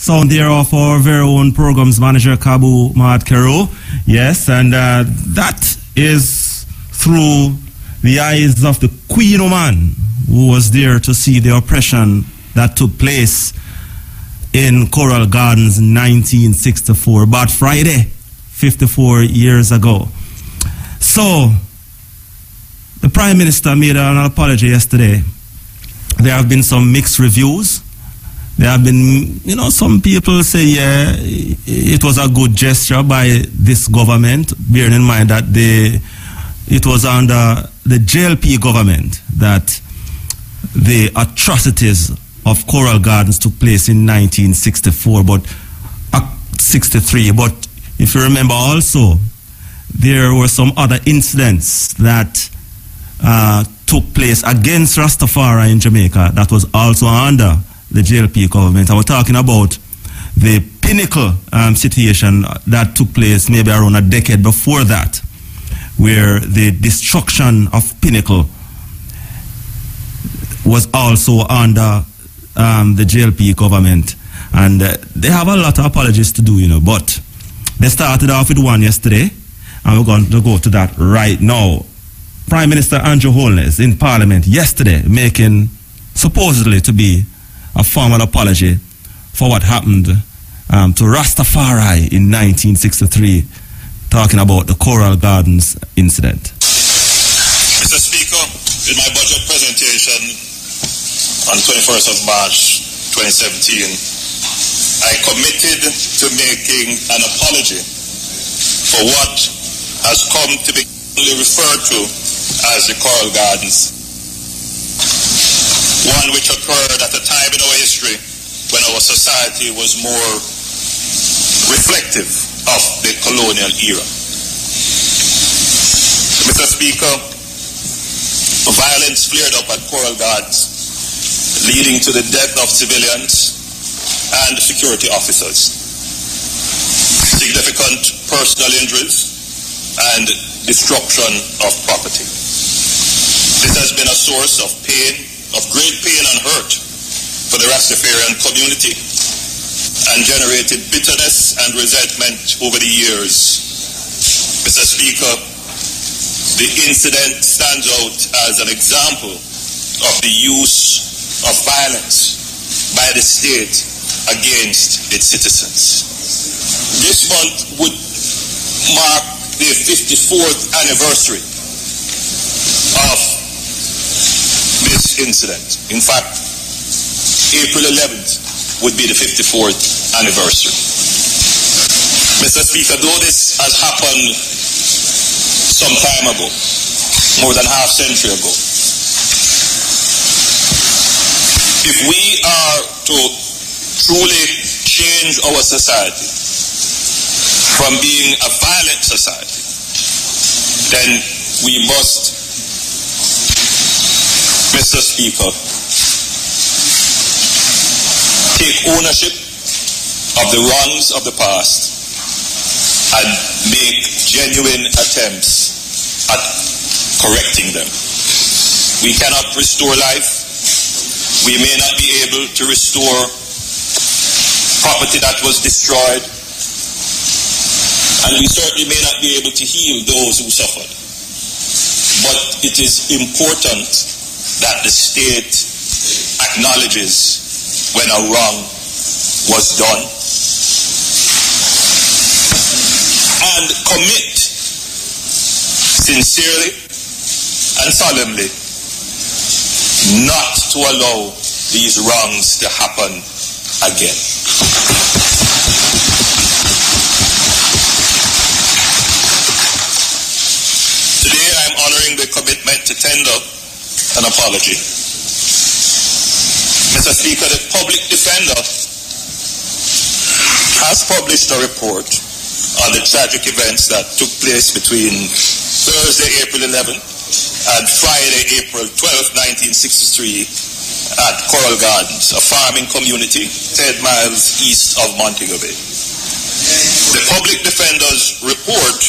sound there of our very own programs manager, Kabu Mahad-Kero. Yes, and that is through the eyes of the Queen Oman, who was there to see the oppression that took place in Coral Gardens in 1964, about Friday, 54 years ago. So, the Prime Minister made an apology yesterday. There have been some mixed reviews. There have been, some people say, yeah, it was a good gesture by this government, bearing in mind that it was under the JLP government that the atrocities of Coral Gardens took place in 1964, but 63. But if you remember also, there were some other incidents that took place against Rastafari in Jamaica that was also under the JLP government. And we're talking about the Pinnacle situation that took place maybe around a decade before that, where the destruction of Pinnacle was also under the JLP government. And they have a lot of apologies to do, but they started off with one yesterday, and we're going to go to that right now. Prime Minister Andrew Holness in Parliament yesterday making supposedly to be a formal apology for what happened to Rastafari in 1963, talking about the Coral Gardens incident. Mr. Speaker, in my budget presentation on 21st of March 2017, I committed to making an apology for what has come to be referred to as the Coral Gardens, one which occurred at a time in our history when our society was more reflective of the colonial era. Mr. Speaker, violence flared up at Coral Gardens, leading to the death of civilians and security officers, significant personal injuries, and destruction of property. This has been a source of pain, of great pain and hurt for the Rastafarian community, and generated bitterness and resentment over the years. Mr. Speaker, the incident stands out as an example of the use of violence by the state against its citizens. This month would mark the 54th anniversary of this incident. In fact, April 11th would be the 54th anniversary. Mr. Speaker, though this has happened some time ago, more than half a century ago, if we are to truly change our society from being a violent society, then we must, Mr. Speaker, take ownership of the wrongs of the past and make genuine attempts at correcting them. We cannot restore life. We may not be able to restore property that was destroyed, and we certainly may not be able to heal those who suffered. But it is important that the state acknowledges when a wrong was done and commit sincerely and solemnly not to allow these wrongs to happen again. Today I am honoring the commitment to tender an apology. Mr. Speaker, the public defender has published a report on the tragic events that took place between Thursday, April 11th and Friday, April 12th, 1963 at Coral Gardens, a farming community 10 miles east of Montego Bay. The public defender's report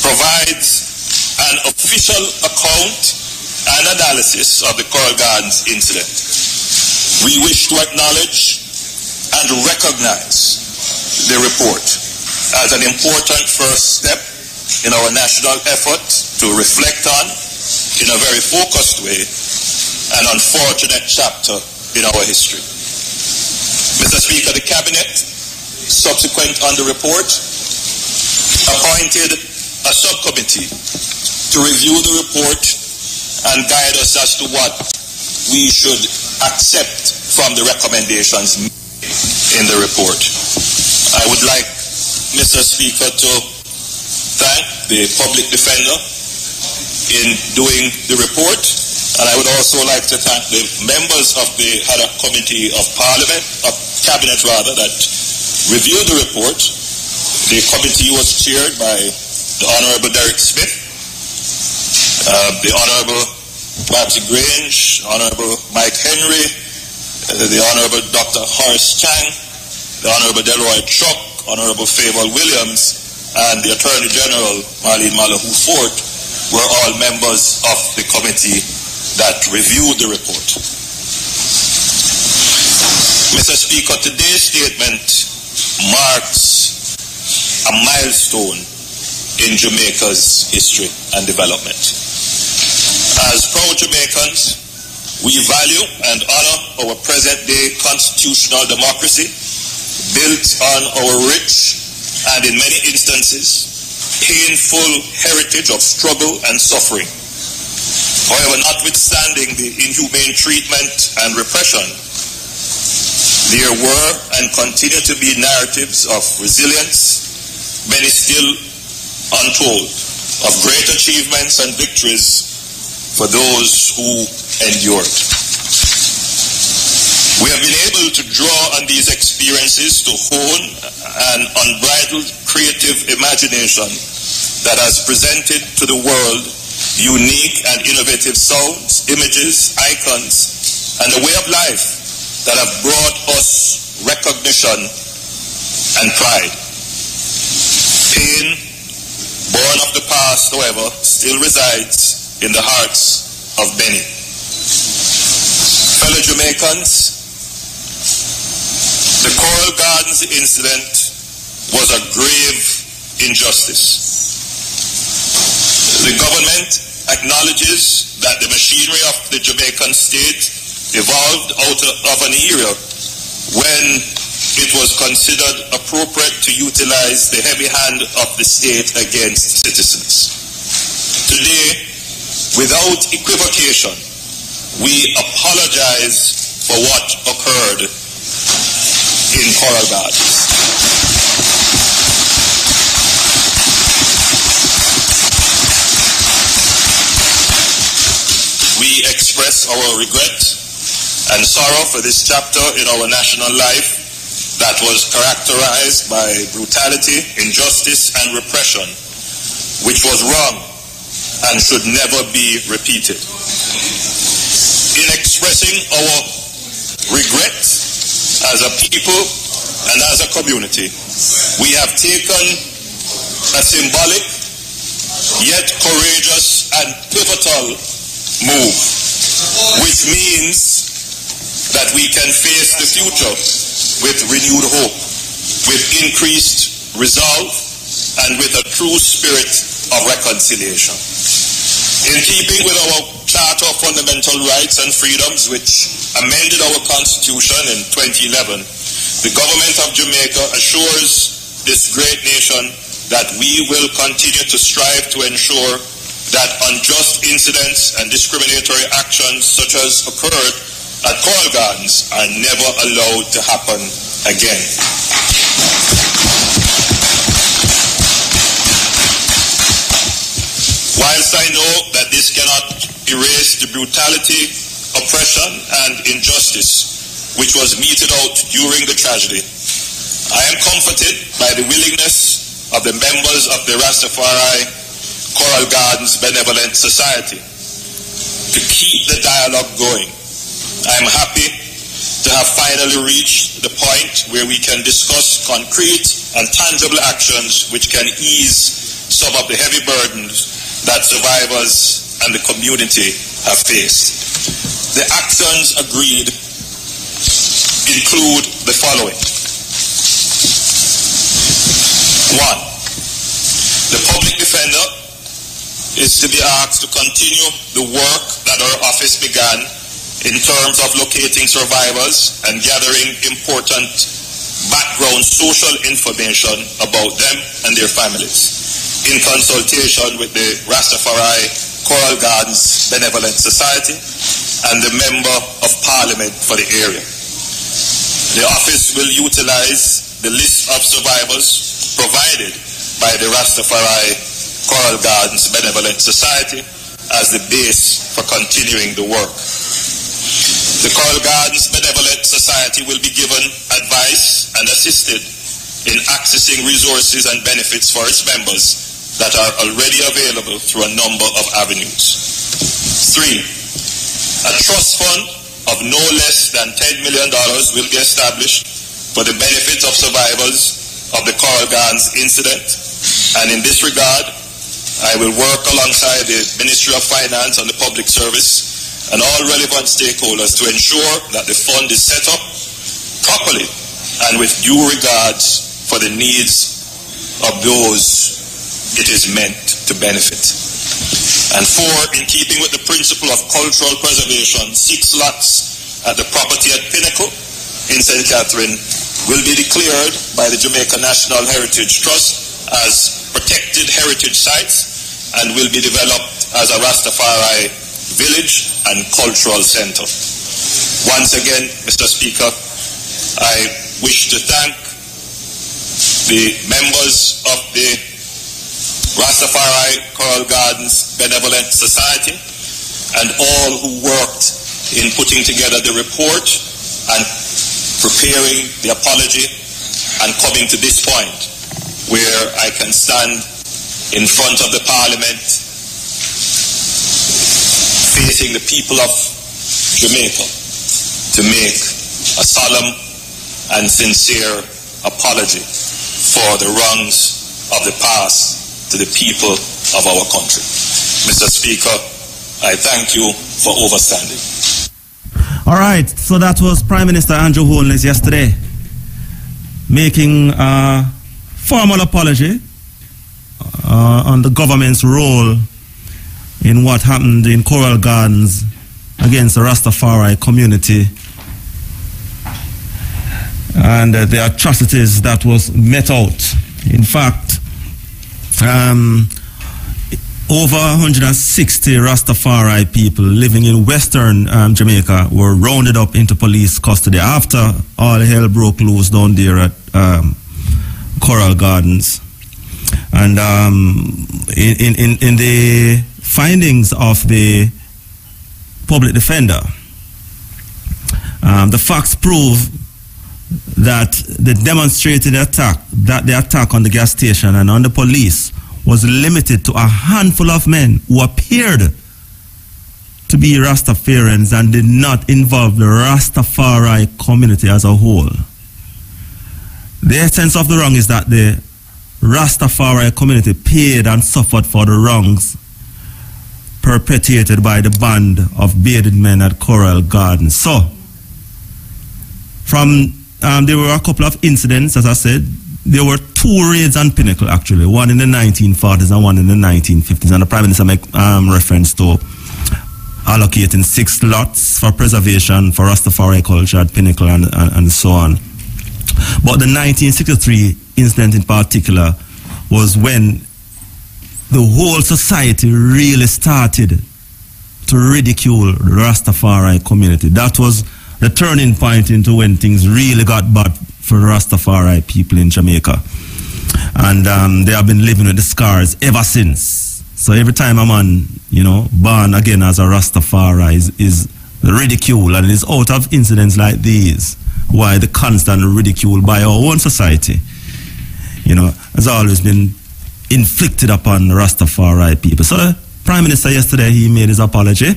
provides an official account and analysis of the Coral Gardens incident. We wish to acknowledge and and recognize the report as an important first step in our national effort to reflect on, in a very focused way, an unfortunate chapter in our history. Mr. Speaker, the Cabinet, subsequent on the report, appointed a subcommittee to review the report and guide us as to what we should accept from the recommendations in the report. I would like, Mr. Speaker, to thank the public defender in doing the report, and I would also like to thank the members of the Haddock Committee of Parliament, of Cabinet rather, that reviewed the report. The committee was chaired by the Honourable Derek Smith, the Honourable Babsy Grange, Honourable Mike Henry, the Honourable Dr. Horace Chang, the Honourable Delroy Chuck, Honourable Favour Williams, and the Attorney General, Marlene Malahoo Fort, were all members of the committee that reviewed the report. Mr. Speaker, today's statement marks a milestone in Jamaica's history and development. As proud Jamaicans, we value and honor our present-day constitutional democracy built on our rich and, in many instances, painful heritage of struggle and suffering. However, notwithstanding the inhumane treatment and repression, there were and continue to be narratives of resilience, many still untold, of great achievements and victories for those who endured. We have been able to draw on these experiences to hone an unbridled creative imagination that has presented to the world unique and innovative sounds, images, icons, and a way of life that have brought us recognition and pride. Pain, born of the past, however, still resides in the hearts of many. Fellow Jamaicans, the Coral Gardens incident was a grave injustice. The government acknowledges that the machinery of the Jamaican state evolved out of an era when it was considered appropriate to utilize the heavy hand of the state against citizens. Today, without equivocation, we apologize for what occurred in Coral Gardens. We express our regret and sorrow for this chapter in our national life that was characterized by brutality, injustice, and repression, which was wrong and should never be repeated. In expressing our regret as a people and as a community, we have taken a symbolic yet courageous and pivotal move, which means that we can face the future with renewed hope, with increased resolve, and with a true spirit of reconciliation. In keeping with our Charter of Fundamental Rights and Freedoms, which amended our Constitution in 2011, the government of Jamaica assures this great nation that we will continue to strive to ensure that unjust incidents and discriminatory actions such as occurred at Coral Gardens are never allowed to happen again. Whilst I know that this cannot erase the brutality, oppression, and injustice which was meted out during the tragedy, I am comforted by the willingness of the members of the Rastafari Coral Gardens Benevolent Society to keep the dialogue going. I am happy to have finally reached the point where we can discuss concrete and tangible actions which can ease some of the heavy burdens that survivors and the community have faced. The actions agreed include the following. 1. The public defender is to be asked to continue the work that our office began in terms of locating survivors and gathering important background social information about them and their families, in consultation with the Rastafari Coral Gardens Benevolent Society and the Member of Parliament for the area. The office will utilize the list of survivors provided by the Rastafari Coral Gardens Benevolent Society as the base for continuing the work. The Coral Gardens Benevolent Society will be given advice and assisted in accessing resources and benefits for its members that are already available through a number of avenues. 3. A trust fund of no less than $10 million will be established for the benefit of survivors of the Coral Gardens incident, and in this regard, I will work alongside the Ministry of Finance and the Public Service and all relevant stakeholders to ensure that the fund is set up properly and with due regards for the needs of those it is meant to benefit. And 4, in keeping with the principle of cultural preservation, 6 lots at the property at Pinnacle in St. Catherine will be declared by the Jamaica National Heritage Trust as protected heritage sites and will be developed as a Rastafari village and cultural center. Once again, Mr. Speaker, I wish to thank the members of the Rastafari Coral Gardens Benevolent Society and all who worked in putting together the report and preparing the apology and coming to this point where I can stand in front of the Parliament facing the people of Jamaica to make a solemn and sincere apology for the wrongs of the past to the people of our country. Mr. Speaker, I thank you for overstanding. All right, so that was Prime Minister Andrew Holness yesterday making a formal apology on the government's role in what happened in Coral Gardens against the Rastafari community and the atrocities that was met out. In fact, over 160 Rastafari people living in western Jamaica were rounded up into police custody after all hell broke loose down there at Coral Gardens. And in the findings of the public defender, the facts prove that the demonstrated attack, that the attack on the gas station and on the police was limited to a handful of men who appeared to be Rastafarians and did not involve the Rastafari community as a whole. The essence of the wrong is that the Rastafari community paid and suffered for the wrongs perpetrated by the band of bearded men at Coral Gardens. So, there were a couple of incidents, as I said. There were 2 raids on Pinnacle, actually, one in the 1940s and one in the 1950s. And the Prime Minister made reference to allocating 6 lots for preservation for Rastafari culture at Pinnacle and so on. But the 1963 incident in particular was when the whole society really started to ridicule the Rastafari community. That was the turning point into when things really got bad for the Rastafari people in Jamaica. And they have been living with the scars ever since. So every time a man, born again as a Rastafari is ridiculed, and it is out of incidents like these why the constant ridicule by our own society, has always been inflicted upon Rastafari people. So the Prime Minister yesterday, he made his apology.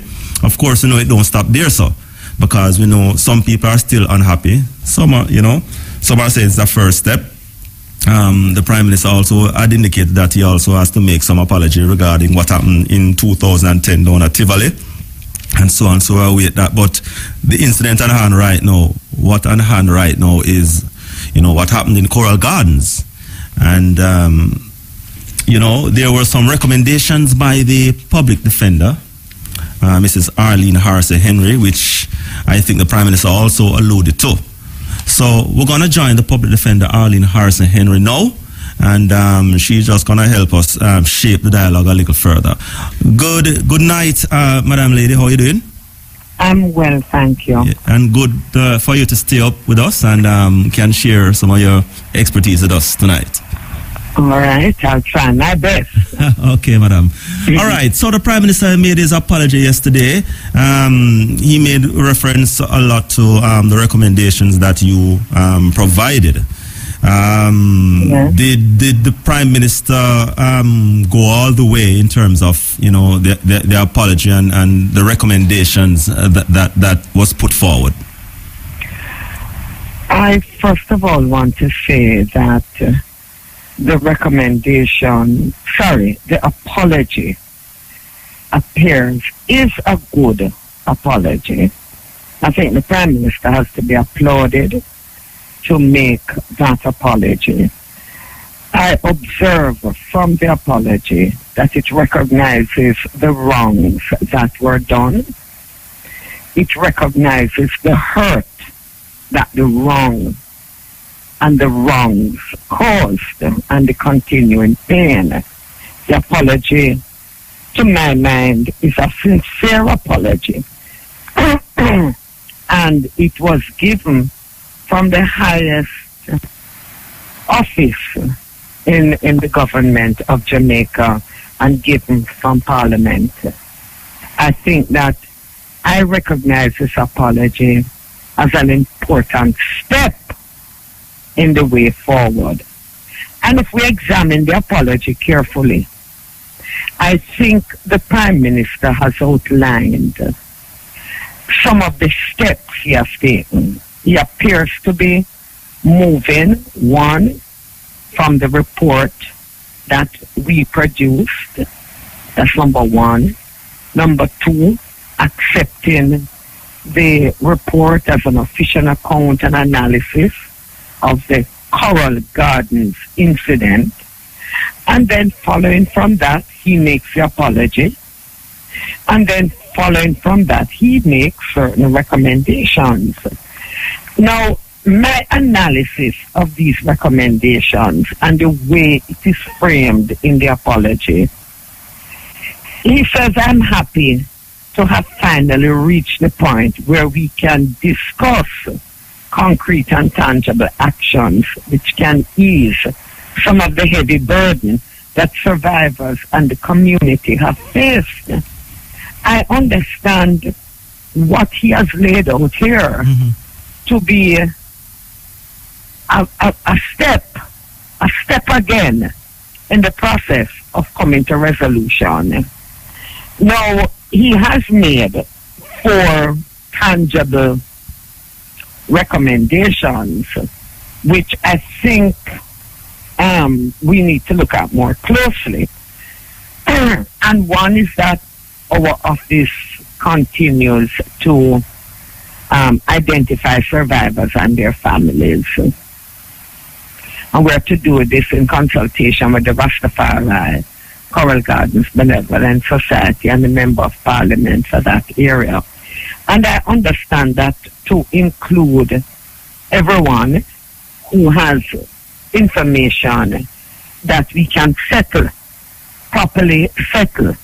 Of course, it don't stop there, so, because we know some people are still unhappy. Some are, some are saying it's the first step. The Prime Minister also had indicated that he also has to make some apology regarding what happened in 2010 down at Tivoli and so on. So I wait that. But the incident on hand right now, what on hand right now is, what happened in Coral Gardens. And, there were some recommendations by the public defender, Mrs. Arlene Harrison Henry, which I think the Prime Minister also alluded to. So we're going to join the public defender, Arlene Harrison Henry, now. And she's just going to help us shape the dialogue a little further. Good night, Madam Lady. How are you doing? I'm well, thank you. Yeah, and good for you to stay up with us and can share some of your expertise with us tonight. All right, I'll try my best. Okay, madam. All right, so the Prime Minister made his apology yesterday. He made reference a lot to the recommendations that you provided. Did the Prime Minister go all the way in terms of the apology and the recommendations that was put forward? I first of all want to say that the apology is a good apology. I think the Prime Minister has to be applauded to make that apology. I observe from the apology that it recognizes the wrongs that were done. It recognizes the hurt that the wrong and the wrongs caused and the continuing pain. The apology, to my mind, is a sincere apology. And it was given from the highest office in the government of Jamaica and given from Parliament. I think that I recognize this apology as an important step in the way forward. And if we examine the apology carefully, I think the Prime Minister has outlined some of the steps he has taken. He appears to be moving, one, from the report that we produced. That's number one. Number two, accepting the report as an official account and analysis of the Coral Gardens incident. And then following from that, he makes the apology. And then following from that, he makes certain recommendations. Now, my analysis of these recommendations and the way it is framed in the apology, he says, I'm happy to have finally reached the point where we can discuss concrete and tangible actions which can ease some of the heavy burden that survivors and the community have faced. I understand what he has laid out here to be a step again in the process of coming to resolution. Now, he has made 4 tangible recommendations, which I think we need to look at more closely. And one is that our office continues to identify survivors and their families. And we're to do this in consultation with the Rastafari, Coral Gardens Benevolent Society, and the Member of Parliament for that area. And I understand that to include everyone who has information that we can properly settle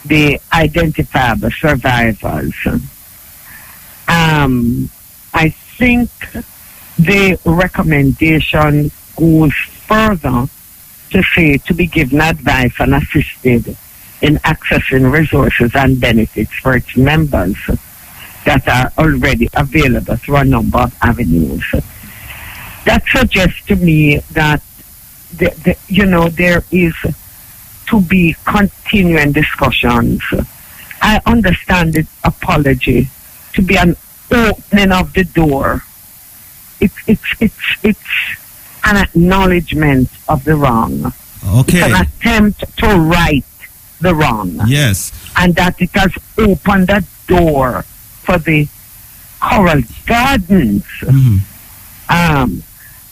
the identifiable survivors. I think the recommendation goes further to say to be given advice and assisted in accessing resources and benefits for its members that are already available through a number of avenues. That suggests to me that there is to be continuing discussions. I understand the apology to be an opening of the door. It's an acknowledgement of the wrong. Okay. It's an attempt to right the wrong. Yes. And that it has opened the door for the Coral Gardens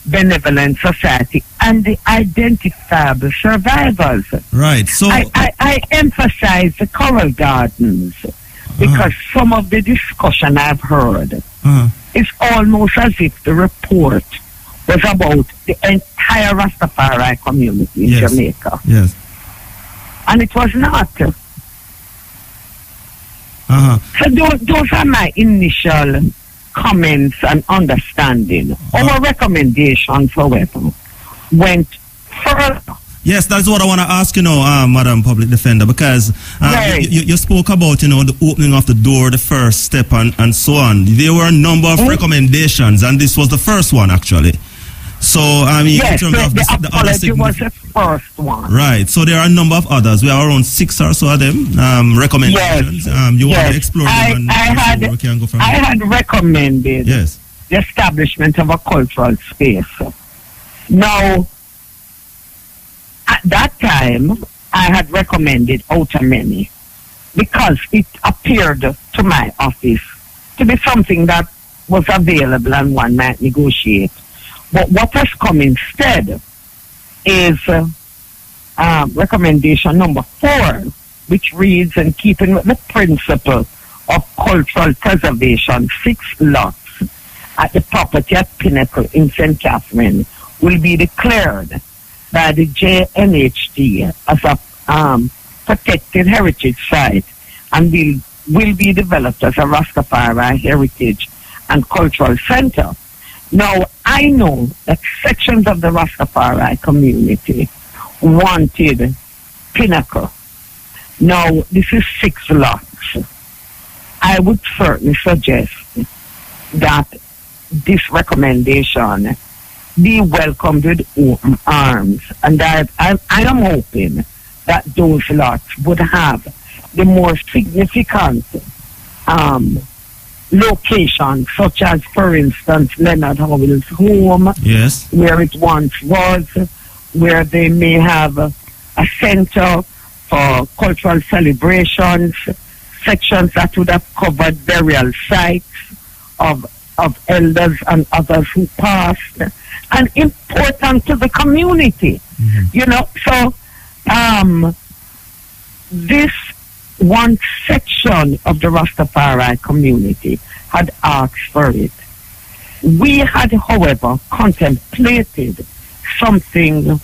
Benevolent Society and the identifiable survivors. Right. So I emphasize the Coral Gardens because some of the discussion I've heard is almost as if the report was about the entire Rastafari community in Jamaica. Yes. And it was not. So those are my initial comments and understanding. Our recommendations, however, went further. Yes, that's what I want to ask, Madam Public Defender, because you spoke about, the opening of the door, the first step, and so on. There were a number of recommendations, and this was the first one, actually. So, yes, in terms of the apology was the first one. Right. So there are a number of others. We are around 6 or so of them, recommendations. Yes. You want to explore them? I had recommended the establishment of a cultural space. Now, at that time, I had recommended Outer Many because it appeared to my office to be something that was available and one might negotiate. But what has come instead is recommendation number 4, which reads, in keeping with the principle of cultural preservation, 6 lots at the property at Pinnacle in St. Catherine will be declared by the JNHD as a protected heritage site and will be developed as a Rastafari heritage and cultural center. Now, I know that sections of the Rastafari community wanted Pinnacle. Now, this is 6 lots. I would certainly suggest that this recommendation be welcomed with open arms. And I am hoping that those lots would have the more significant locations, such as, for instance, Leonard Howell's home, where it once was, where they may have a center for cultural celebrations, sections that would have covered burial sites of elders and others who passed, and important to the community. So this one section of the Rastafari community had asked for it. We had, however, contemplated something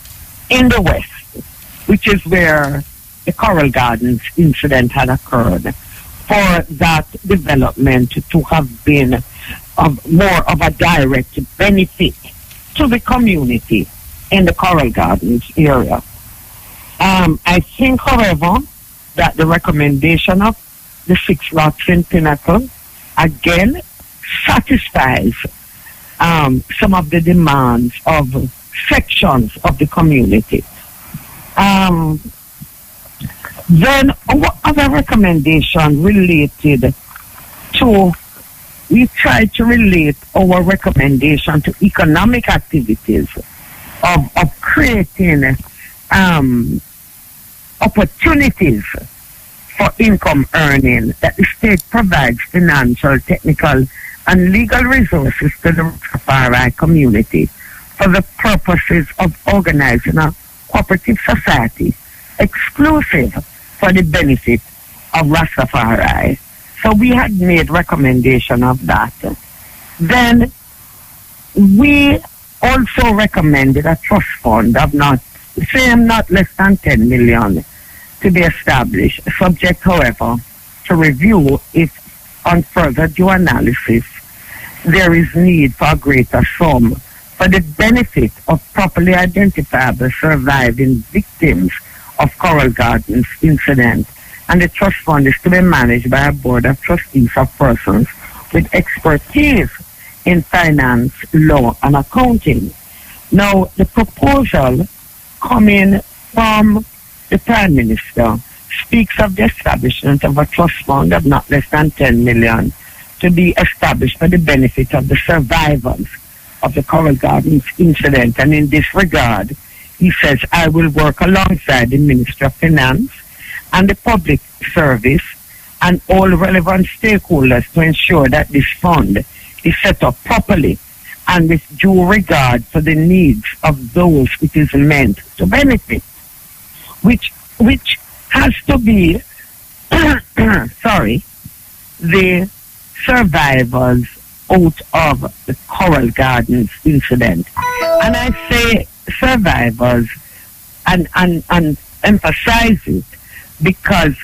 in the West, which is where the Coral Gardens incident had occurred, for that development to have been of more of a direct benefit to the community in the Coral Gardens area. I think, however, that the recommendation of the 6 lots in Pinnacle again satisfies some of the demands of sections of the community. Then our other recommendation related to, we tried to relate our recommendation to economic activities of creating opportunities for income earning, that the state provides financial, technical, and legal resources to the Rastafari community for the purposes of organizing a cooperative society exclusive for the benefit of Rastafari. So we had made recommendation of that. Then we also recommended a trust fund of not less than 10 million to be established, subject, however, to review if on further due analysis there is need for a greater sum for the benefit of properly identifiable surviving victims of Coral Gardens incident, and the trust fund is to be managed by a board of trustees of persons with expertise in finance, law, and accounting. Now, the proposal coming from the Prime Minister speaks of the establishment of a trust fund of not less than 10 million to be established for the benefit of the survivors of the Coral Gardens incident. And in this regard, he says, I will work alongside the Minister of Finance and the Public Service and all relevant stakeholders to ensure that this fund is set up properly and with due regard for the needs of those it is meant to benefit, which has to be, the survivors out of the Coral Gardens incident. And I say survivors and emphasize it because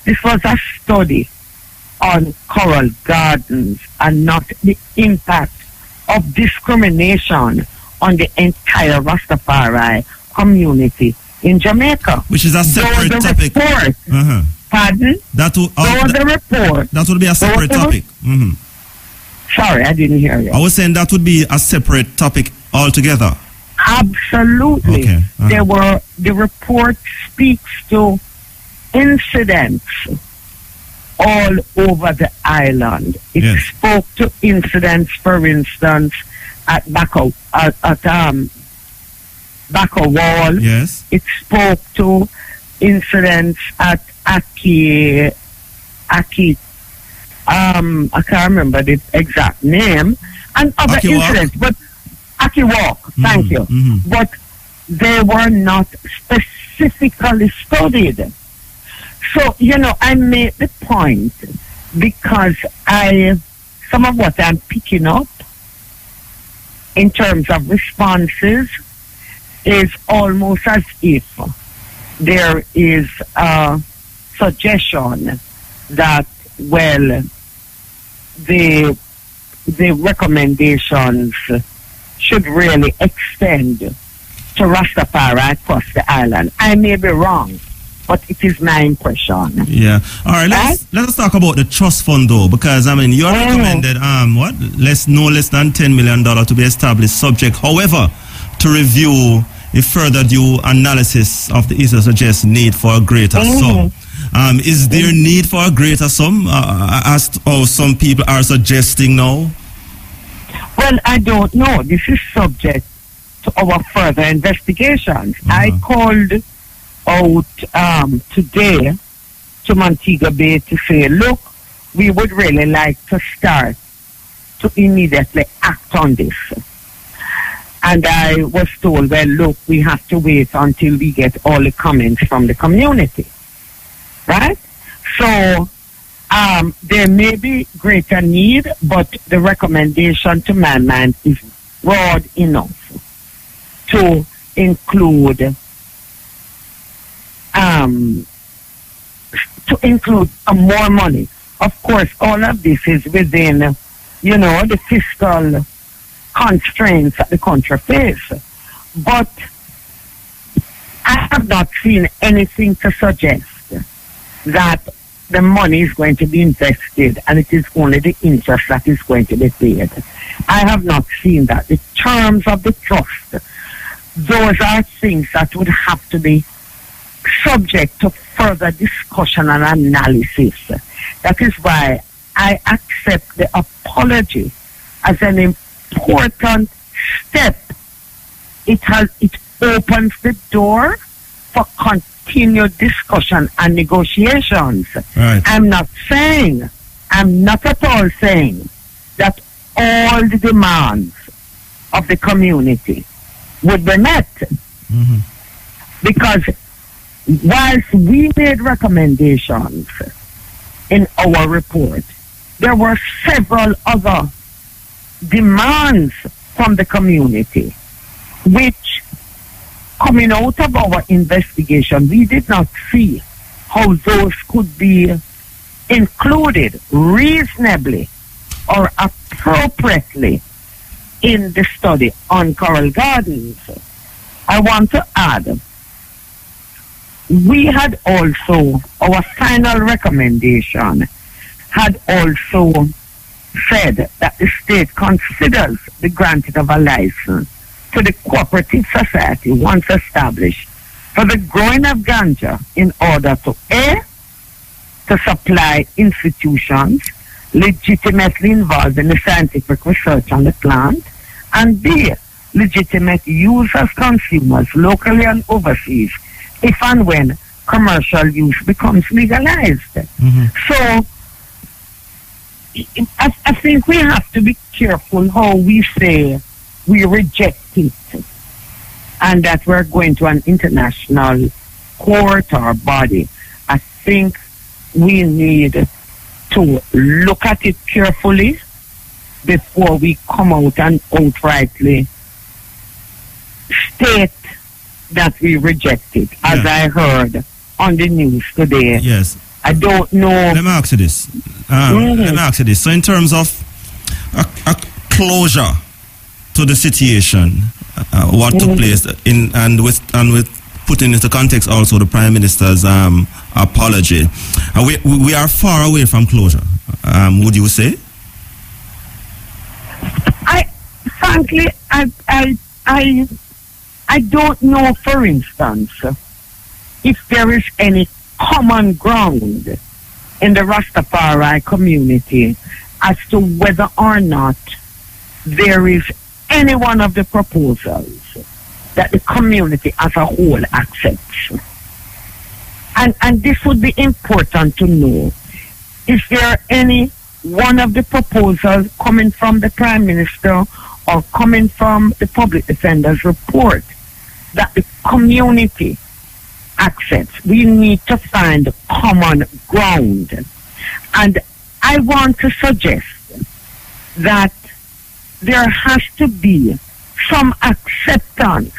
this was a study on Coral Gardens and not the impact of discrimination on the entire Rastafari community in Jamaica. Which is a separate topic. Pardon? That would be a separate topic. Sorry, I didn't hear you. I was saying that would be a separate topic altogether. Absolutely. Okay. The report speaks to incidents all over the island. It spoke to incidents, for instance, at Bacco Wall. Yes. It spoke to incidents at Aki. I can't remember the exact name, and other Aki incidents, but Aki Walk. Thank you. But they were not specifically studied. So, I made the point because some of what I'm picking up in terms of responses is almost as if there is a suggestion that, well, the recommendations should really extend to Rastafari across the island. I may be wrong, but it is my impression. Yeah. All right. Let's talk about the trust fund though, because you are recommended no less than $10 million to be established, subject, however, to review if further due analysis of the issue suggests need for a greater sum. Is there need for a greater sum, as some people are suggesting now? Well, I don't know. This is subject to our further investigations. I called out today to Montego Bay to say, look, we would really like to start to immediately act on this. And I was told, well, look, we have to wait until we get all the comments from the community. Right? So there may be greater need, but the recommendation to my mind is broad enough to include more money. Of course, all of this is within, the fiscal constraints that the country face. But I have not seen anything to suggest that the money is going to be invested and it is only the interest that is going to be paid. I have not seen that. The terms of the trust, those are things that would have to be subject to further discussion and analysis. That is why I accept the apology as an important step. It opens the door for continued discussion and negotiations. Right. I'm not at all saying that all the demands of the community would be met. Because whilst we made recommendations in our report, there were several other demands from the community, which, coming out of our investigation, we did not see how those could be included reasonably or appropriately in the study on Coral Gardens. I want to add, we had also, our final recommendation had also said that the state considers the granting of a license to the cooperative society once established for the growing of ganja in order to A, to supply institutions legitimately involved in the scientific research on the plant, and B, legitimate use as consumers locally and overseas if and when commercial use becomes legalized. So I think we have to be careful how we say we reject it and that we're going to an international court or body. I think we need to look at it carefully before we come out and outrightly state that we reject it, as I heard on the news today. Yes. I don't know. Let me ask you this. So in terms of a closure to the situation, what took place and with putting into context also the Prime Minister's apology, we are far away from closure. Would you say? Frankly, I don't know, for instance, if there is any common ground in the Rastafari community as to whether or not there is any one of the proposals that the community as a whole accepts. And this would be important to know. Is there any one of the proposals coming from the Prime Minister or coming from the Public Defender's report that the community accepts? We need to find common ground. And I want to suggest that there has to be some acceptance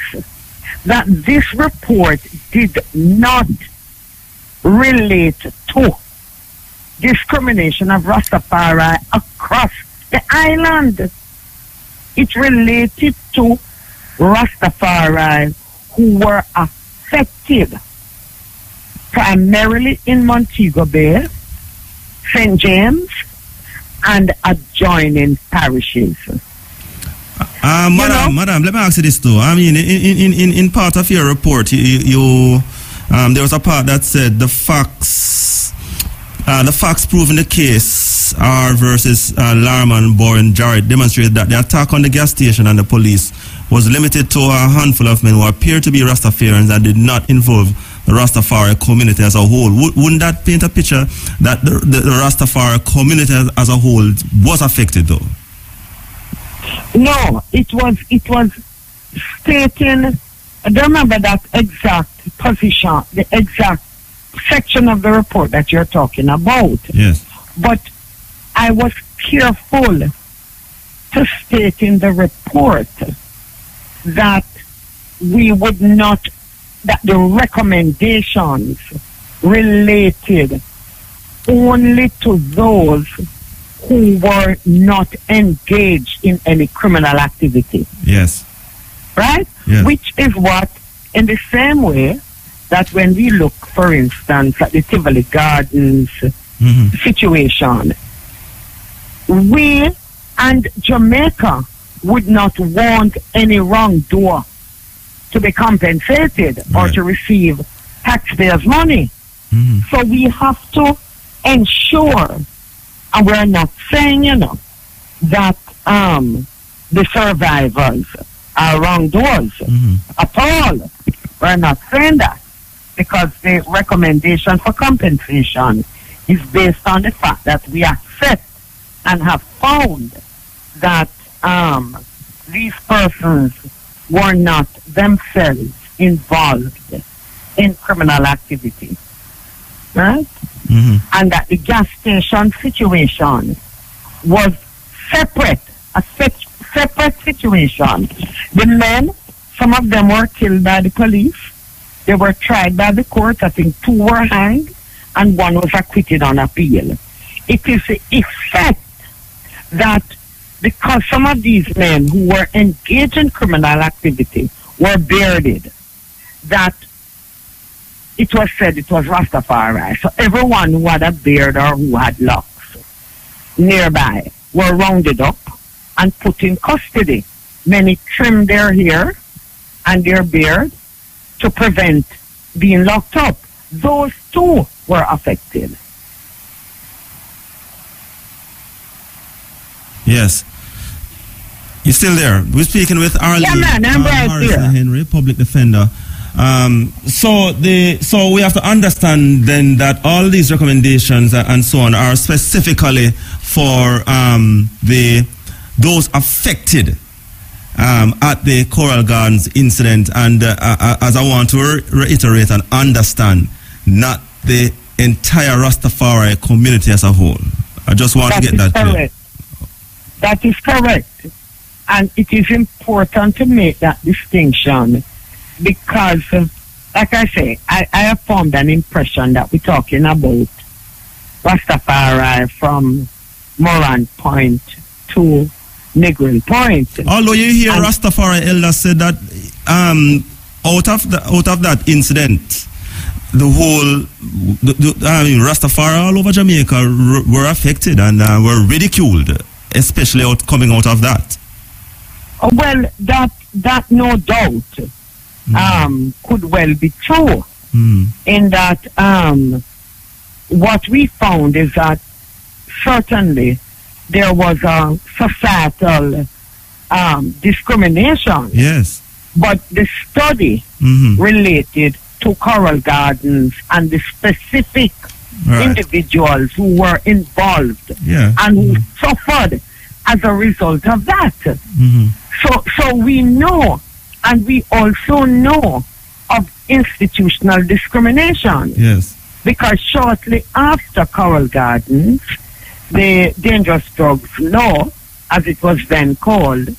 that this report did not relate to discrimination of Rastafari across the island. It related to Rastafari who were affected primarily in Montego Bay, St. James, and adjoining parishes. Madam, let me ask you this too. I mean, in part of your report, you there was a part that said the facts proving the case R versus Larman, Boren, Jarrett demonstrated that the attack on the gas station and the police was limited to a handful of men who appeared to be Rastafarians and did not involve the Rastafari community as a whole. Wouldn't that paint a picture that the Rastafari community as a whole was affected though? No, it was stating, I don't remember that exact position, the exact section of the report that you're talking about. Yes. But I was careful to state in the report that we would not, that the recommendations related only to those who were not engaged in any criminal activity. Yes. Right? Yes. Which is what, in the same way that when we look, for instance, at the Tivoli Gardens situation, we and Jamaica would not want any wrongdoer to be compensated or to receive taxpayers' money. So we have to ensure, and we're not saying, that the survivors are wrongdoers at all. We're not saying that, because the recommendation for compensation is based on the fact that we accept and have found that these persons were not themselves involved in criminal activity, right? And that the gas station situation was separate, a separate situation. The men, some of them were killed by the police. They were tried by the court. I think 2 were hanged and 1 was acquitted on appeal. It is the effect that because some of these men who were engaged in criminal activity were bearded, that it was said it was Rastafari. So everyone who had a beard or who had locks nearby were rounded up and put in custody. Many trimmed their hair and their beard to prevent being locked up. Those too were affected. Yes. You're still there. We're speaking with Arlene I'm right Harrison here. Henry, public defender. So we have to understand then that all these recommendations and so on are specifically for those affected at the Coral Gardens incident, and as I want to reiterate and understand, not the entire Rastafari community as a whole. I just want to get that clear. That is correct. And it is important to make that distinction because, like I say, I have formed an impression that we're talking about Rastafari from Moran Point to Negril Point. Although you hear Rastafari elders said that out of that incident, the whole Rastafari all over Jamaica were affected and were ridiculed, especially coming out of that. Well, that no doubt could well be true. In that what we found is that certainly there was a societal discrimination. Yes. But the study related to Coral Gardens and the specific individuals who were involved and who suffered as a result of that. So we know, and we also know of institutional discrimination. Yes. Because shortly after Coral Gardens, the Dangerous Drugs Law, as it was then called,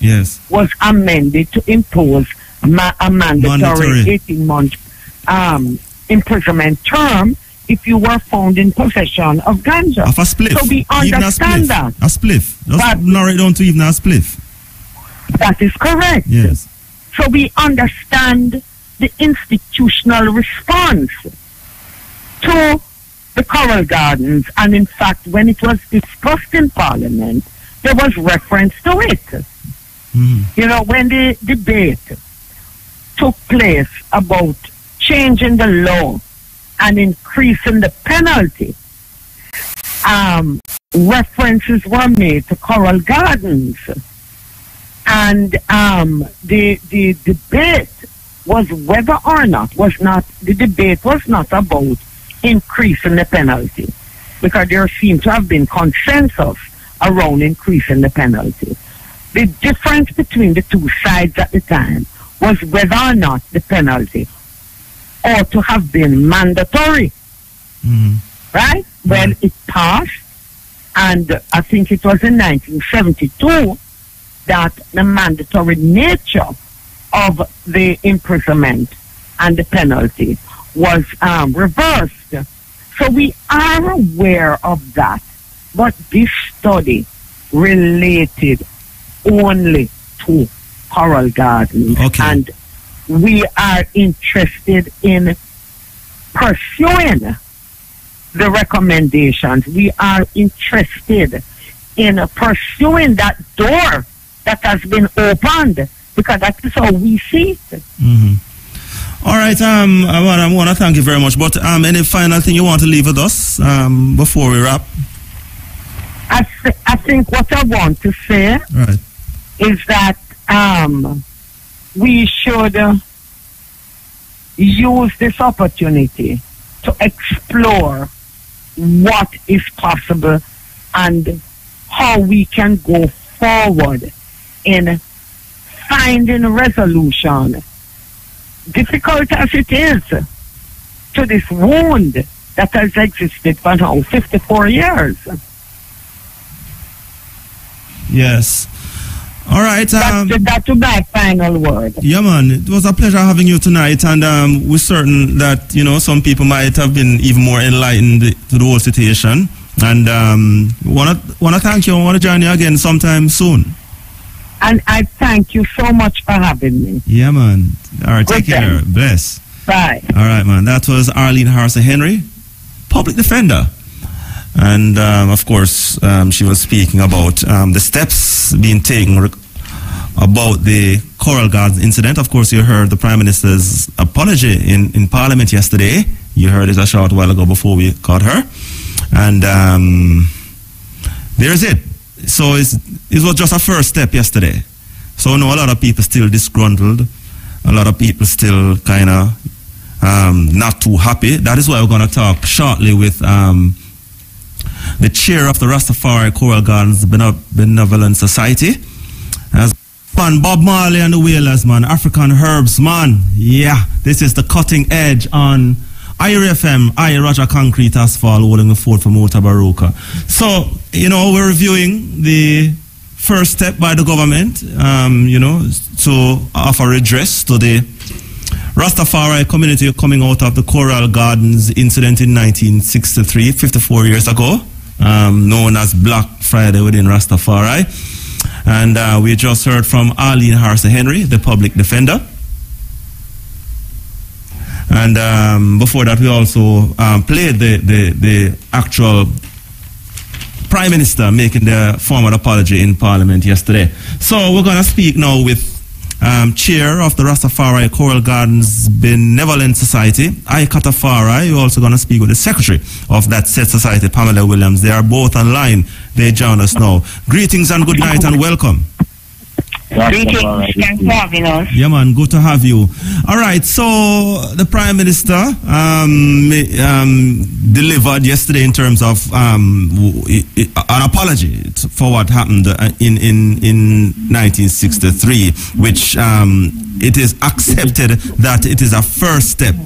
was amended to impose a mandatory 18-month imprisonment term if you were found in possession of ganja. Of a spliff. So we understand that. A spliff. Just narrow it down to even a spliff. That is correct. Yes. So we understand the institutional response to the Coral Gardens, and in fact, when it was discussed in Parliament, there was reference to it. You know, when the debate took place about changing the law and increasing the penalty, references were made to Coral Gardens. And the debate was whether or not, the debate was not about increasing the penalty, because there seemed to have been consensus around increasing the penalty. The difference between the two sides at the time was whether or not the penalty ought to have been mandatory. Right? Well, it passed, and I think it was in 1972 that the mandatory nature of the imprisonment and the penalty was reversed. So we are aware of that, but this study related only to Coral Gardens, and we are interested in pursuing the recommendations. We are interested in pursuing that door that has been opened, because that is how we see it. All right, I want to thank you very much. But any final thing you want to leave with us before we wrap? I think what I want to say is that we should use this opportunity to explore what is possible and how we can go forward in finding a resolution, difficult as it is, to this wound that has existed for now 54 years. Yes. All right. That's my final word. Yeah, man. It was a pleasure having you tonight, and we're certain that, you know, some people might have been even more enlightened to the whole situation. And want to thank you. I want to join you again sometime soon. And I thank you so much for having me. Yeah, man. All right, take care. Bless. Bye. All right, man. That was Arlene Harrison Henry, public defender. And, of course, she was speaking about the steps being taken about the Coral Gardens incident. Of course, you heard the Prime Minister's apology in Parliament yesterday. You heard it a short while ago before we caught her. And there's it. So it was just a first step yesterday. So I know a lot of people still disgruntled a lot of people still kind of not too happy. That is why we're going to talk shortly with the chair of the Rastafari Coral Gardens Benevolent Society. As man, Bob Marley and the Wailers, man, African Herbs, man. Yeah, this is the cutting edge on IRA FM, I Roger Concrete Asphalt, holding the fort for Mutabaruka. So, we're reviewing the first step by the government, to offer redress to the Rastafari community coming out of the Coral Gardens incident in 1963, 54 years ago, known as Black Friday within Rastafari. And we just heard from Arlene Harse Henry, the public defender. And before that, we also played the actual Prime Minister making the formal apology in Parliament yesterday. So we're going to speak now with Chair of the Rastafari Coral Gardens Benevolent Society, Katafari. We're also going to speak with the Secretary of that said society, Pamela Williams. They are both online. They join us now. Greetings and good night and welcome. Greetings. Thanks for having us. Yeah, man, good to have you. All right, so the Prime Minister delivered yesterday in terms of an apology for what happened in 1963, which it is accepted that it is a first step.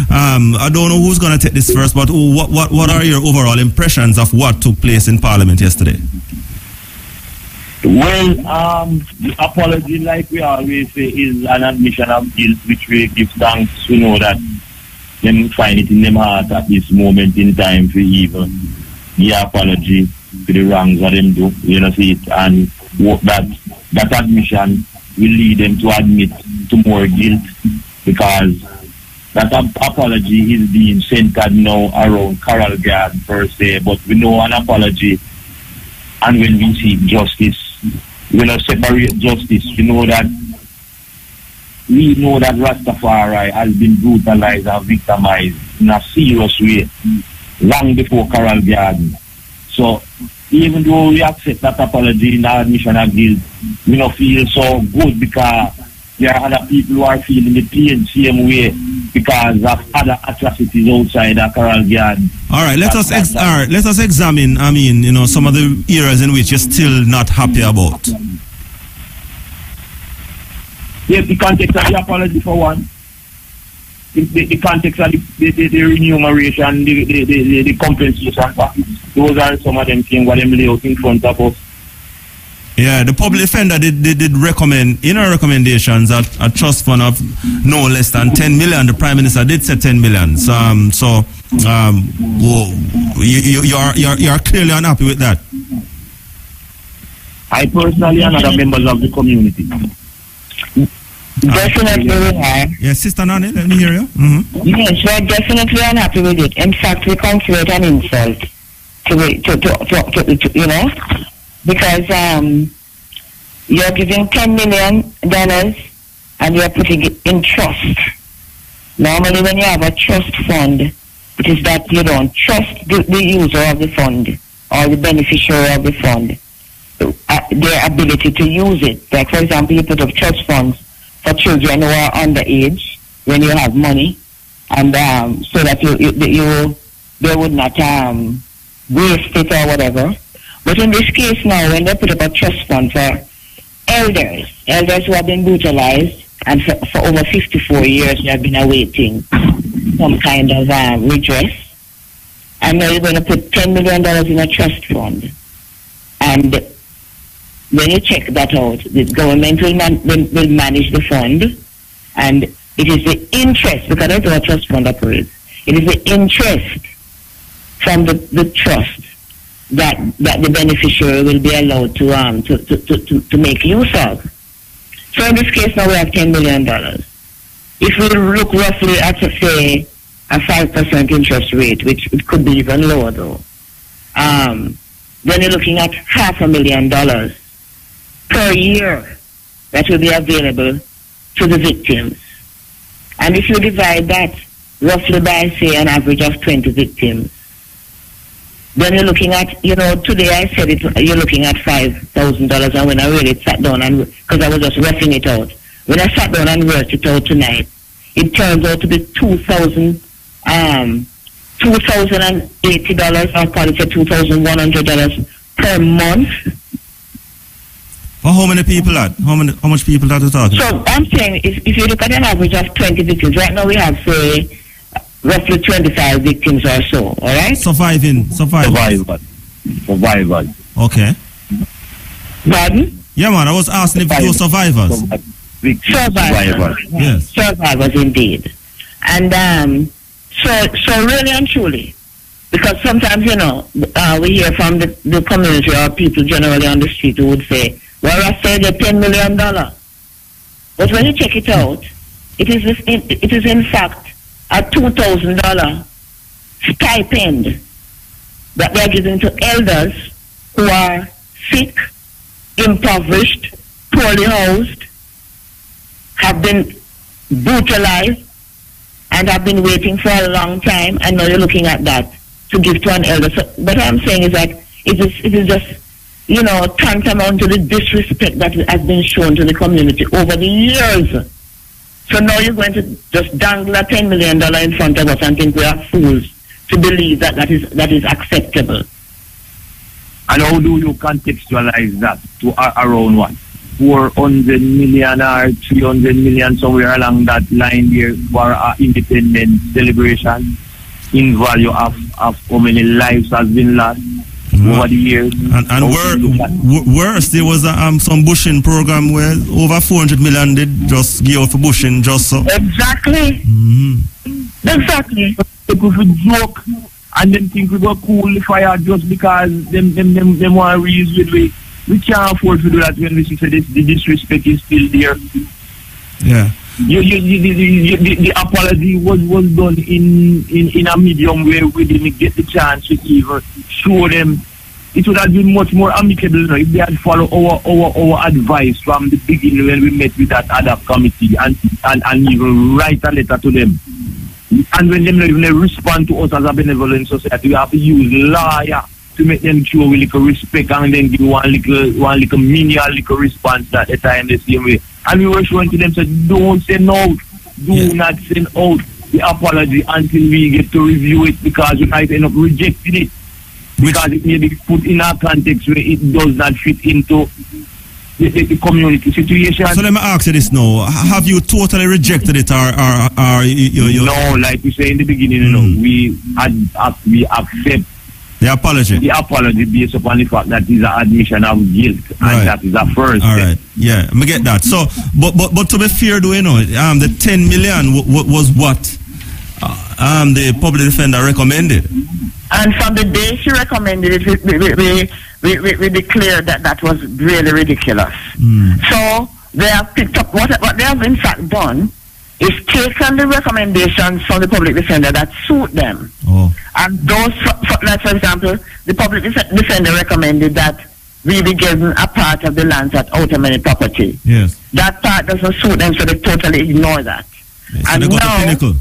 I don't know who's going to take this first, but what are your overall impressions of what took place in Parliament yesterday? Well, the apology, like we always say, is an admission of guilt, which we give thanks. We know that them find it in them heart at this moment in time for even the apology for the wrongs that them do. See it, and that admission will lead them to admit to more guilt, because that apology is being centered now around Coral Garden per se. But we know an apology, and when we seek justice, we don't separate justice. We know that Rastafari has been brutalized and victimized in a serious way long before Coral Garden. So even though we accept that apology in the admission of guilt, we don't feel so good, because there are other people who are feeling the pain same way because of other atrocities outside the Coral Garden. All right, let us examine, some of the areas in which you're still not happy about. Yes, the context of the apology for one. The context of the remuneration, the compensation package. Those are some of them things what them lay out in front of us. Yeah, the public defender did recommend, in our recommendations, a trust fund of no less than 10 million. The Prime Minister did say 10 million. You're clearly unhappy with that. I personally and other members of the community. Definitely we are. Yes, Sister Nani, let me hear you. Mm-hmm. Yes, we're definitely unhappy with it. In fact, we consider it an insult to because you're giving $10 million and you're putting it in trust. Normally when you have a trust fund, it is that you don't trust the user of the fund or the beneficiary of the fund, their ability to use it. Like, for example, you put up trust funds for children who are underage when you have money, and so that they would not waste it or whatever. But in this case now, when they put up a trust fund for elders who have been brutalized and for over 54 years they have been awaiting some kind of redress, and now you're going to put $10 million in a trust fund, and when you check that out, the government will manage the fund, and it is the interest, because that's how a trust fund operates. It is the interest from the trust that the beneficiary will be allowed to make use of. So in this case now we have $10 million. If we look roughly at, say, a 5% interest rate, which it could be even lower though, then you're looking at $500,000 per year that will be available to the victims. And if you divide that roughly by, say, an average of 20 victims, then you're looking at, today I said it, you're looking at $5,000, and when I really sat down, and because I was just roughing it out, when I sat down and worked it out tonight, it turns out to be $2,080 or probably $2,100 per month. For how many people are? How much people are you talking? So I'm saying if you look at an average of 20 victims, right now we have say roughly 25 victims or so, all right? Survival. Okay. Pardon? Yeah, man, I was asking if those survivors. Survivors. Yes. Survivors indeed. And so really and truly, because sometimes, we hear from the community or people generally on the street who would say, well, I said $10 million. But when you check it out, it is in fact a $2,000 stipend that they are giving to elders who are sick, impoverished, poorly housed, have been brutalized, and have been waiting for a long time, and now you're looking at that to give to an elder. So what I'm saying is that it is just, tantamount to the disrespect that has been shown to the community over the years. So now you're going to just dangle a $10 million in front of us and think we are fools to believe that is acceptable. And how do you contextualize that to around what? 400 million or 300 million, somewhere along that line there, for our independence celebration in value of how many lives has been lost over the years. And worse, there was some bushing program where over 400 million did just give out for bushing just so. Exactly. Exactly. People would joke and then think we were cool fire just because them want to reason with we can't afford to do that when we see the disrespect is still there. Yeah. The apology was done in a medium where we didn't get the chance to even show them. It would have been much more amicable if they had followed our advice from the beginning when we met with that other committee and even write a letter to them. And when them not even respond to us as a benevolent society, we have to use lawyer to make them show we little respect and then give one little mini little response at the time the same way. And we were showing to them, so don't send out, not send out the apology until we get to review it, because we might end up rejecting it. Because it may be put in a context where it does not fit into the community situation. So let me ask you this now. Have you totally rejected it or you No, like we say in the beginning, we accept the apology. The apology based upon the fact that is an admission of guilt, and that is a first step. All right. Yeah, I get that. So, but to be fair, the $10 million was what the public defender recommended. And from the day she recommended it, we declared that was really ridiculous. So they have picked up what they have in fact done is taken the recommendations from the public defender that suit them. And those, like for example, the public defender recommended that we be given a part of the lands at Outer Many property. Yes. That part doesn't suit them, so they totally ignore that. Yes. So they go to Pinnacle.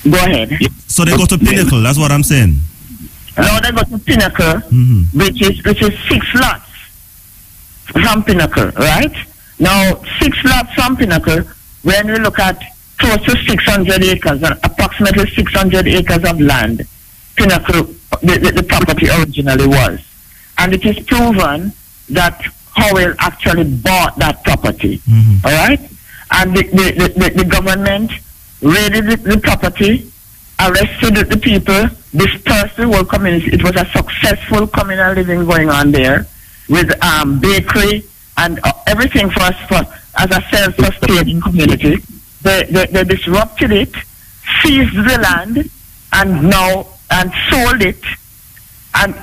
Go ahead. So they go to Pinnacle, that's what I'm saying. No, they go to Pinnacle, which is 6 lots from Pinnacle, right? Now, 6 lots from Pinnacle, when we look at close to 600 acres, approximately 600 acres of land, Pinnacle, the property originally was. And it is proven that Howell actually bought that property, all right? And the government raided the property, arrested the people, dispersed the whole community. It was a successful communal living going on there with bakery and everything for us as a self-sustaining community. They disrupted it, seized the land, and sold it. And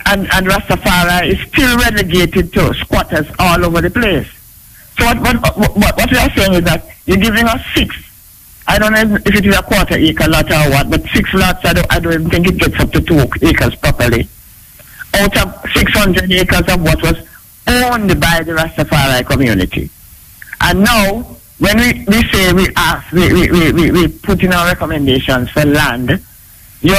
Rastafari is still relegated to squatters all over the place. So what we are saying is that you're giving us 6. I don't know if it is a quarter acre lot or what, but 6 lots, I don't even think it gets up to 2 acres properly. Out of 600 acres of what was owned by the Rastafari community. And now, when we say we put in our recommendations for land, you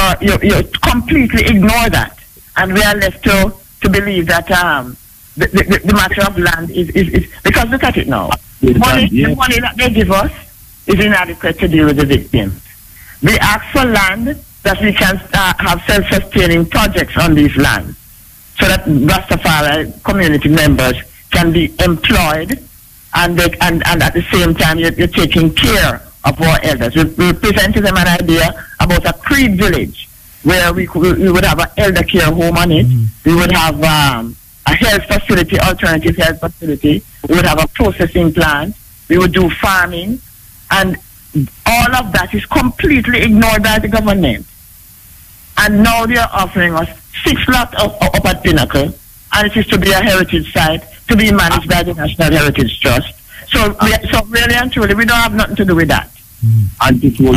completely ignore that. And we are left to believe that the matter of land is because look at it now. The money that they give us is inadequate to deal with the victims. We ask for land that we can have self-sustaining projects on these lands so that Rastafari community members can be employed and at the same time you're taking care of our elders. We presented them an idea about a Creed village where we would have an elder care home on it. We would have a health facility, alternative health facility. We would have a processing plant. We would do farming. And all of that is completely ignored by the government. And now they are offering us 6 lots up at Pinnacle. And it is to be a heritage site, to be managed by the National Heritage Trust. So really and truly, we don't have nothing to do with that. And to show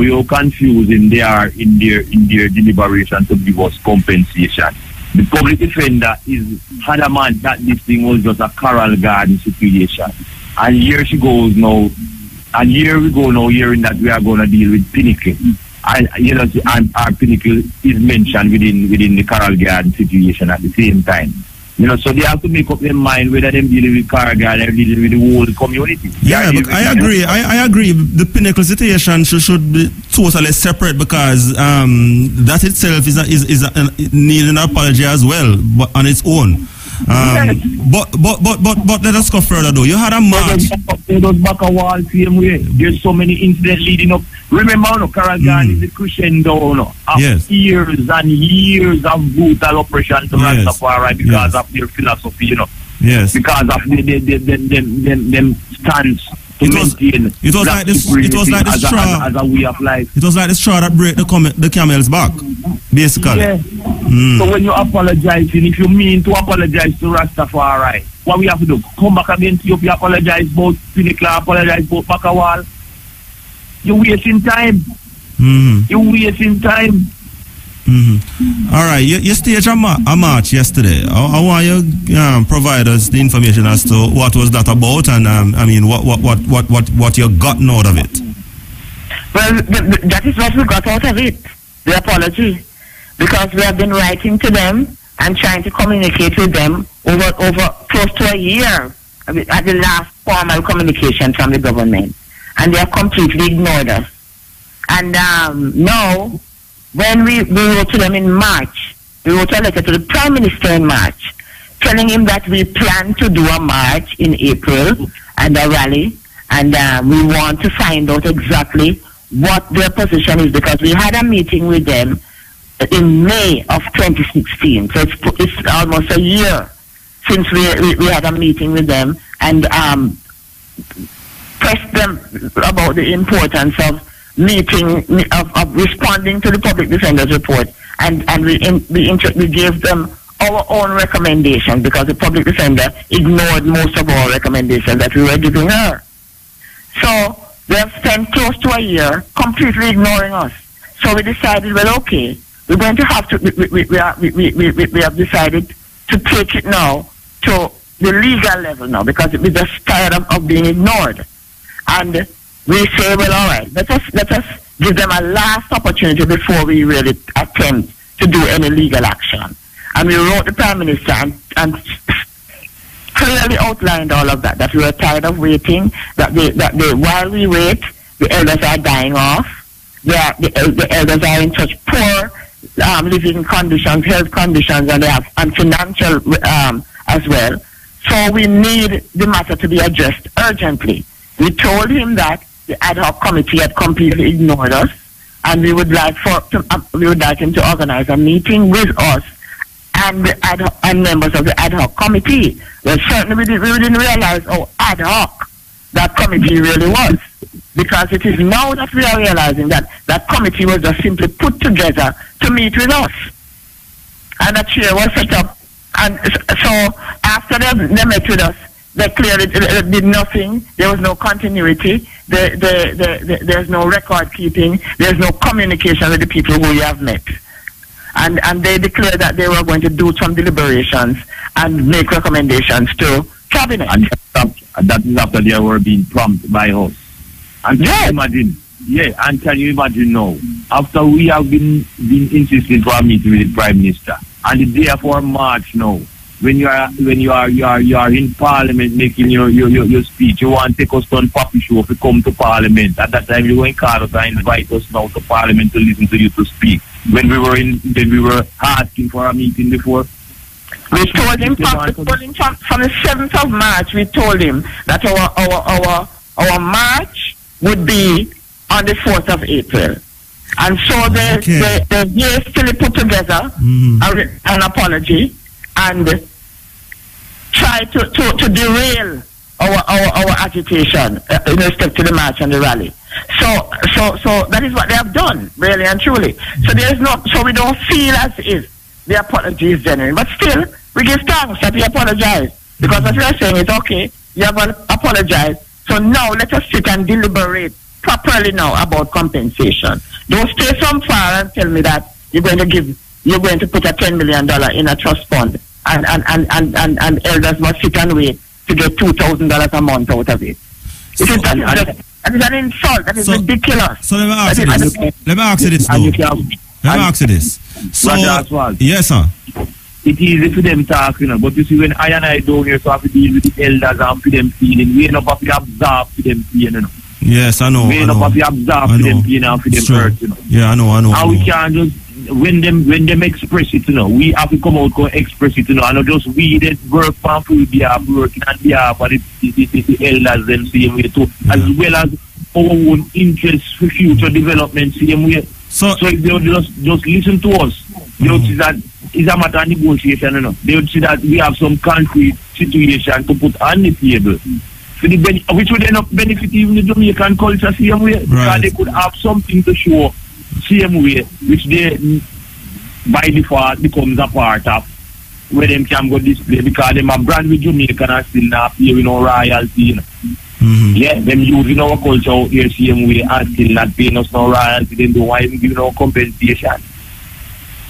you confusing they are in their deliberation to give us compensation. The public defender is adamant that this thing was just a Coral Garden situation. And here she goes now, and here we go now hearing that we are going to deal with Pinnacle. And and our Pinnacle is mentioned within the Coral Garden situation at the same time. So they have to make up their mind whether they're dealing with Coral Garden or dealing with the whole community. Yeah, but I agree. I agree. The Pinnacle situation should be totally separate because that itself is needing an apology as well, but on its own. But let us go further though. You had a march. There's so many incidents leading up. Remember, Coral Garden is the crescendo of years and years of brutal oppression to Rastafari because of their philosophy, Yes. Because of them stance to maintain. It was like the straw as a way of life. It was like the straw that break the camel's back, basically. Yeah. So when you apologize, and if you mean to apologize to Rastafari, what we have to do? Come back again to you apologize about Pinnacle, apologize about Bakawal. You're wasting time. You're wasting time. All right, you staged a march yesterday. I want you provide us the information as to what was that about, and what you gotten out of it. Well, that is what we got out of it, the apology, because we have been writing to them and trying to communicate with them over close to a year at the last formal communication from the government, and they have completely ignored us. And now, when we wrote to them in March, we wrote a letter to the Prime Minister in March, telling him that we plan to do a march in April and a rally, and we want to find out exactly what their position is, because we had a meeting with them in May of 2016. So it's almost a year since we had a meeting with them and pressed them about the importance of responding to the public defender's report, and we gave them our own recommendations, because the public defender ignored most of our recommendations that we were giving her. So they have spent close to a year completely ignoring us. So we decided, well, okay, we're going to have to. We have decided to take it now to the legal level now, because we're just tired of being ignored. And we say, well, all right, let us give them a last opportunity before we really attempt to do any legal action. And we wrote the Prime Minister and clearly outlined all of that we were tired of waiting, that while we wait, the elders are dying off, the elders are in such poor living conditions, health conditions, and financial as well. So we need the matter to be addressed urgently. We told him that the ad hoc committee had completely ignored us, and we would like him to organize a meeting with us and members of the ad hoc committee. Well, certainly we didn't realize how ad hoc that committee really was, because it is now that we are realizing that that committee was just simply put together to meet with us, and a chair was set up, and so after they met with us, they clearly did nothing. There was no continuity. There's no record keeping. There's no communication with the people who you have met. And they declared that they were going to do some deliberations and make recommendations to cabinet. And that is after they were being prompted by us. And can you imagine now, after we have been insisting for a meeting with the Prime Minister, and the day of our march now, when you are in Parliament making your speech, you want to take us on Papi Show to come to Parliament. At that time, you were in Carlos and invite us now to Parliament to listen to you to speak. When we were asking for a meeting before. We told him from the 7th of March. We told him that our march would be on the 4th of April. And so they hastily put together an apology and try to derail our agitation in respect to the march and the rally. So that is what they have done, really and truly. So so we don't feel as if the apology is genuine. But still, we give thanks that we apologize. Because what we are saying is, okay, you have apologized. So now let us sit and deliberate properly now about compensation. Don't stay so far and tell me that you're going to put a $10 million in a trust fund and elders must sit and wait to get $2,000 a month out of it. That is an insult. That is ridiculous. So let me ask you this. So, yes, sir. It's easy for them talking, but you see, when I and I down here, so I have to deal with the elders and for them feeling, we end up have to absorb for them pain, you know. Yes, I know. We end up have to absorb for them pain and for them hurt, you know. Yeah, I know. And we can't just, when them express it, you know, we have to come out and express it, you know, and not just we that work for food behalf, working on behalf of the elders them same way too, as well as our own interests for future development same way. So if they would just listen to us, they would see that it's a matter of negotiation, you know. They would see that we have some concrete situation to put on the table. So which would end up benefit even the Jamaican culture same way, because they could have something to show same way, which they by default becomes a part of where them can go display, because them are brand with Jamaican and still not pay with no royalty, you know. Yeah, them using our culture out here same way and still not paying us no royalty. They don't want even give no compensation.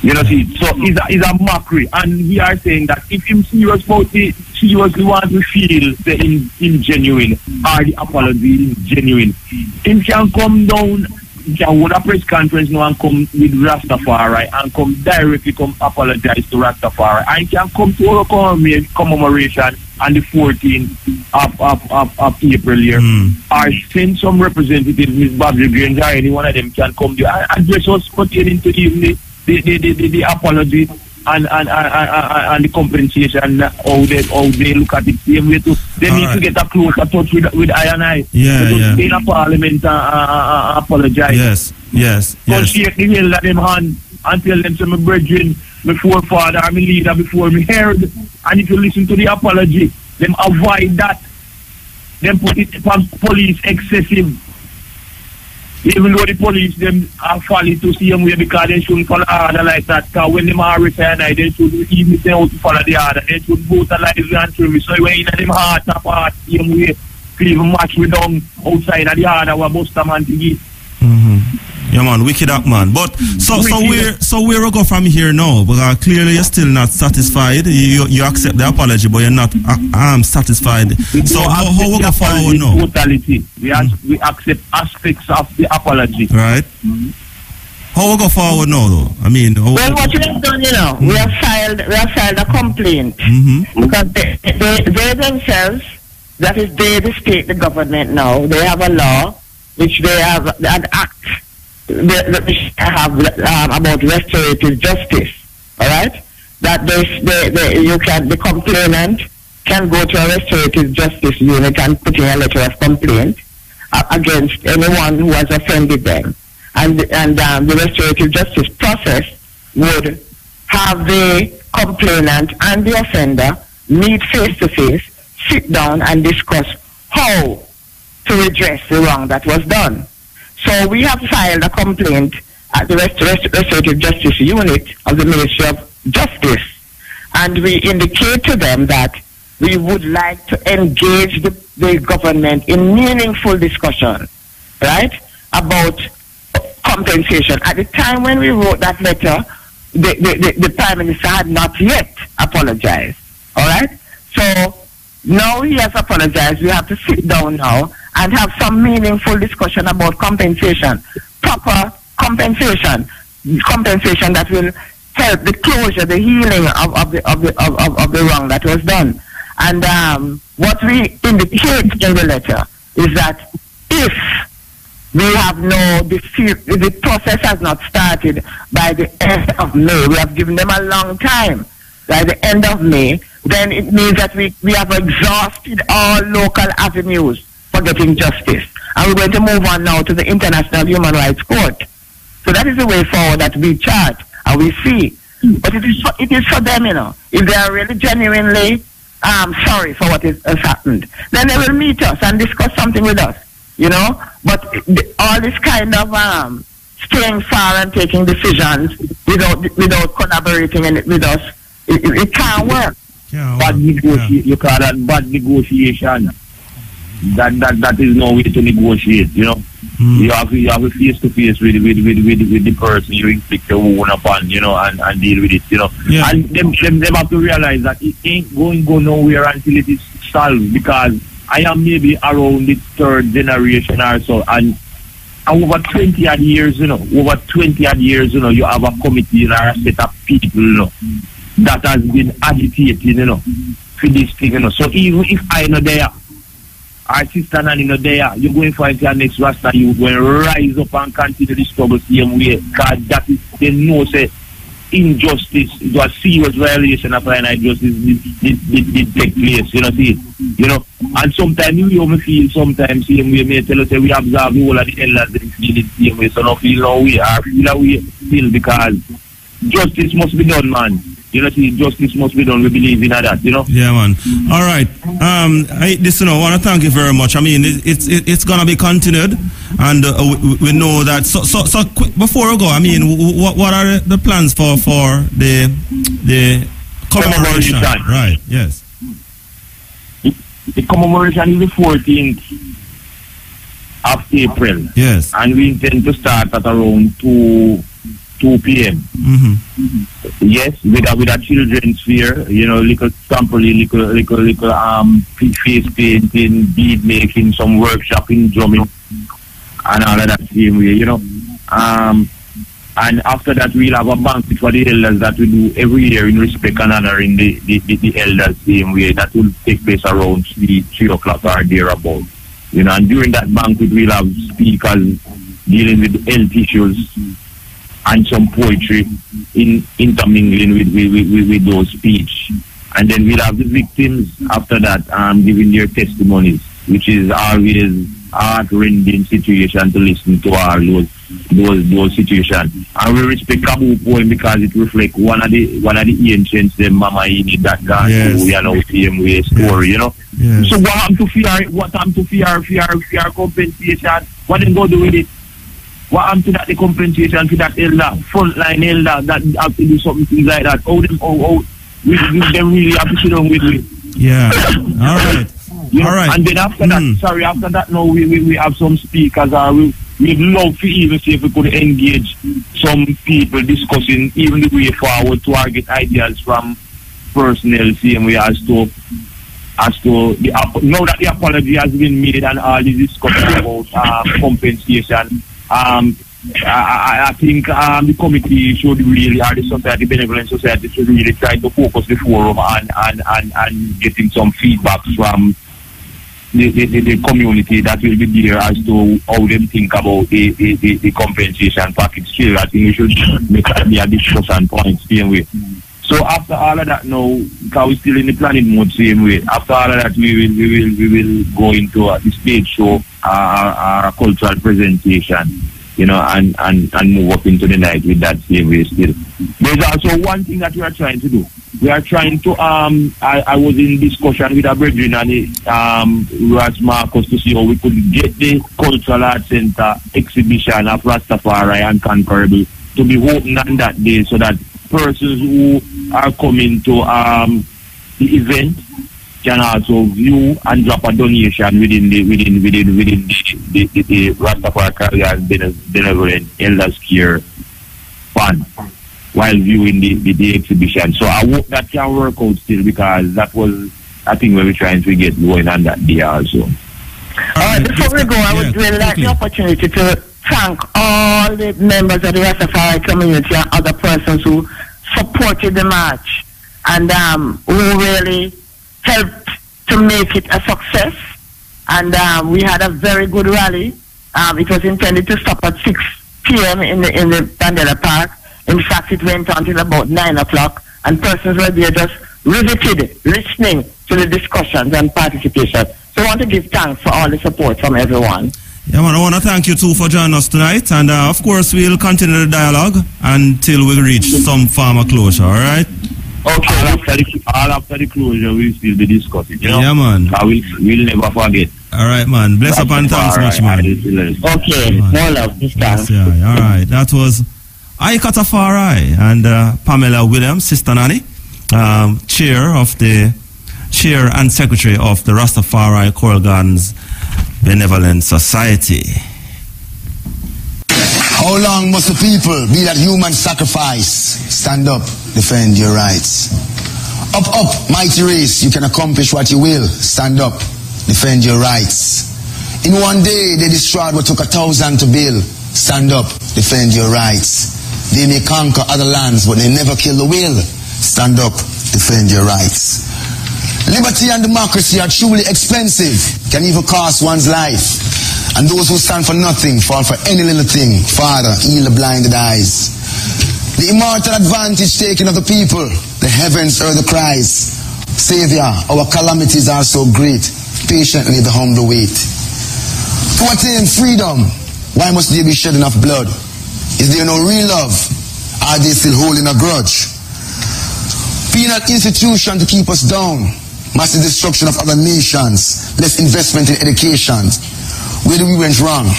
You know, see, so it's a mockery, and we are saying that if him seriously want to feel the ingenuine or the apology is genuine, him can come down, he can hold a press conference now and come with Rastafari and come directly apologize to Rastafari, and he can come to our commemoration on the 14th of April here, or send some representatives, Ms. Bobby Grange or any one of them can come there and address us pertaining to even the apology and the compensation, how they look at it same way too. They need to get a closer touch with I and I. Yeah. Stay in a parliament and apologize. Yes. So shake the hell of them hand and tell them to my brethren, my forefather, my leader before me heard. And if you listen to the apology, them avoid that. Them put it on police excessive. Even though the police them are falling to see them way, because they shouldn't follow order like that. Because when them are retired, they should even say how to follow the order. They should brutalize and service. So when them heart apart, same way, even match with them outside of the order, we bust a man to give. Yeah, man, wicked up, man. But so where we go from here now? Because clearly you're still not satisfied. You accept the apology, but you're not satisfied. So how we go forward now? Totality. We accept aspects of the apology. Right. How we go forward now, though? I mean, well, what we have done, you know, we have filed a complaint because they themselves, that is the state, the government now, they have a law which they have an act. They have about restorative justice, all right? That the complainant can go to a restorative justice unit and put in a letter of complaint against anyone who has offended them, and the restorative justice process would have the complainant and the offender meet face to face, sit down, and discuss how to redress the wrong that was done. So we have filed a complaint at the Restorative Justice Unit of the Ministry of Justice, and we indicate to them that we would like to engage the government in meaningful discussion, right, about compensation. At the time when we wrote that letter, the Prime Minister had not yet apologized, all right? So now he has apologized. We have to sit down now and have some meaningful discussion about compensation, proper compensation that will help the closure, the healing of the wrong that was done. And what we indicate in the letter is that if we have the process has not started by the end of May, we have given them a long time, by the end of May, then it means that we have exhausted all local avenues for getting justice. And we're going to move on now to the International Human Rights Court. So that is the way forward that we chart and we see. But it is for them, if they are really genuinely sorry for what has happened, then they will meet us and discuss something with us, But all this kind of staying far and taking decisions without collaborating with us, it can't work. You call that bad negotiation. That is no way to negotiate, You have a face to face with the person you inflict your wound upon, and deal with it, Yeah. And them have to realize that it ain't going to go nowhere until it is solved, because I am maybe around the third generation or so, and over 20 odd years, you have a committee or a set of people, that has been agitating, for this thing, So even if I know there, our sister Nanny not there, you're going to find your next Rasta, you're going to rise up and continue the struggle same way, because that is, they know, say, injustice, it was serious violation of finite justice did take place, and sometimes you even feel sometimes same way, may tell us, say, we observe the whole of the elders, they feel it same way, so no feel no way, or feel a way still, because justice must be done, man. Justice must be done. We believe in that, Yeah, man. All right. I want to thank you very much. I mean, it's gonna be continued, and we know that. So quick, before we go, I mean, what are the plans for the commemoration? Right. Yes. The commemoration is the 14th of April. Yes. And we intend to start at around 2 p.m. Mm-hmm. Yes, with a children's fair, little sampling, little face painting, bead making, some workshopping, drumming, and all of that same way, and after that we'll have a banquet for the elders that we do every year in respect and honoring the elders same way. That will take place around 3 o'clock or thereabout. And during that banquet we'll have speakers dealing with health issues and some poetry intermingling with those speech. And then we'll have the victims after that giving their testimonies, which is always a heart-rending situation to listen to all those situations. And we respect Kabu poem because it reflects one of the ancients, the Mama Ini that gone through, same way story, Yes. So what happened to fear compensation? What they go do with it? What happened to that, the compensation for that elder, frontline elder that have to do something like that? How them really have to sit down with me. Yeah. All right. All right. And then after that, now we have some speakers. We'd love to even see if we could engage some people discussing even the way forward to get ideas from personnel, same way as to now that the apology has been made and all this discussion about compensation. I think the committee should really, or the society, Benevolent Society, should really try to focus the forum and getting some feedback from the community that will be there as to how them think about the compensation package still. I think we should make that be a discussion point same way. So after all of that now, because we're still in the planning mode same way, after all of that we will go into the stage show, our cultural presentation, and move up into the night with that same way still. There's also one thing that we are trying to do. We are trying to I was in discussion with a brethren and Ras Marcus to see how we could get the Cultural Arts Center exhibition of Rastafari and Conquerable to be open on that day, so that persons who are coming to the event can also view and drop a donation within the Rastafari and Benevolent Elders Care Fund while viewing the exhibition. So I hope that can work out still, because that was I think we were trying to get going on that day also. Before we go, I would really like the opportunity to thank all the members of the Rastafari community and other persons who supported the march and who really helped to make it a success. And we had a very good rally. It was intended to stop at 6 p.m. in the Mandela Park. In fact, it went on till about 9 o'clock, and persons were there just riveted, listening to the discussions and participation. So I want to give thanks for all the support from everyone. Yeah, man, I want to thank you too for joining us tonight, and of course we'll continue the dialogue until we reach some form of closure, all right? Okay. All after the closure, we'll still be discussing. You know? Yeah, man. We'll never forget. All right, man. Bless up and thanks much, man. Okay, more love. Yes, yeah, all right. That was Aikatafari and Pamela Williams, Sister Nanny, chair and secretary of the Rastafari Coral Gardens Benevolent Society. How long must the people be that human sacrifice? Stand up, defend your rights. Up, up, mighty race, you can accomplish what you will. Stand up, defend your rights. In one day, they destroyed what took 1,000 to build. Stand up, defend your rights. They may conquer other lands, but they never kill the will. Stand up, defend your rights. Liberty and democracy are truly expensive, can even cost one's life. And those who stand for nothing fall for any little thing. Father, heal the blinded eyes. The immortal advantage taken of the people, the heavens heard the cries. Savior, our calamities are so great, patiently the humble wait. To attain freedom, why must there be shedding of blood? Is there no real love? Are they still holding a grudge? Penal institution to keep us down, massive destruction of other nations, less investment in education. Where did we went wrong?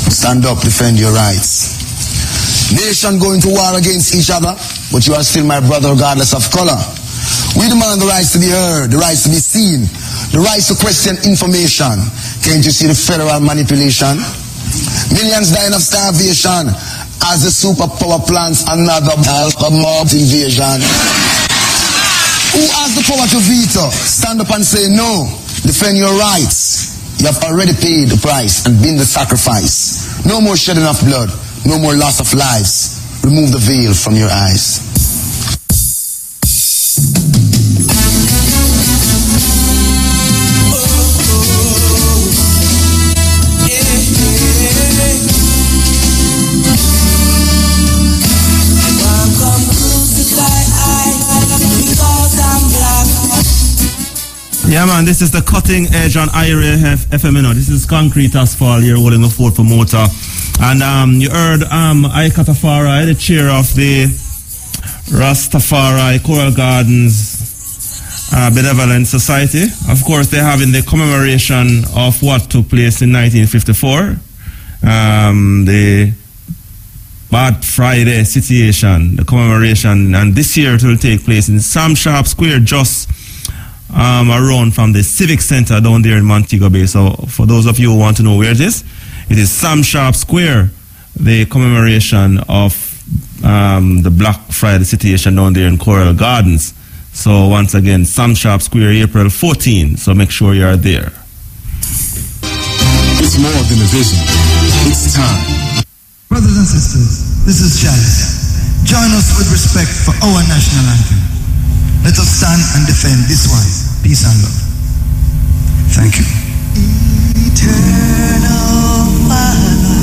Stand up, defend your rights. Nation going to war against each other, but you are still my brother regardless of color. We demand the rights to be heard, the rights to be seen, the rights to question information. Can't you see the federal manipulation? Millions dying of starvation as the superpower plans another mob invasion. Who has the power to veto? Stand up and say no. Defend your rights. You have already paid the price and been the sacrifice. No more shedding of blood. No more loss of lives. Remove the veil from your eyes. Yeah, man, this is the cutting edge on IRA FM. This is concrete asphalt here holding the fort for motor. And you heard Aikatafari, the chair of the Rastafari Coral Gardens Benevolent Society. Of course, they're having the commemoration of what took place in 1954. The Bad Friday situation, the commemoration. And this year it will take place in Sam Sharp Square, just around from the Civic Center down there in Montego Bay. So for those of you who want to know where it is Sam Sharp Square, the commemoration of the Black Friday situation down there in Coral Gardens. So once again, Sam Sharp Square, April 14. So make sure you are there. It's more than a vision. It's time. Brothers and sisters, this is Chalice. Join us with respect for our national anthem. Let us stand and defend this one. Peace and love. Thank you. Eternal Father,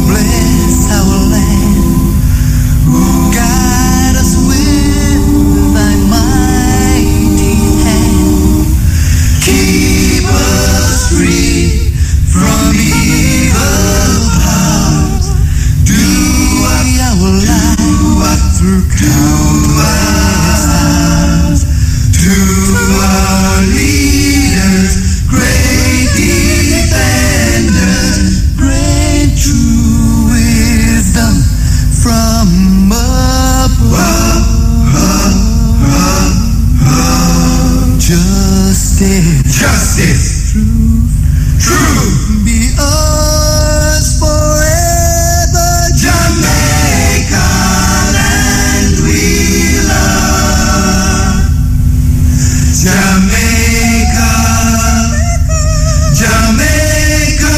bless our land. Guide us with thy mighty hand. Keep us free from evil powers. Do our life through countless times. To our leaders, great defenders, bring true wisdom from above. Justice, truth, be ours forever. Jamaica, land we love. Jamaica, Jamaica,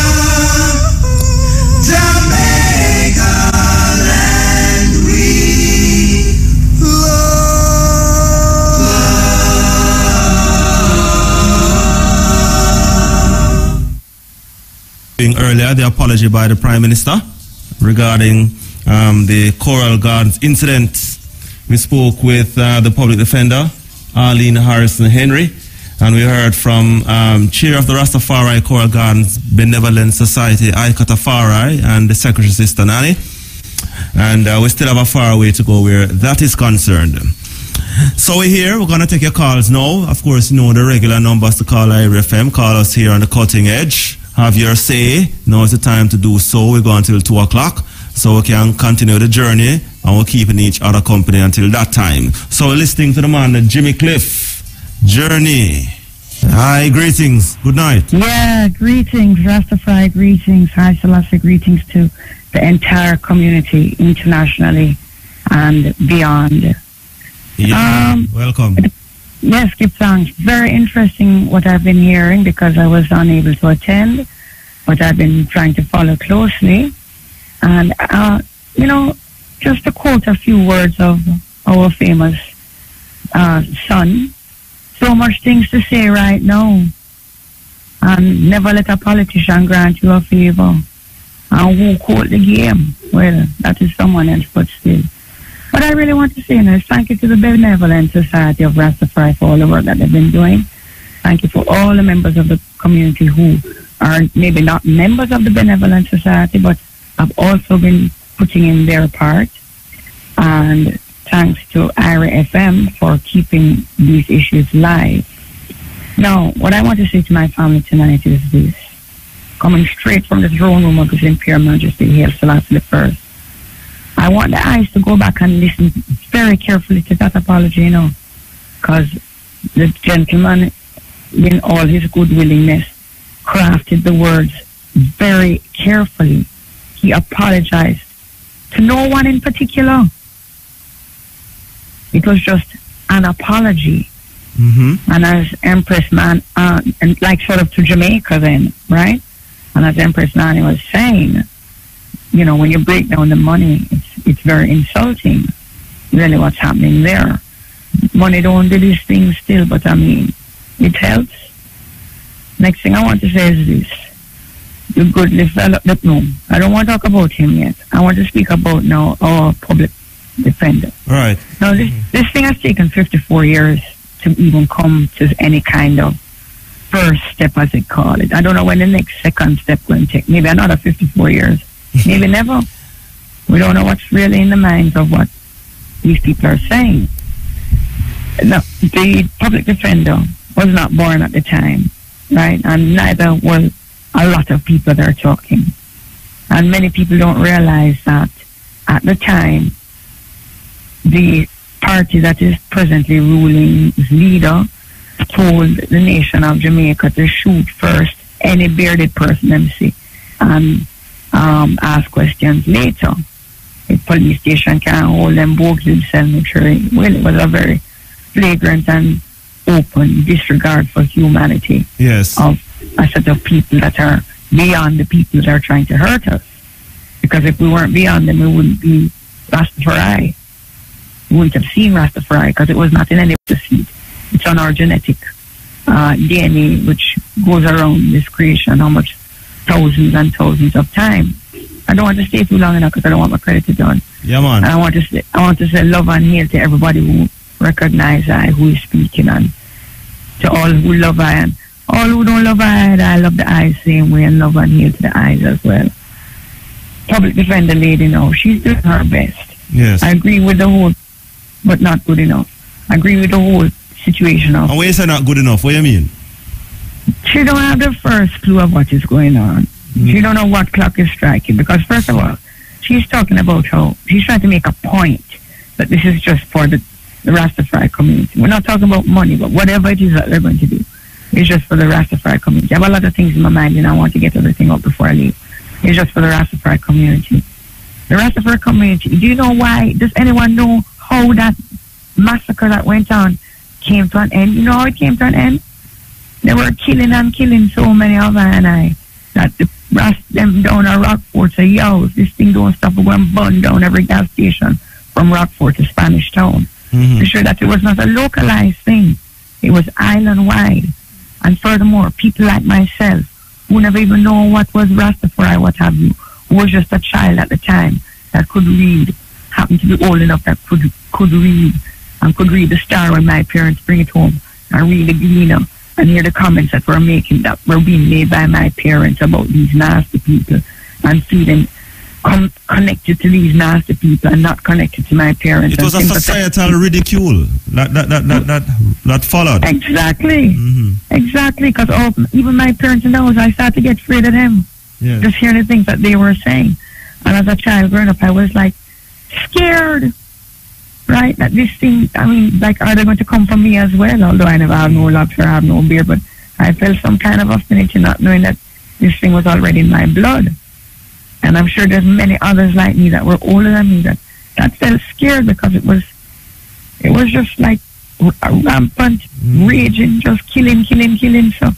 Jamaica, land we Earlier, the apology by the Prime Minister regarding the Coral Gardens incident. We spoke with the public defender, Arlene Harrison Henry, and we heard from Chair of the Rastafari Coral Gardens Benevolent Society, Ika Tafari, and the Secretary Sister Nani. And we still have a far way to go where that is concerned. So we're here. We're going to take your calls now. Of course, you know the regular numbers to call Irie FM. Call us here on the cutting edge. Have your say. Now is the time to do so. We go until 2 o'clock. So we can continue the journey, and we're keeping each other company until that time. So we're listening to the man, Jimmy Cliff, Journey. Hi, greetings. Good night. Yeah, greetings, Rastafari, greetings, High Selassie, greetings to the entire community internationally and beyond. Yeah, welcome. Yes, give thanks. Very interesting what I've been hearing because I was unable to attend, but I've been trying to follow closely. And, you know, just to quote a few words of our famous son, so much things to say right now. And never let a politician grant you a favor. And who quote the game? Well, that is someone else, but still. What I really want to say now is thank you to the Benevolent Society of Rastafari for all the work that they've been doing. Thank you for all the members of the community who are maybe not members of the Benevolent Society, but have also been putting in their part. And thanks to Irie FM for keeping these issues live. Now, what I want to say to my family tonight is this. Coming straight from the throne room of His Imperial Majesty, Haile Selassie I, I want the eyes to go back and listen very carefully to that apology, you know, because the gentleman, in all his good willingness, crafted the words very carefully. He apologized to no one in particular. It was just an apology. Mm-hmm. And as Empress Man, and like sort of to Jamaica then, right? And as Empress Nani was saying, you know, when you break down the money, it's very insulting, really what's happening there. Money don't do these things still, but I mean, it helps. Next thing I want to say is this. The good development, no, I don't want to talk about him yet. I want to speak about now our public defender. Right. Now, this thing has taken 54 years to even come to any kind of first step, as they call it. I don't know when the next second step will take. Maybe another 54 years. Maybe never. We don't know what's really in the minds of what these people are saying. Now, the public defender was not born at the time, right? And neither was a lot of people that are talking. And many people don't realize that at the time, the party that is presently ruling leader told the nation of Jamaica to shoot first any bearded person them see and ask questions later. The police station can't hold them both themselves. Well, it was a very flagrant and open disregard for humanity. Yes. Of a set of people that are beyond the people that are trying to hurt us. Because if we weren't beyond them, we wouldn't be Rastafari. We wouldn't have seen Rastafari because it was not in any way to see. It's on our genetic DNA, which goes around this creation how much thousands and thousands of time. I don't want to stay too long enough because I don't want my credit to done. Yeah, man. And I want to say love and hail to everybody who recognize I, who is speaking, and to all who love I and all who don't love I love the eyes same way, and love and hail to the eyes as well. Public defender lady now, she's doing her best. Yes. I agree with the whole, but not good enough. I agree with the whole situation of. And when you say not good enough, what do you mean? She don't have the first clue of what is going on. She don't know what clock is striking, because first of all, she's talking about how she's trying to make a point that this is just for the Rastafari community. We're not talking about money, but whatever it is that they're going to do, it's just for the Rastafari community. I have a lot of things in my mind, and I want to get everything up before I leave. It's just for the Rastafari community. The Rastafari community, do you know why? Does anyone know how that massacre that went on came to an end? You know how it came to an end? They were killing and killing so many of her and I that the rest them down at Rockfort say, yo, if this thing don't stop, we're going to burn down every gas station from Rockfort to Spanish Town. To show that it was not a localized thing. It was island-wide. And furthermore, people like myself who never even know what was Rastafari, what have you, who was just a child at the time that could read, happened to be old enough that could read, and could read the Star when my parents bring it home, and read the Gleaner, and hear the comments that were being made by my parents about these nasty people, and feeling connected to these nasty people and not connected to my parents. It was a societal ridicule that followed. Exactly. Exactly, because even my parents in the house, I started to get afraid of them. Yeah. Just hearing the things that they were saying. And as a child growing up, I was like scared, right? That this thing, I mean, like, are they going to come from me as well? Although I never have no locks or have no beard, but I felt some kind of affinity not knowing that this thing was already in my blood. And I'm sure there's many others like me that were older than me that felt scared, because it was just like a rampant raging, just killing. So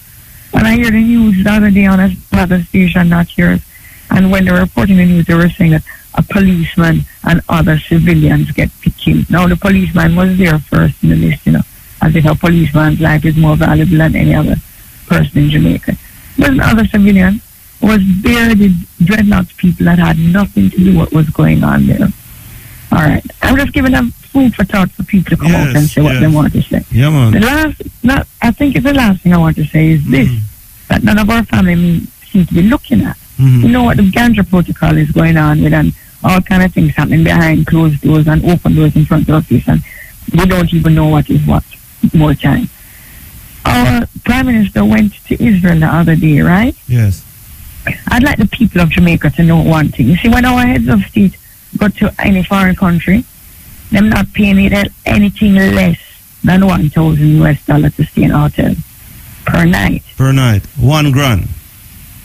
when I hear the news the other day on a brother station, not yours, and when they were reporting the news, they were saying that a policeman and other civilians get killed. Now the policeman was there first in the list, as if a policeman's life is more valuable than any other person in Jamaica. There's another civilian was bearded dreadlocks people that had nothing to do with what was going on there. All right. I'm just giving them food for thought for people to come out and say what they want to say. Yeah, man. I think the last thing I want to say is this, that none of our family seem to be looking at. You know what the ganja protocol is going on with, and all kind of things happening behind closed doors and open doors in front of us, and we don't even know what is what more time. Our Prime Minister went to Israel the other day, right? Yes. I'd like the people of Jamaica to know one thing. You see, when our heads of state go to any foreign country, them not paying it anything less than $1,000 to stay in a hotel per night. Per night, $1,000.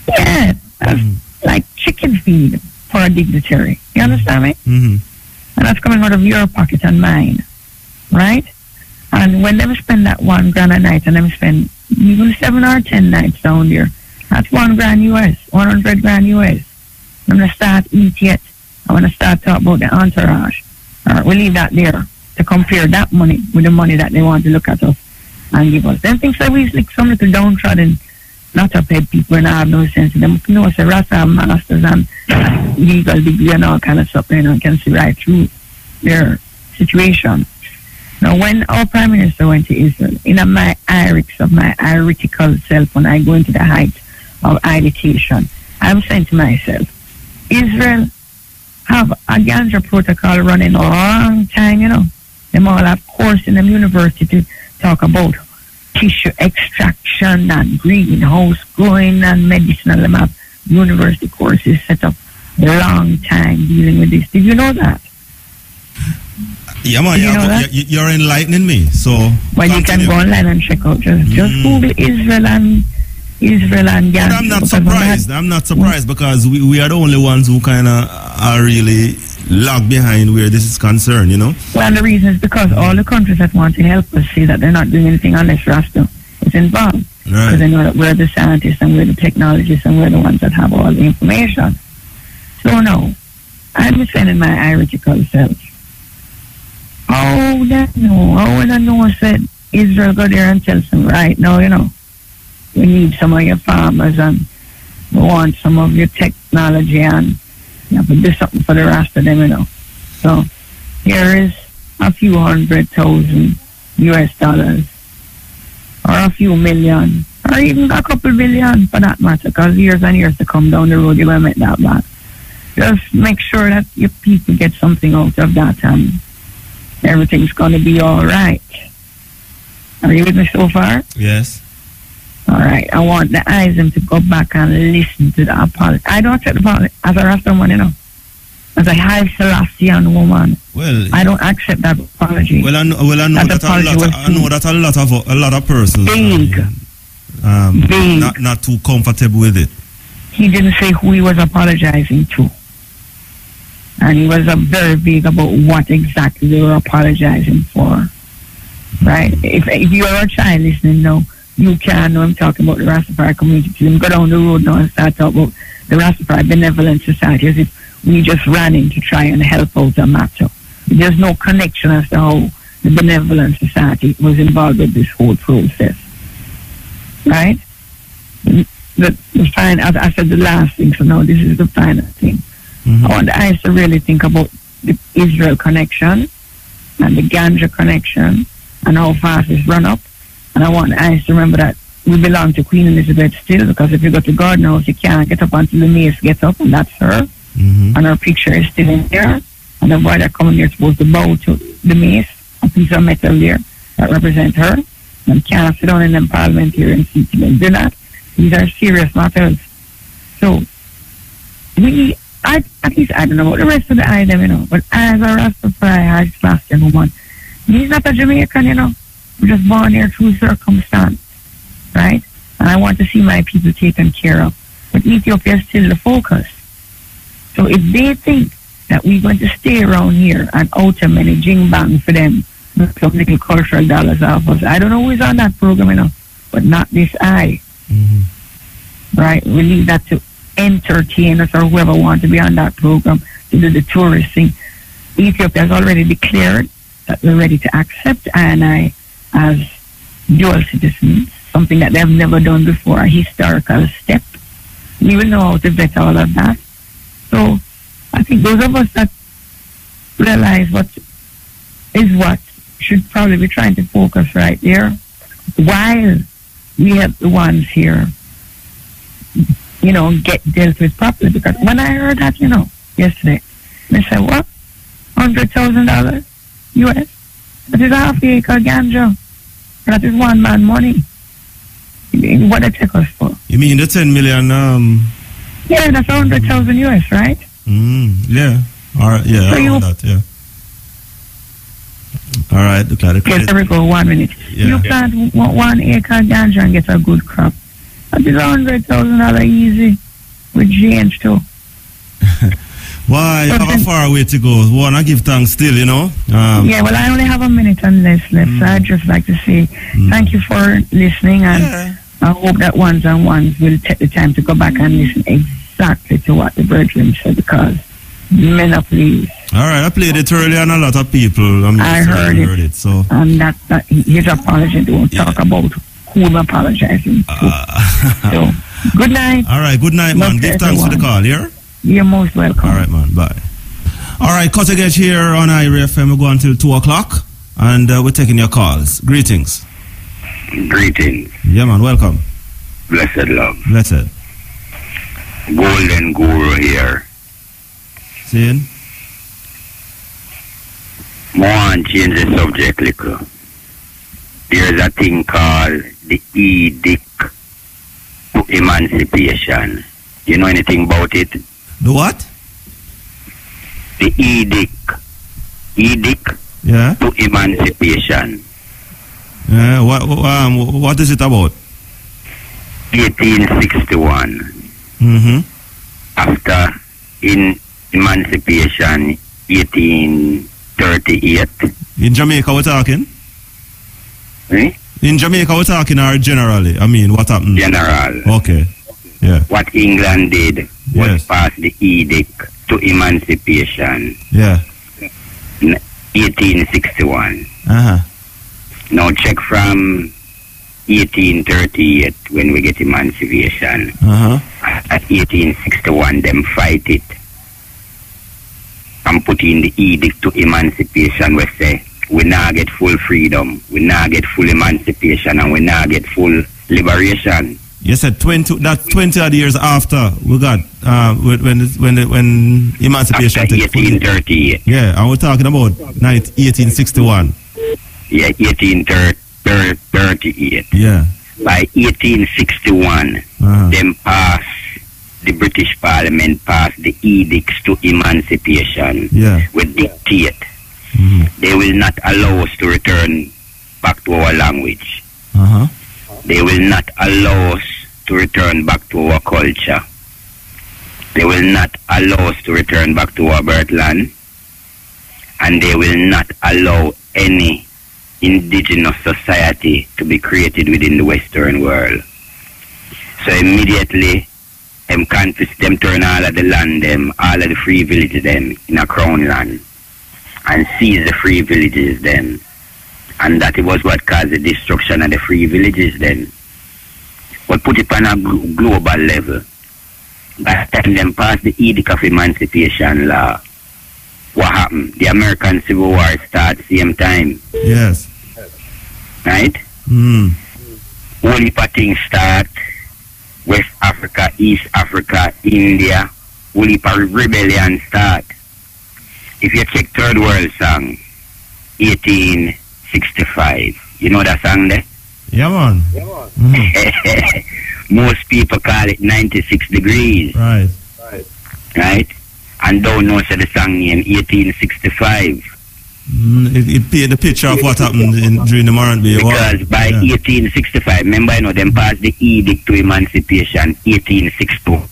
Yeah, that's like chicken feed for a dignitary. You understand me? And that's coming out of your pocket and mine, right? And when they spend that $1,000 a night, and them spend even 7 or 10 nights down there, that's $1,000 US, $100,000 US. I'm going to start eat yet. I want to start talk about the entourage. We'll leave that there to compare that money with the money that they want to look at us and give us. Then things like we like some little downtrodden, not up-head people and have no sense of them. You know, so Rasta have masters and legal degree and all kind of stuff, and can see right through their situation. Now, when our Prime Minister went to Israel, in my iritical self, when I go into the heights of irritation, I'm saying to myself, Israel have a ganja protocol running a long time, Them all have course in the university to talk about tissue extraction and greenhouse growing and medicinal. Them have university courses set up a long time dealing with this. Did you know that? Yeah, man, you're enlightening me. So, well, you can go online and check out. Just Google Israel and ganja. I'm not surprised. I'm not surprised because we are the only ones who kind of are really locked behind where this is concerned, Well, the reason is because all the countries that want to help us say that they're not doing anything unless Rasta is involved. Right. Because they know that we're the scientists and we're the technologists and we're the ones that have all the information. So, no, I'm defending my iritical self. Oh, that no. Oh, when I know said Israel go there and tell them, right now, we need some of your farmers and we want some of your technology and you have to do something for the rest of them, So here is a few $100,000 US or a few million or even a couple billion for that matter, because years and years to come down the road you will make that back. Just make sure that your people get something out of that and everything's going to be all right. Are you with me so far? Yes. All right. I want the Islam to go back and listen to the apology. I don't accept the apology as a Rastaman, as a high Selassian woman. Well, I don't accept that apology. Well, I know that a lot of persons not too comfortable with it. He didn't say who he was apologizing to. And he was very vague about what exactly they were apologizing for. Right? If you're a child listening now, you can know I'm talking about the Rastafari community. You can go down the road now and start talking about the Rastafari Benevolent Society as if we just ran in to try and help out a matter. There's no connection as to how the Benevolent Society was involved with this whole process. Right? the final, as I said, the last thing, so now this is the final thing. I want the eyes to really think about the Israel connection and the ganja connection and how fast it's run up. And I want the eyes to remember that we belong to Queen Elizabeth still, because if you go to Garden House, you can't get up until the mace gets up, and that's her. And her picture is still in there. And the boy that coming there is supposed to bow to the mace, a piece of metal there that represents her. And can't sit down in them parliamentarian seats and do that. These are serious matters. So, at least I don't know about the rest of the item, you know, but as a Rastafari, as Sebastian woman, he's not a Jamaican, you know. We're just born here through circumstance, right? And I want to see my people taken care of. But Ethiopia is still the focus. So if they think that we're going to stay around here and out a many jing bang for them, some little cultural dollars off us, I don't know who's on that program, you know, but not this eye. Right? We leave that to entertainers or whoever wants to be on that program to do the tourist thing. Ethiopia has already declared that they're ready to accept I as dual citizens, something that they've never done before, a historical step. We will know how to vet all of that. So I think those of us that realize what should probably be trying to focus right there, while we have the ones here, you know, get dealt with properly. Because when I heard that, you know, yesterday, they said, what? $100,000 US? That is half the acre ganja. That is one man money. What they take us for? You mean the 10 million? Yeah, that's 100,000 US, right? Yeah. All right. Yeah. So that. Yeah. All right. Look at it. Yes, there we go. 1 minute. Yeah. You plant 1 acre ganja and get a good crop. That is $100,000 easy with change too. Why? You have a far way to go. Wanna give thanks still, you know? Yeah, well, I only have a minute and less left, so I'd just like to say thank you for listening, and I hope that ones and ones will take the time to go back and listen exactly to what the brethren said, because men are pleased. All right, I played it earlier and a lot of people. I heard it. So. And that his apology, don't talk about who I'm apologizing to. So, good night. All right, good night, man. Give thanks for the call, yeah? You're most welcome. All right, man. Bye. All right, cut again here on IRA FM. We go until 2 o'clock, and we're taking your calls. Greetings. Greetings. Yeah, man. Welcome. Blessed love. Blessed. Golden Guru here. Seeing? More and change the subject little. There's a thing called the edict to emancipation. You know anything about it? The what? The edict. Yeah. To emancipation. What is it about? 1861. After emancipation, 1838. In Jamaica, we're talking? In Jamaica, we're talking, or generally? I mean, what happened? General. Okay. Yeah. What England did was pass the edict to emancipation. Yeah. 1861. Now check from 1838 when we get emancipation. At 1861, them fight it and put in the edict to emancipation. We say we now get full freedom, we now get full emancipation, and we now get full liberation. You said 20 odd years after we got when emancipation after 1838. Yeah, and we're talking about 1861. Yeah, 1838. Yeah. By 1861, them passed, the British Parliament passed the edicts to emancipation. Yeah. With dictate. They will not allow us to return back to our language. They will not allow us to return back to our culture. They will not allow us to return back to our birthland. And they will not allow any indigenous society to be created within the Western world. So immediately, them confiscate, them turn all of the land, all of the free villages, in a crown land, and seize the free villages, And that was what caused the destruction of the free villages, but put it on a global level. By the time them pass the Edict of Emancipation law, what happened? The American Civil War started same time. Yes. Right? Whole heap of things start. West Africa, East Africa, India. Whole heap of rebellion start. If you check Third World Song, 1865. You know that song there? Yeah, man. Most people call it 96 degrees. Right. Right? And don't know so the song name 1865. It paid the picture of what happened during the Morant Bay War. Because by 1865, remember, them passed the Edict to Emancipation, 1861.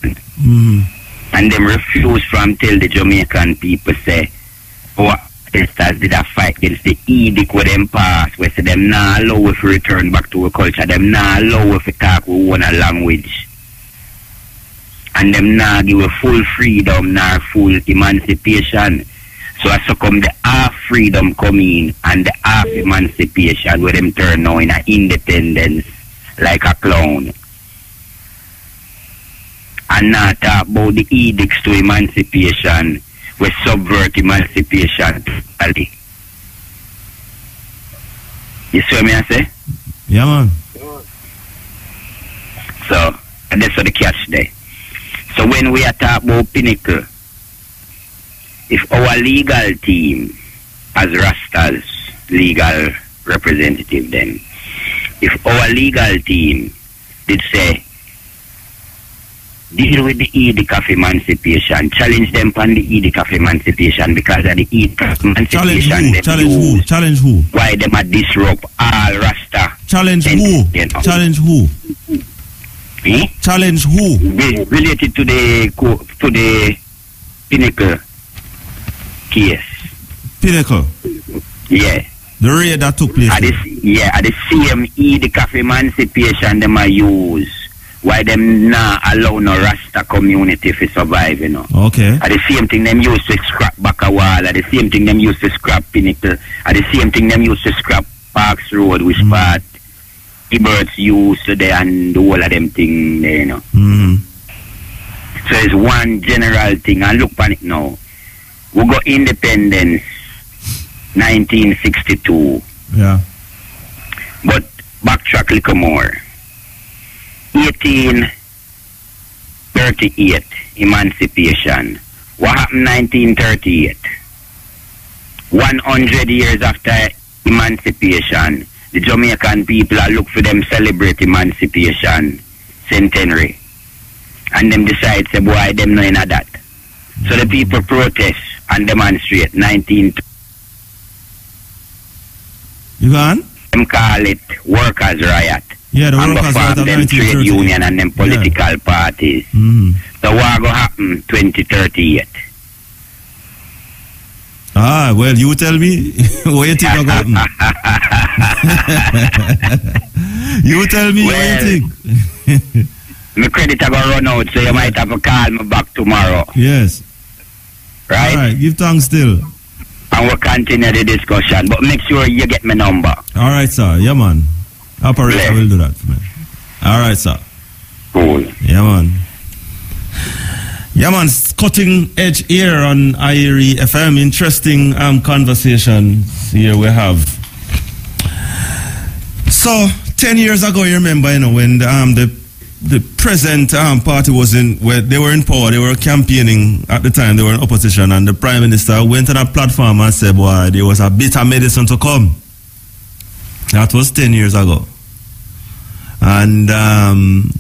And them refused from till the Jamaican people say, protesters did a fight against the edict with them pass, where say them not allow if we return back to our culture, them not allow if we talk with one language. And them not give a full freedom nor full emancipation. So as so come the half freedom come in and the half emancipation where them turn now in a independence like a clown. And not talk about the edicts to emancipation we subvert emancipation totally. You see what I say? Yeah, man. So, and that's what the catch there. So when we are talking about Pinnacle, if our legal team, as Rasta's legal representative then, if our legal team did say, deal with the Edict of Emancipation, challenge them on the Edict of Emancipation because of the Edict of Emancipation. Challenge who? Why them a disrupt all Rasta? Challenge who? You know. Challenge who? Eh? Challenge who? Related to the Pinnacle case. Pinnacle? Yeah. The raid that took place? At the same Edict of Emancipation them a use. Why them not allow no Rasta community to survive, you know. Okay. At the same thing them used to scrap back a wall, at the same thing them used to scrap Pinnacle, at the same thing them used to scrap Parks Road, which part the birds used to there and the whole of them thing there, you know. So it's one general thing, and look on it now. We got independence 1962. Yeah. But backtrack a little more. 1838, emancipation. What happened 1938? 100 years after emancipation, the Jamaican people are look for them celebrate emancipation centenary. And them decide, say, boy, them know in that. So the people protest and demonstrate 19... You gone? Them call it workers' riot. Yeah, the workers' riot of them trade union and them political parties. So what will happen 2038? Ah, well, you tell me. What you think will happen? You tell me what you think. My credit are going to run out, so you might have to call me back tomorrow. Yes. Right? All right, give thanks still. And we'll continue the discussion, but make sure you get my number. All right, sir. Yeah, man. Operator will do that for me. All right, sir. Cool. Yeah, man. Yeah, man. Cutting edge here on IRE FM. Interesting conversations here we have. So, 10 years ago, you remember, you know, when the present party was they were in power, they were campaigning at the time, they were in opposition, and the Prime Minister went on a platform and said, boy, there was a bitter medicine to come. That was 10 years ago. And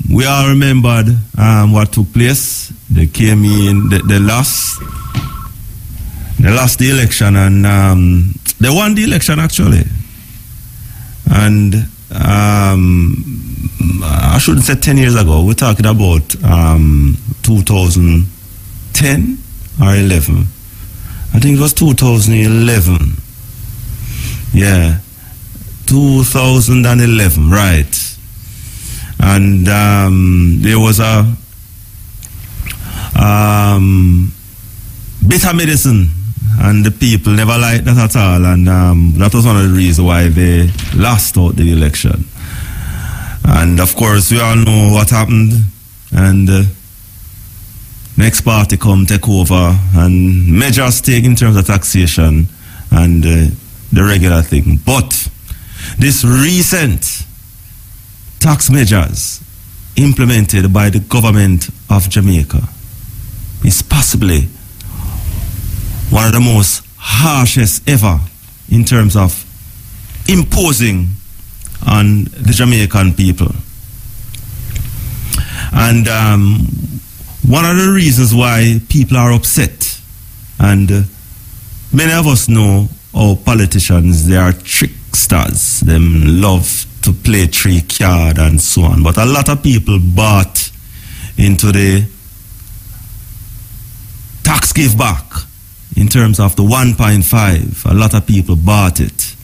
we all remembered what took place. They came in, they lost the election, and they won the election actually. And I shouldn't say 10 years ago, we're talking about 2010 or 11. I think it was 2011. Yeah. 2011, right. And there was a bitter medicine, and the people never liked that at all, and that was one of the reasons why they lost out the election. And of course, we all know what happened. And next party come take over and measures take in terms of taxation and the regular thing. But this recent tax measures implemented by the government of Jamaica is possibly one of the most harshest ever in terms of imposing on the Jamaican people. And one of the reasons why people are upset, and many of us know how politicians, they are tricksters, them love to play trick card and so on, but a lot of people bought into the tax give back in terms of the 1.5. A lot of people bought it,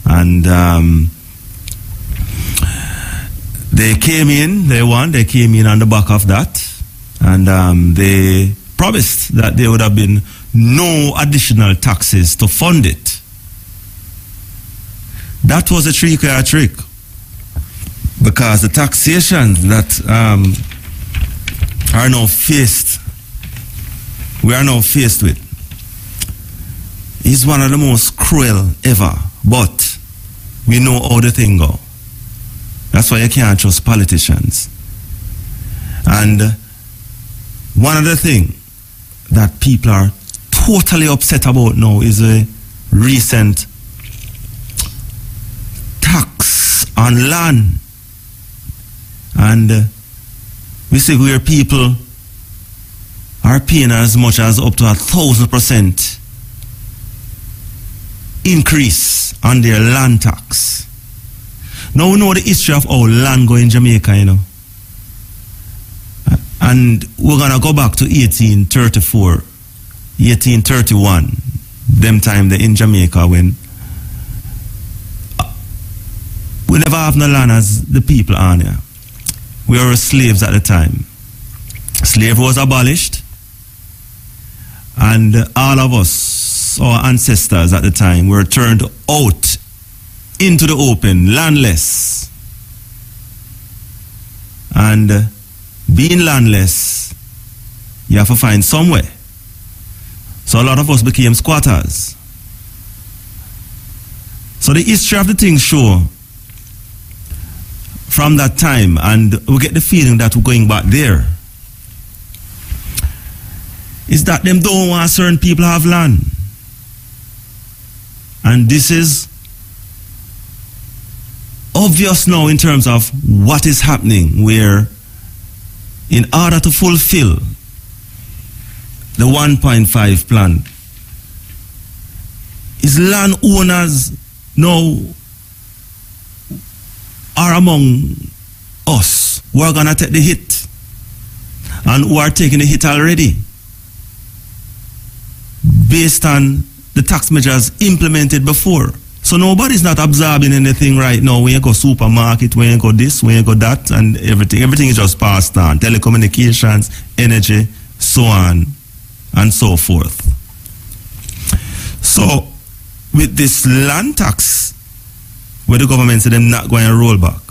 and they came in, they came in on the back of that, and they promised that there would have been no additional taxes to fund it. That was a trick, because the taxations that we are now faced with is one of the most cruel ever, but we know how the thing go. That's why you can't trust politicians. And one of the things that people are totally upset about now is a recent tax on land. And we see where people are paying as much as up to 1,000% increase on their land tax. Now we know the history of how land go in Jamaica, you know. And we're going to go back to 1834, 1831, them time they in Jamaica when we never have no land as the people on here. We were slaves at the time. Slavery was abolished, and all of us, our ancestors at the time, were turned out into the open, landless. And being landless, you have to find somewhere. So a lot of us became squatters. So the history of the thing show from that time, and we get the feeling that we're going back there, is that them don't want certain people have land. And this is obvious now in terms of what is happening, where in order to fulfill the 1.5 plan, is landowners now are among us who are going to take the hit, and who are taking the hit already based on the tax measures implemented before. So nobody's not absorbing anything right now. When you go supermarket, when you go this, when you go that, and everything is just passed on. Telecommunications, energy, so on and so forth. So with this land tax, where the government said they're not going to roll back,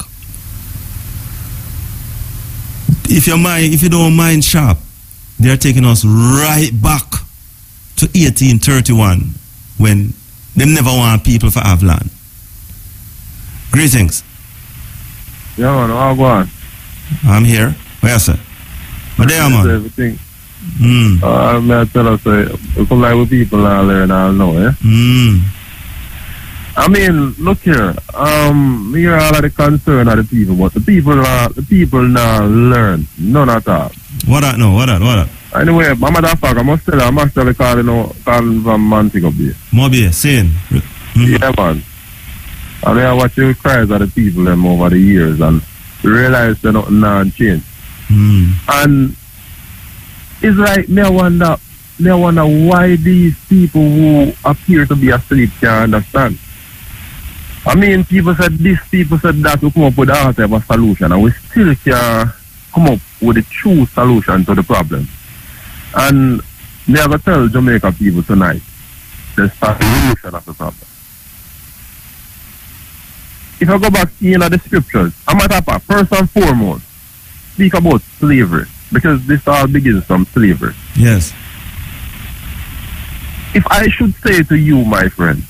if you don't mind sharp, they're taking us right back to 1831, when they never want people to have land. Greetings. Yeah, man, how go on? I'm here. Where, sir? But there, man. Everything. I tell us, we come like with people now learn all know, yeah? I mean, look here. We hear all of the concern of the people, but the people now learn. None at all. What that? Anyway, my motherfucker, I must tell you, calling from Montego Bay. Mobile, saying. Yeah, man. And I watch the cries of the people them over the years and realize that nothing now changed. And it's like, I wonder why these people who appear to be asleep can't understand. I mean, people said this, people said that, we come up with a solution, and we still can't come up with a true solution to the problem. And me have to tell Jamaica people tonight, there's a solution of the problem. if I go back in the scriptures, I'm at a first and foremost, speak about slavery, because this all begins from slavery. Yes. If I should say to you, my friend,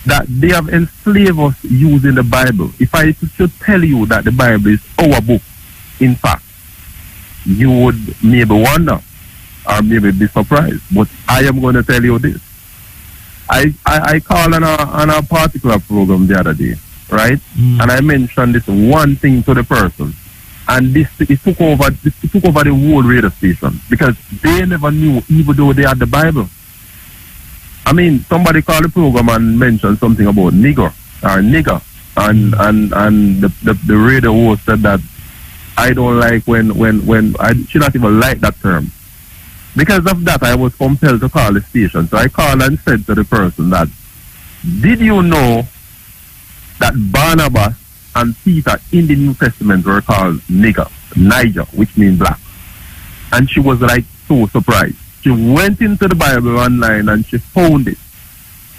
that they have enslaved us using the Bible, if I should tell you that the Bible is our book, in fact, you would maybe wonder or maybe be surprised. But I am going to tell you this. I called on a particular program the other day, right? And I mentioned this one thing to the person. And it took over the whole radio station because they never knew, even though they had the Bible. I mean, somebody called the program and mentioned something about nigger, and the radio host said that I don't like when I should not even like that term. Because of that, I was compelled to call the station. So I called and said to the person that, did you know that Barnabas and Peter in the New Testament were called Niger, which means black? And she was like so surprised. She went into the Bible online and she found it.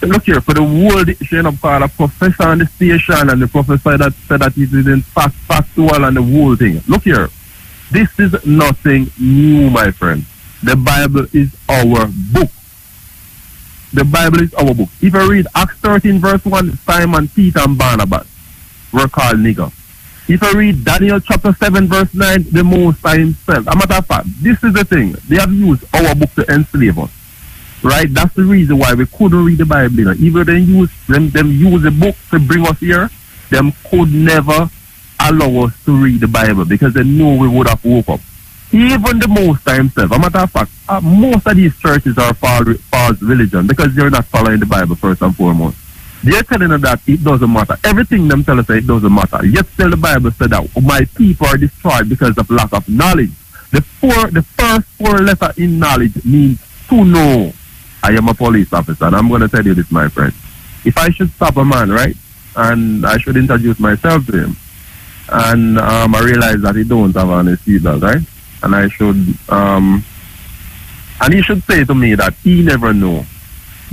So look here, for the world, she ended up calling a professor on the station, and the professor that said that it isn't factual and the whole thing. Look here, this is nothing new, my friend. The Bible is our book. The Bible is our book. If you read Acts 13 verse 1, Simon, Peter, and Barnabas were called nigger. If you read Daniel chapter 7 verse 9, the Most High himself. As a matter of fact, this is the thing. They have used our book to enslave us. Right? That's the reason why we couldn't read the Bible. Even though them use the book to bring us here, them could never allow us to read the Bible because they knew we would have woke up. Even the Most High himself. As a matter of fact, most of these churches are false religion because they're not following the Bible first and foremost. They're telling us that it doesn't matter. Everything them tell us that it doesn't matter. Yet still the Bible said that my people are destroyed because of lack of knowledge. The first four letter in knowledge means to know. I am a police officer, and I'm going to tell you this, my friend. If I should stop a man, right, and I should introduce myself to him, and I realize that he don't have on his seatbelt, right, and I should, and he should say to me that he never know.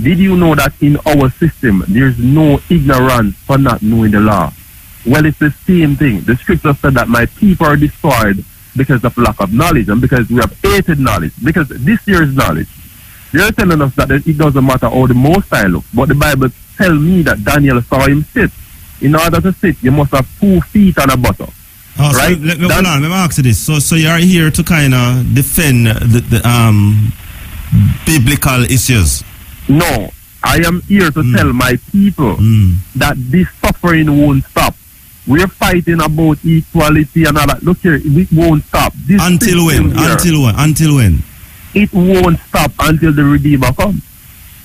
Did you know that in our system, there's no ignorance for not knowing the law? Well, it's the same thing. The scripture said that my people are destroyed because of lack of knowledge and because we have hated knowledge. Because this year's knowledge, they're telling us that it doesn't matter how the Most High looks. But the Bible tells me that Daniel saw him sit. In order to sit, you must have 2 feet and a buttock. Oh, right? So let me ask you this. So you are here to kind of defend the biblical issues? No, I am here to tell my people that this suffering won't stop. We're fighting about equality and all that. Look here, it won't stop. This until when? Until when? It won't stop until the Redeemer comes.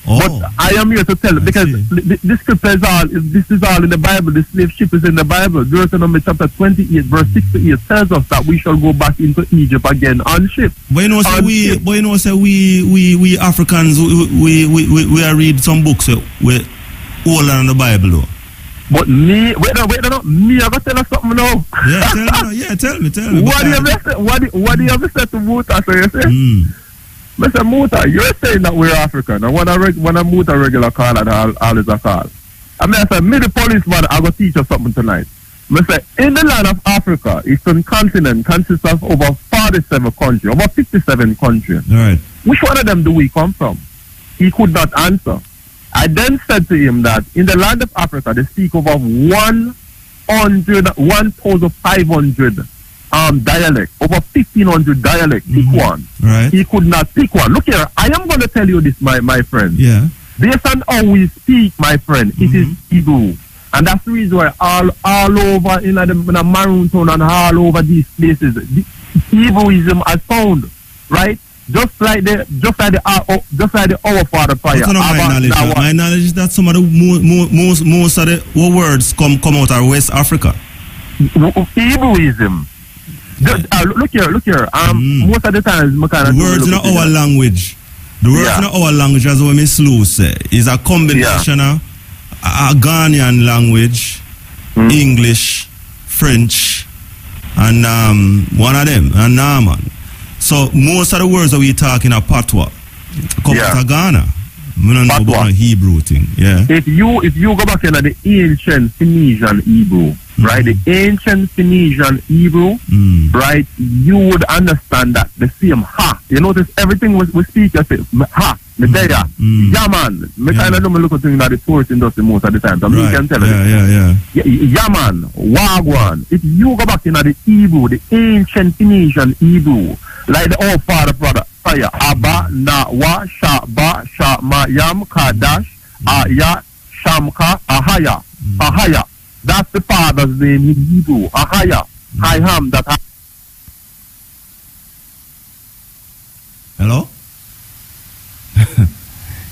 Oh. But I am here to tell because the scripture is all. This is all in the Bible. The slave ship is in the Bible. Deuteronomy chapter 28, verse 6 to 8 tells us that we shall go back into Egypt again on ship. But you know, say we Africans we are read some books we older than the Bible though. But me, wait, me, I got to tell us something now. Yeah, tell me. What do you have to say to Muta? So you say, Mr. Muta, you're saying that we're African, and when a Muta regular call, and all is a call. I mean, I said, me the policeman, I go teach you something tonight. I say, in the land of Africa, Eastern continent consists of over 47 countries, over 57 countries. All right. Which one of them do we come from? He could not answer. I then said to him that in the land of Africa, they speak over 1,500 dialects, over 1,500 dialects. Pick one. Right. He could not pick one. Look here, I am going to tell you this, my friend. Yeah. Based on how we speak, my friend, it is Hebrew. And that's the reason why all over in the Maroon Town and all over these places, the Hebrewism has found, right? Just like the Our Father prayer. My knowledge is that some of the most of the words come out of West Africa. Hebrewism. Look here. Most of the times, the words in our language. The words in our language, as what Miss Lou say, is a combination of a Ghanaian language, English, French, and one of them, and Naaman. So most of the words that we talk in a patois come out of Ghana, We don't know about the Hebrew thing, yeah. If you go back into the ancient Phoenician Hebrew, right? The ancient Phoenician Hebrew, right? You would understand that the same ha. You notice everything we speak as it ha, medea, yaman. Me kind of do me look at things that the tourist industry most of the time. So you can tell yaman, wagwan. If you go back into the Hebrew, the ancient Phoenician Hebrew, like the old father brother. Abba, Nawa, Shaba, Shama, Yam, Kadash, Aya, Shamka, Ahaya. Ahaya. That's the father's name in Hebrew. Ahaya. Hayam. That. Hello?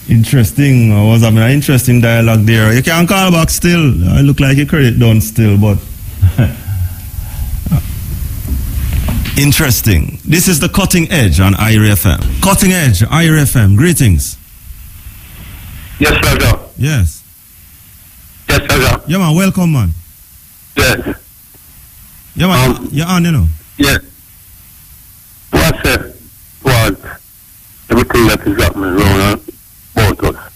Interesting. I was having an interesting dialogue there. You can call back still. I look like your credit done still, but. Interesting. This is the Cutting Edge on IRA FM. Cutting Edge, IRA FM. Greetings. Yes, sir. Yes. Yes, sir. Yeah, man. Welcome, man. Yes. Yeah, man. You're on, you know. Yes. What's it? What? Everything that is happening around both us.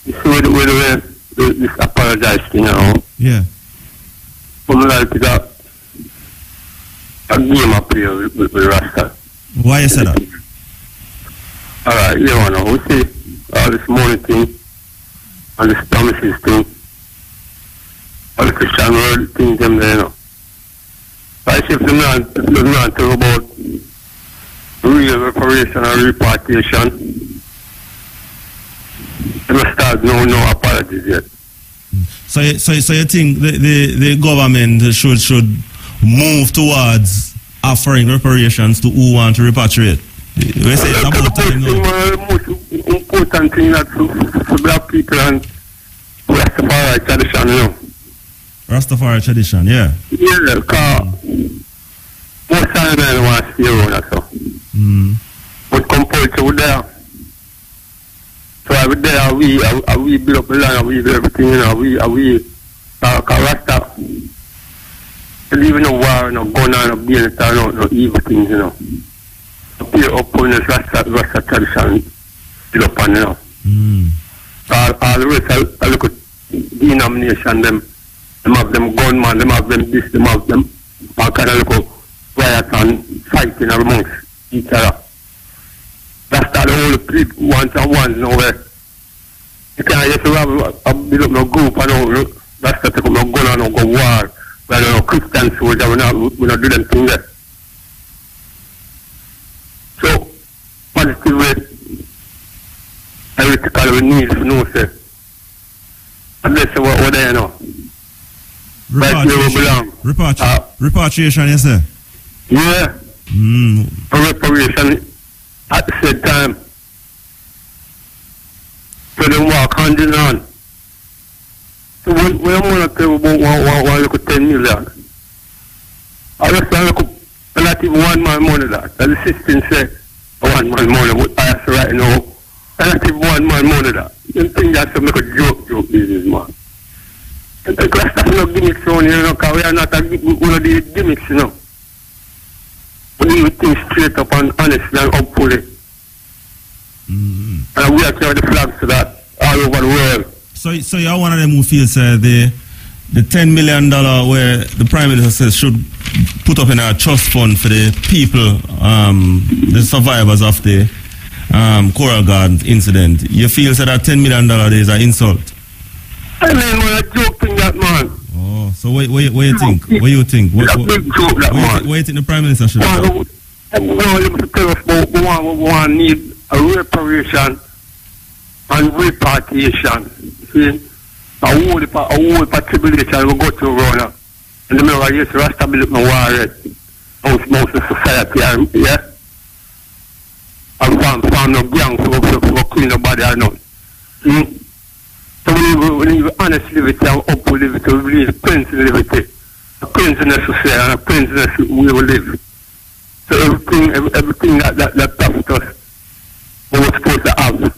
You see, with this apologize thing, you know? Yeah. I'm like that. A game up here with Rasta. Why you say that? Alright, you know, we see all this money thing, all this promises thing, all the Christian world thing, them there, you know. I see if they're not talk about real reparation or repatriation, they must start no apologies yet. So you think the government should move towards offering reparations to who want to repatriate? We say it's about time now. The most important thing that for black people and Rastafari tradition, you know. Rastafari tradition, yeah. Yeah, because most of them don't want to stay around that stuff. But compulsory with there. So every day we build up the land, we do everything, you know, we Rasta. Even no war, no gun, no being no evil things, you know. Appear upon this Rasta tradition, still upon, you know. All the rest, I look at denomination, them have them gunman, them have them this, them have them, all kind of look riot and fighting amongst each other. That's the whole people, one, you know, where you can't just have build up no group, and no, that's the take up no gun and no go war. Well, no Christian soldier, we not do them things there. So, positively, everything we need to know, say. And that's what they know. Right where we belong. Repatriation, you say? Yeah. Reparation at the same time. So they walk hand in hand. So when I'm going to tell about one look at 10 million, I just look at not even 1 man money that. The system say 1 man money, what I have to right now, not even 1 man money that. You think that's to make a joke business, man. And the class have no gimmicks on here, you know, because we are not one of these gimmicks, you know. We do things straight up and honestly and upfully. And we are carrying the flags to that all over the world. So you're one of them who feels the $10 million where the Prime Minister says should put up in a trust fund for the people, the survivors of the Coral Gardens incident. You feel that $10 million is an insult? I mean, man, a joke thing that, man. Oh, so what you think? What do you think? What do you think the Prime Minister should do? You must tell us about we want need a reparation and repatriation. See, a whole tribulation will go through around. And the middle of years, Rasta build my war most of society, yeah? And farm no gang for clean the body or not. See? So when you honestly live it and up live it, we need cleansing live it. A cleansiness to say and a cleansiness we will live. So everything that touched us, we were supposed to have.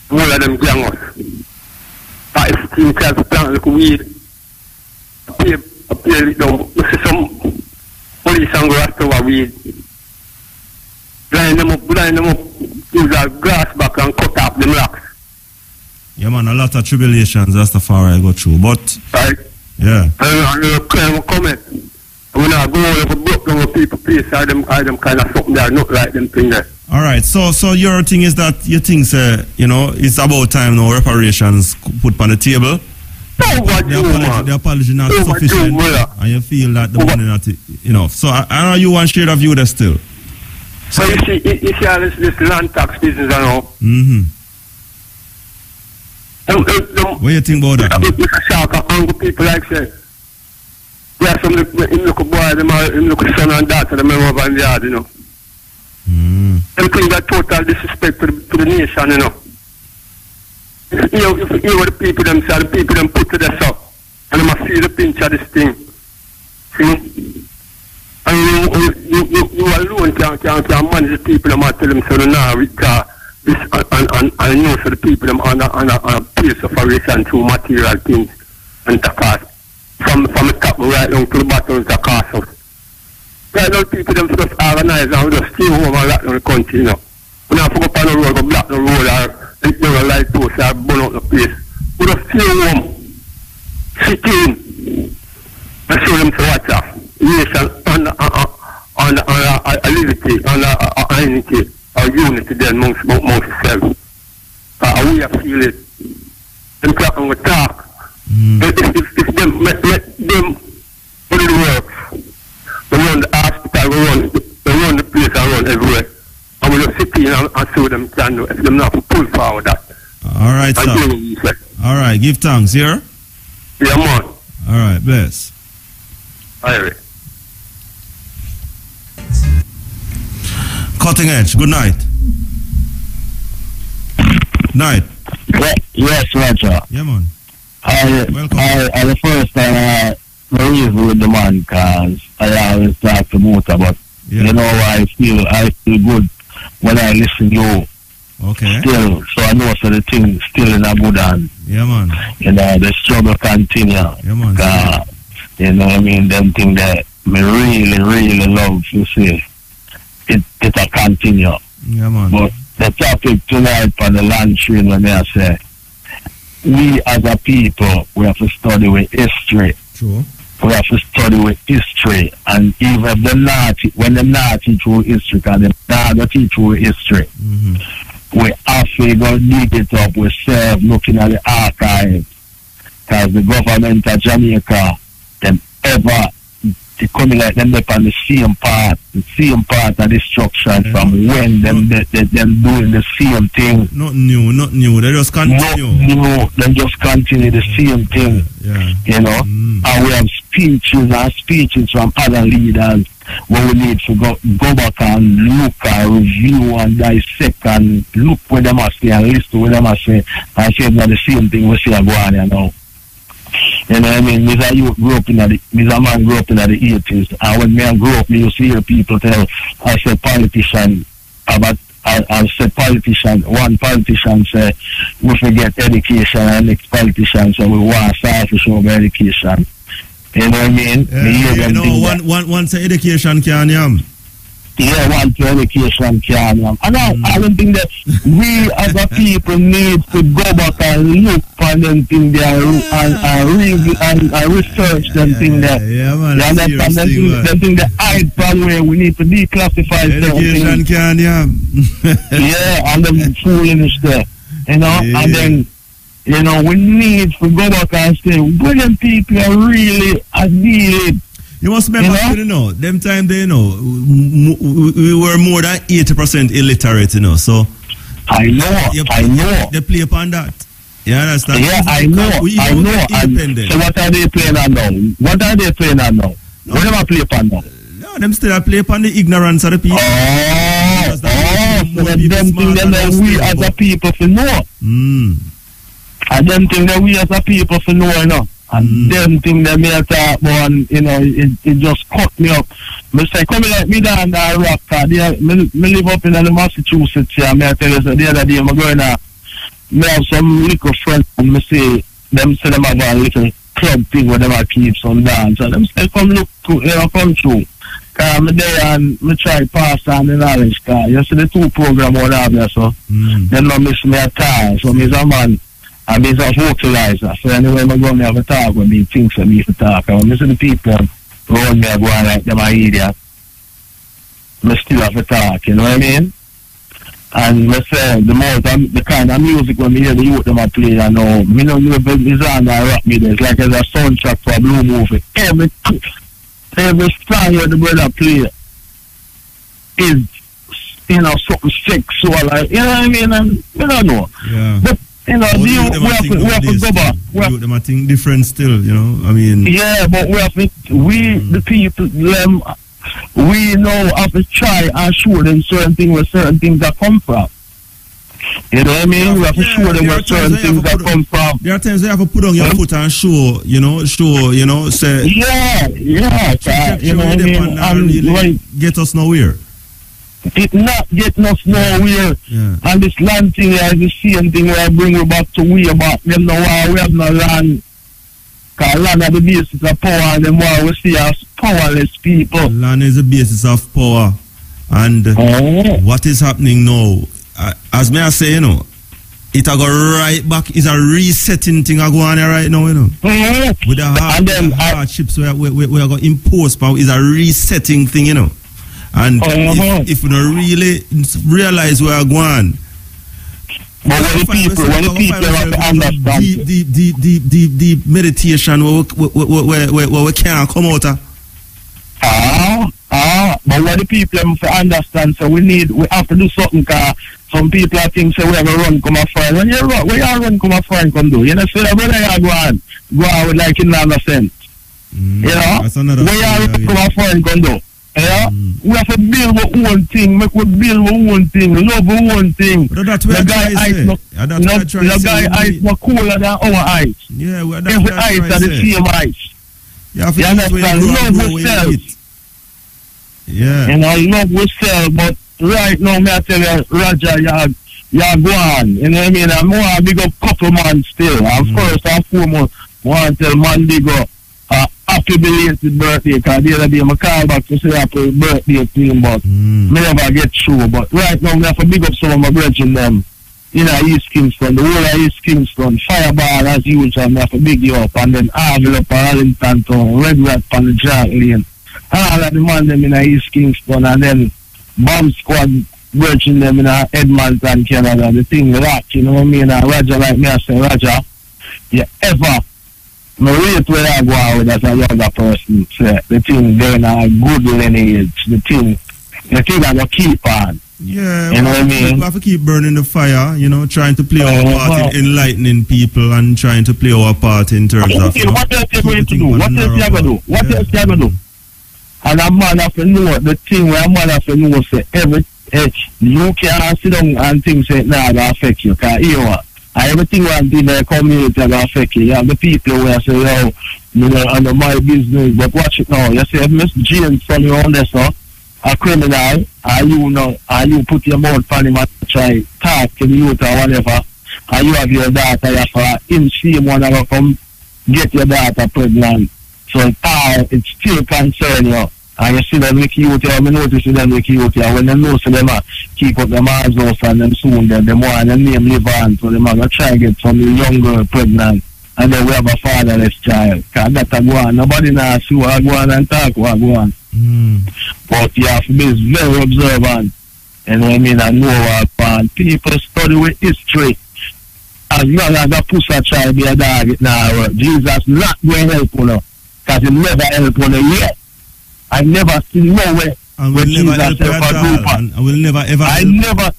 All of them gang us. I still can't plant like weed. Appear it down. You see some police and go after our weed. Blind them up. Use our grass back back and cut off them locks. Yeah, man, a lot of tribulations Rastafari go through, but... Right. Yeah. And you come in. When I go over broke down with people, place, I them kind of something there, not like them thing there. All right, so your thing is that you think, it's about time now reparations put on the table. The apology not sufficient, and you feel that the money not enough. So I know you want to share the view there still. So you see all this land tax business and all. Mm-hmm. What do you think about that? Mr. Shark and hungry people like say, yeah, some look boy, them look son and daughter, them over in the yard, Them things that total disrespect to the nation, If you the people themselves, the people them put to this up, and them feel the pinch of this thing. See? And you alone can manage the people them and tell them so now this and know so the people them on a place of operation through material things and the cost. From the top right down to the bottom of the cost. Right now people them just organize and just stay home and lock down the country, We don't go up on the road, go block the road or they don't light post or burn out the place. We just stay home, sit in, and show them to watch out. Nation on a liberty, on a unity, or unity then amongst itself. We have feel it. And talk and we talk. If them make them put it works, they run the hospital, they run the place, and run everywhere. And we just sit in and see what them can do if them not pull forward that. All right, sir. All right, give thanks, here? Yeah, man. All right, bless. All right. Cutting Edge, good night. Night. Yes, Roger. Yeah, man. Welcome. I the first time reason with the man because I always talk to Muta, but you know I feel good when I listen to you. Okay. Still, so I know so the thing still in a good hand. Yeah, man. The struggle continue. Yeah, man. You know what I mean? Them thing that me really, really love to see. It'll continue. Yeah, man. But the topic tonight for the land train when I say we as a people, we have to study with history. True. We have to study with history. And even if when they not teach through history, because they not teach through history, we have to go dig it up. We serve looking at the archives. Because the government of Jamaica, them ever, they coming like them up on the same part of destruction from when them doing the same thing. Not new. They just continue. Not new. They just continue the same thing. Yeah. And we have speeches from other leaders where we need to go back and look and review and dissect and look where they must say and listen where they must say and say that the same thing we see go on here now. You know what I mean? Me a man grew up in the 80s, and when I grew up, me used to hear people tell, I said politician, one politician say, we forget education, and next politician say, we want selfish over education. You know what I mean? Once education can Yeah, one to education can. And I don't think that we as a people need to go back and look for them things there and research them things there. Yeah, man. You understand? Them things that hide from where we need to declassify education can, yeah, and them foolishness there. You know, and then, you know, we need to go back and say, where them people are really dealing. You must remember, them time they, we were more than 80% illiterate, so. I know. They play upon that. You understand? Yeah, I know. So what are they playing on now? What are they playing on now? What do they play upon now? No, them still play upon the ignorance of the people. So them thing that we as a people to know. And them thing that we as a people to know, And them thing that me talk about, it just cut me up. Me say, come like me down the rock, me live up in the Massachusetts here, me tell you, the other day, me have some little friends, and me say them have a little club thing where them keep some dance, and them say, come look, come through. I'm there and I try to pass on the knowledge. You see the two programs all have there, so they don't miss me at all. So I'm a man, I'm a vocalizer. So anyway, I'm going to have a talk with me, things for me to talk. And when I see the people around me, I go on like them are idiots. I still have a talk, you know what I mean? And I say, the kind of music when I hear the youth them a play, I know, me don't know if it's on or rock me, it's like it's a soundtrack for a blue movie. Every song you the brother play is, you know, something sexual, like, you know what I mean? And I don't know. Yeah. But, you know, we have to go back. Them I think different still, you know, I mean. Yeah, but we have to, the people, them, we know have to try and show them certain things where certain things that come from. You know what I mean? We have to show them where certain things that come from. There are times you have to put on your foot and show, say. Yeah, you know what I mean? And really get us nowhere. It not getting us nowhere. Yeah. And this land thing is the same thing where I bring we back to way back. Them know why we have no land. Because land is the basis of power, and them why we see as powerless people. Land is the basis of power. And what is happening now? As may I say, you know, it go right back. It's a resetting thing I go on here right now, you know. With the hardships we are going to impose, but it's a resetting thing, you know. And if we don't really realize where we're going, but when the people have to understand the meditation where we can't come out of. But when the people have to understand, so we have to do something, because some people think so we have to run come a friend. When you run come a friend come do, you know, so that brother you go on with like in innocent. You know? Where you run come a friend come do. Yeah? We have to build our own thing, make we build our own thing, love our own thing. But that's what the guy ice more cooler than our ice. Yeah, every ice are the same ice. You understand? Love yourself. Yeah. You know, love yourself, but right now, me I tell you, Roger, you're gone. You know what I mean? I'm more a big up couple man still. And first and foremost, I want to tell man big up happy belated birthday, because the other day I call back to say happy birthday to him, but me never get through. But right now, I have to big up some of my brethren them in East Kingston, the whole of East Kingston, Fireball as usual, I have to big you up, and then Harville up and Arlington Town, Red Rat on the Jack Lane, all of the man them in East Kingston, and then Bomb Squad brethren them in Edmonton, Canada, the thing rock, you know what I mean? And Roger, like me, I say, Roger, you ever I rate where I go out with as a younger person, say, the thing going a good lineage, the thing I go keep on. Yeah, you know what I mean? We have to keep burning the fire, you know, trying to play our part in enlightening people and trying to play our part in terms of. What else you going to do? What else you going to do? What else you going to do? And a man have to know the thing where a man have to know, say, you can't sit down and think, say, nah, that affect you, because you know what? Everything one thing that community that affect you. You have the people where say, yo, you know, under my business, but watch it now. You say, Miss Jane, son, you on this, so a criminal, and you put your mouth on him and try talk to the youth or whatever, and you have your daughter, you have him see one and come get your daughter pregnant. So it's still concern you. And you see them with youth, I notice them with youth, when they know so them keep up them eyes off and them soon, them want them name live on, so them are going to try to get some young girl pregnant, and then we have a fatherless child. Because that's a go on. Nobody knows who I go on and talk who I go on. But you have to be very observant, and I mean, I know what on. People study with history. As long as a pussy child be a dog, it now work. Jesus not going to help you, because he never help you yet. I never see nowhere where Jesus help a group. I will never ever help.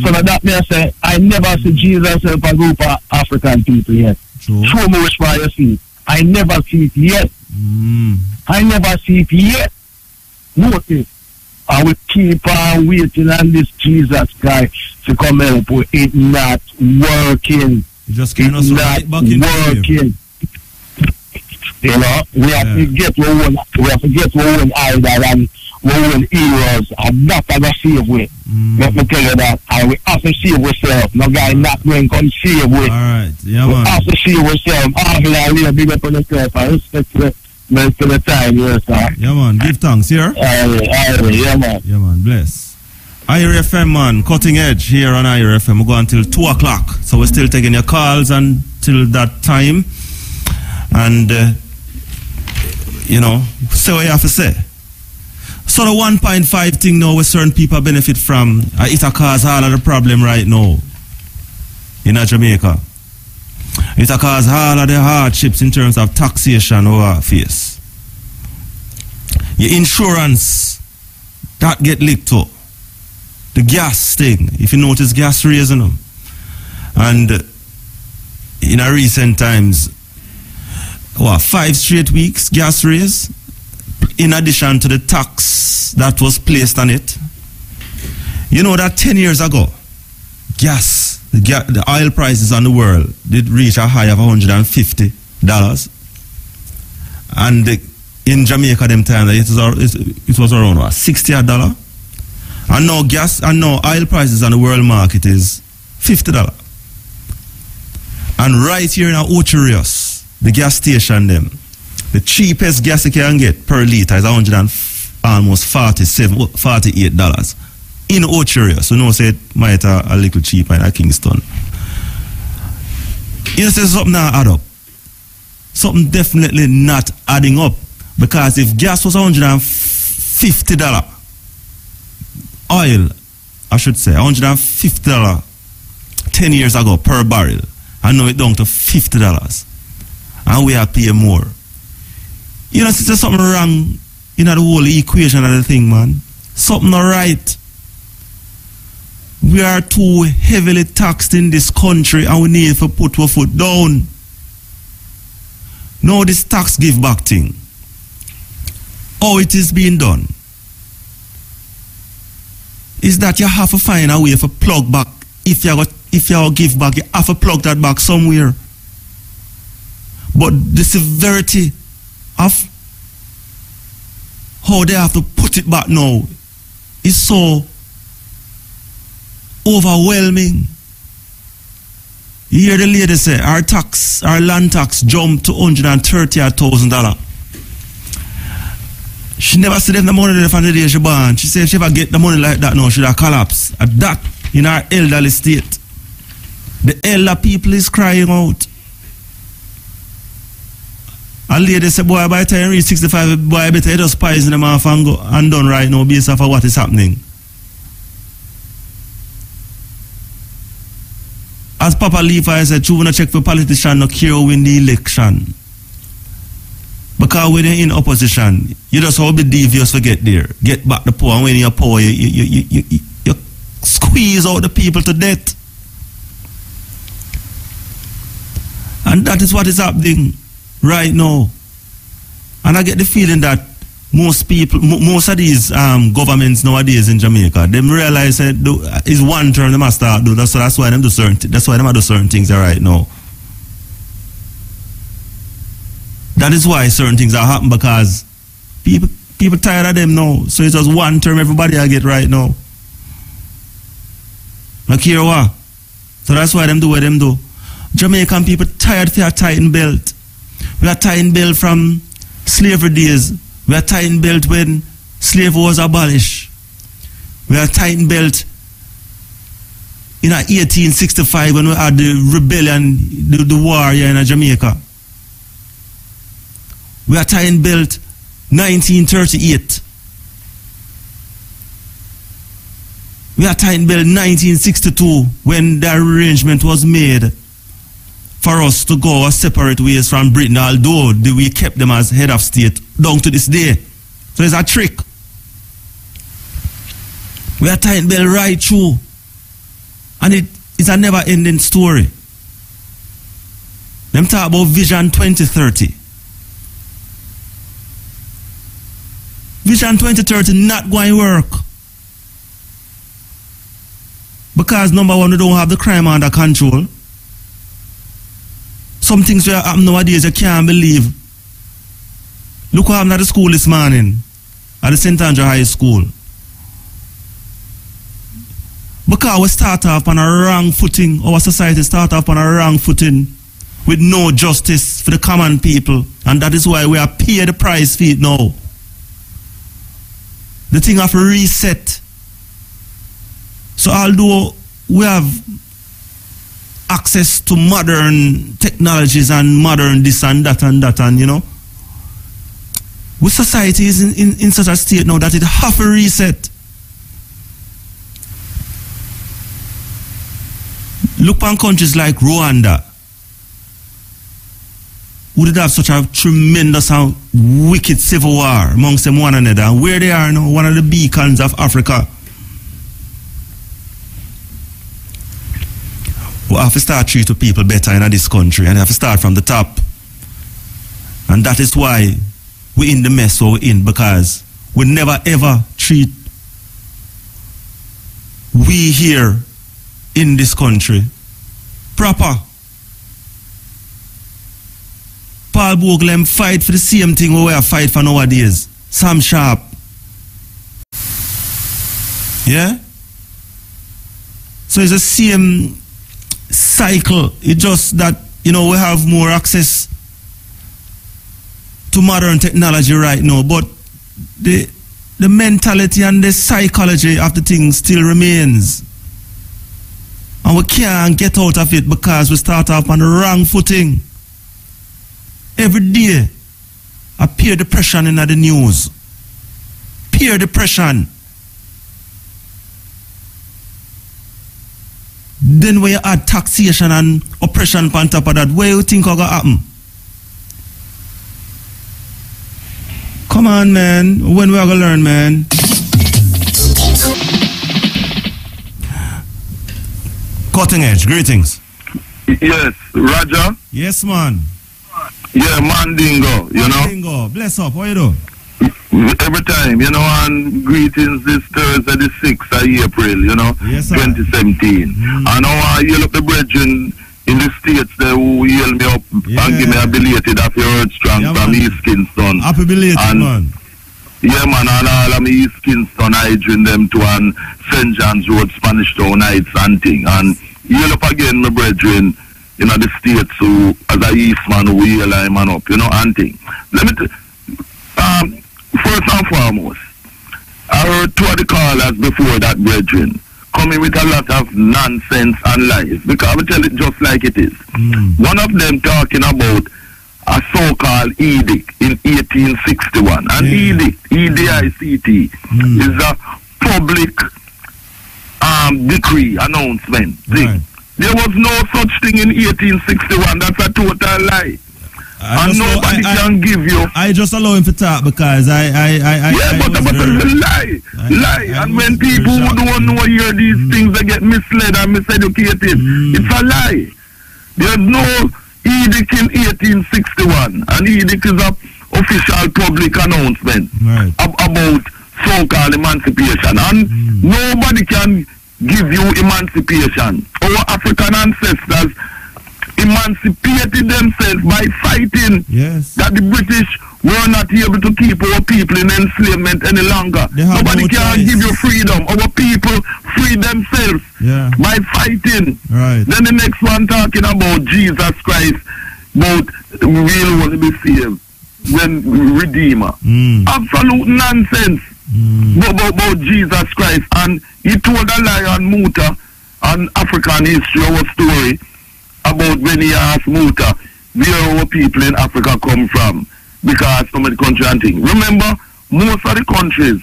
So that may say, I never see Jesus help a group of African people yet. Show me which one you see. I never see it yet. I never see it yet. Nothing. I will keep on waiting on this Jesus guy to come help. It's not working. Just it's not working. You know, we have to get our own idol and our own heroes, and that's how we save we. Let me tell you that. And we have to save ourselves. No guy not going to come save we. Alright, yeah, we man. have to save ourselves. All the way big up on yourself and respect Bless for the time, yes, sir. Yeah, man. Give thanks here. Yeah, man. Yeah, man. Bless. IRA FM, man. Cutting edge here on IRA FM. We go until 2 o'clock. So we're still taking your calls until that time. And, say what you have to say. So the 1.5 thing now where certain people benefit from, it cause all of the problem right now in Jamaica. It cause all of the hardships in terms of taxation over face. Your insurance, that get leaked too. The gas thing, if you notice gas raising them. And in a recent times, 5 straight weeks gas raise, in addition to the tax that was placed on it. You know that 10 years ago, the oil prices on the world did reach a high of $150. And in Jamaica them time, it was around $60. And now oil prices on the world market is $50. And right here in our Ocherios, the gas station them, the cheapest gas you can get per litre is almost $48 in Ocherios. So no say it might a little cheaper in Kingston. You know, say something not add up. Something definitely not adding up. Because if gas was $150, oil, I should say, $150 10 years ago per barrel, and now it's down to $50. And we are paying more. You know, there's something wrong in the whole equation of the thing, man. Something not right. We are too heavily taxed in this country and we need to put our foot down. Now this tax give back thing, how it is being done is that you have to find a way to plug back. If you give back, you have to plug that back somewhere. But the severity of how they have to put it back now is so overwhelming. You hear the lady say our land tax jumped to $130,000. She never said the money there from the day she born. She said if she ever get the money like that now, she'd have collapsed. At that, in our elderly state, the elder people is crying out. A lady said, boy, by the time you reach 65, boy, I better just poison them off and go and done right now based off of what is happening. As Papa Levi said, you want to check for politicians not care who win the election. Because when you're in opposition, you just have to be devious to get there. Get back the poor, and when you're poor, you squeeze out the people to death. And that is what is happening right now. And I get the feeling that most of these governments nowadays in Jamaica, them realize that it's one term they must start do. That's why them do certain things right now. That is why certain things are happening, because people tired of them now. So it's just one term everybody I get right now. Like here what? So that's why them do what them do. Jamaican people tired of their tighten belt. We are tighten belt from slavery days. We are tighten belt when slavery was abolished. We are tighten belt in 1865 when we had the rebellion, the war here in Jamaica. We are tighten belt 1938. We are tighten belt 1962 when the arrangement was made for us to go our separate ways from Britain, although we kept them as head of state down to this day. So it's a trick. We are tighten belt right through. And it's a never-ending story. Them talk about Vision 2030. Vision 2030 not going to work. Because number one, we don't have the crime under control. Some things that happen nowadays you can't believe. Look what happened at the school this morning, at the St. Andrew High School. Because we start off on a wrong footing, our society start off on a wrong footing, with no justice for the common people, and that is why we are paying the price for it now. The thing have to reset. So although we have access to modern technologies and modern this and that and you know, with society is in such a state now that it have to reset. Look on countries like Rwanda, who did have such a tremendous and wicked civil war amongst them one another, and where they are now, one of the beacons of Africa. We have to start treating people better in this country, and we have to start from the top. And that is why we're in the mess we're in, because we never ever treat we here in this country proper. Paul Boglem fight for the same thing we have fight for nowadays. Sam Sharp. Yeah? So it's the same cycle. It's just that, you know, we have more access to modern technology right now, but the mentality and the psychology of the thing still remains. And we can't get out of it because we start off on the wrong footing. Every day, I peer depression in the news. Peer depression. Then when you add taxation and oppression on top of that, where you think are going to happen? Come on, man. When we are going to learn, man? Cutting Edge, greetings. Yes, Roger? Yes, man. Yeah, Mandingo, you know? Mandingo, bless up, how you doing? Every time, you know, and greetings this Thursday, the 6th of April, you know, yes, 2017. And now I yell up the brethren in the States there who yell me up and give me a belated happy Earth Strong from East Kingston. Happy belated, and, man. Yeah, man, and all of me East Kingston, I join them to an St. John's Road, Spanish Town Heights and thing. And yell up again, my brethren, you know, the States who, as a Eastman, who yell I man up, you know, and thing. Let me first and foremost, I heard two of the callers before that, brethren, coming with a lot of nonsense and lies, because I will tell it just like it is. One of them talking about a so-called edict in 1861. An edict, E-D-I-C-T, is a public decree announcement thing. There was no such thing in 1861. That's a total lie. And nobody can give you. I just allow him to talk because I but lie. And when people who don't know hear these things, they get misled and miseducated. It's a lie. There's no edict in 1861. An edict is an official public announcement about so-called emancipation. And nobody can give you emancipation. Our African ancestors emancipated themselves by fighting that the British were not able to keep our people in enslavement any longer. Nobody can give you freedom. Our people free themselves by fighting. Then the next one talking about Jesus Christ, about we'll only be saved when Redeemer. Absolute nonsense about Jesus Christ. And he told a lie on Muta, on African history, our story, about when he asked Muta where our people in Africa come from, because some of the country and thing. Remember, most of the countries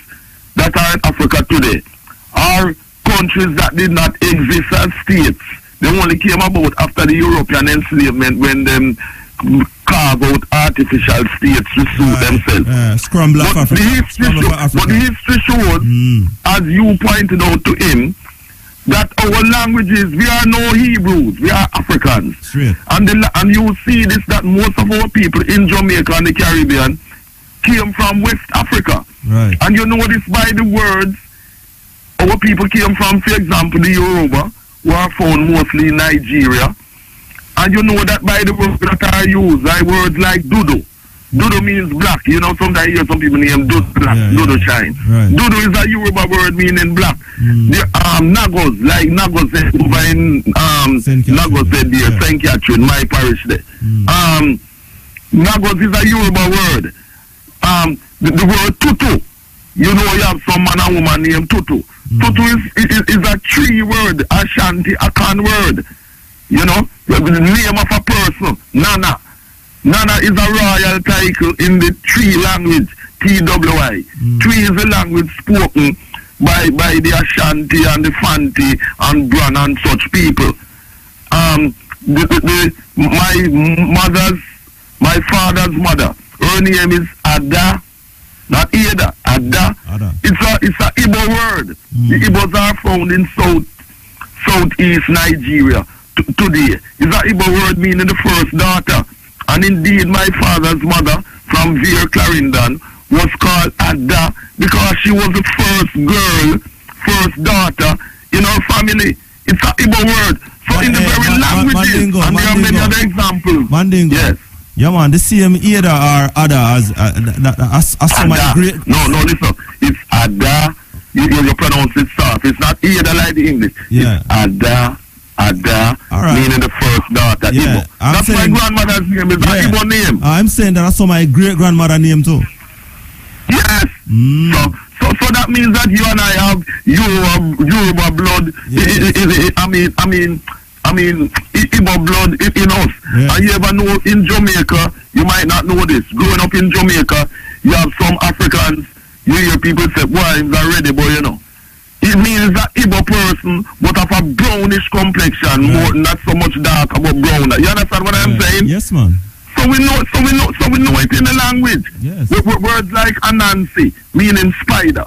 that are in Africa today are countries that did not exist as states. They only came about after the European enslavement, when them carve out artificial states to suit themselves. Scramble of Africa. But the history shows, as you pointed out to him, that our languages, we are no Hebrews, we are Africans. And you see this, that most of our people in Jamaica and the Caribbean came from West Africa. And you know this by the words our people came from, for example, the Yoruba, who are found mostly in Nigeria. And you know that by the words that are used, like words like dodo, Dodo means black. You know, sometimes you hear some people name Dodo black, Dodo shine. Right. Dodo is a Yoruba word meaning black. The Nagos, like Nagos said over in Nagos said there, St. Catherine, my parish there. Nagos is a Yoruba word. The word tutu. You know, you have some man and woman named Tutu. Tutu is a tree word, Ashanti, Akan word. You know, the name of a person, Nana. Nana is a royal title in the Tree language, TWI. Tree is a language spoken by the Ashanti and the Fanti and Bran and such people. My father's mother, her name is Ada. Not Ada, Ada. It's a Igbo word. The Igbos are found in southeast Nigeria today. It's a Igbo word meaning the first daughter. And indeed, my father's mother from Veer Clarendon was called Ada because she was the first daughter in her family. It's a Igbo word. So in the very languages, and there are many other examples. Mandingo. Yes. Yeah, man, the same Ada or Ada as some great. No, listen. It's Ada. You pronounce it soft. It's not Ada like the English. Yeah. It's Ada, meaning the first daughter. Yeah. Igbo. That's my grandmother's name. It's an Igbo name. I'm saying that that's my great grandmother name too. Yes. So that means that you and I have Yoruba blood. Yeah. I mean, Igbo blood in us. Yeah. And you ever know in Jamaica, you might not know this. Growing up in Jamaica, you have some Africans, you hear people say, wives are ready, but you know. It means that Igbo person, but of a brownish complexion, more not so much dark, but brown. You understand what I'm saying? Yes, man. So we know it in the language. Yes. Words like Anansi, meaning spider.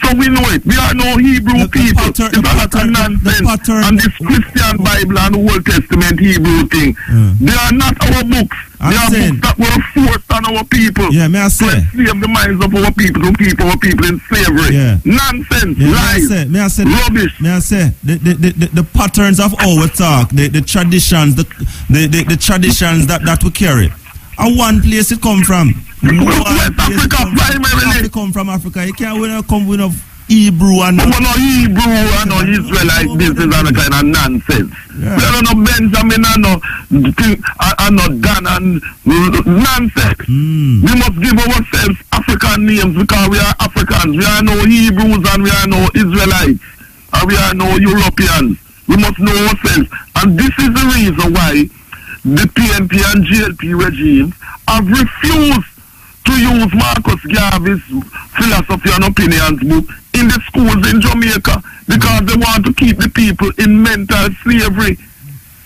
So we know it. We are no Hebrew people. It's a lot of nonsense. And this Christian Bible and Old Testament Hebrew thing, they are not our books. They are books that were forced on our people. Yeah, may I say? To enslave the minds of our people, to keep our people in slavery. Yeah. Nonsense, lies, may I say, rubbish. May I say, the patterns of our talk, the traditions, the traditions that we carry, and one place it come from. West Africa, primarily. Come from Africa. You can't come with a Hebrew and no Hebrew and no Israelite business and a kind of nonsense. Yeah. We are no Benjamin and no Dan and nonsense. We must give ourselves African names because we are Africans. We are no Hebrews and we are no Israelites and we are no Europeans. We must know ourselves. And this is the reason why the PNP and GLP regimes have refused to use Marcus Garvey's Philosophy and Opinions book in the schools in Jamaica because they want to keep the people in mental slavery.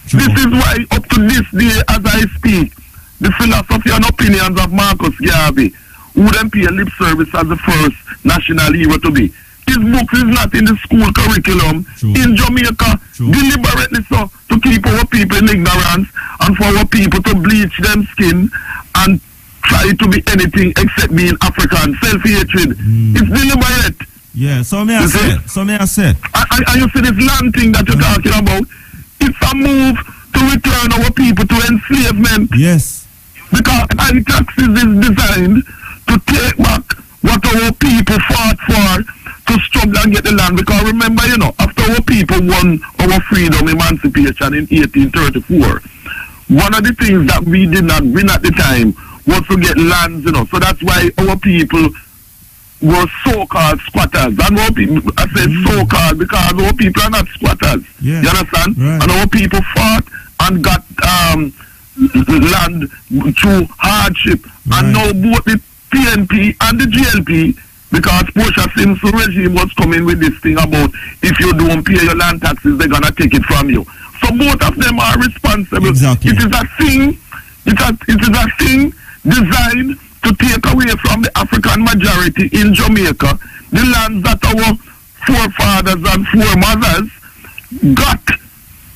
True. This is why up to this day as I speak, the Philosophy and Opinions of Marcus Garvey wouldn't pay lip service as the first national hero to be. His book is not in the school curriculum in Jamaica, deliberately so, to keep our people in ignorance and for our people to bleach them skin and try to be anything except being African. Self-hatred. It's deliberate. Yeah, so may I say. And you see this land thing that you're talking about, it's a move to return our people to enslavement. Yes. Because high taxes is designed to take back what our people fought for to struggle and get the land. Because remember, after our people won our freedom, emancipation in 1834, one of the things that we did not win at the time was to get lands, So that's why our people were so-called squatters. And our people, I said so-called because our people are not squatters. Yeah. You understand? Right. And our people fought and got land through hardship. Right. And now both the PNP and the GLP, because Portia Simpson regime was coming with this thing about if you don't pay your land taxes, they're going to take it from you. So both of them are responsible. Exactly. It is a thing. It is a thing designed to take away from the African majority in Jamaica the lands that our forefathers and foremothers got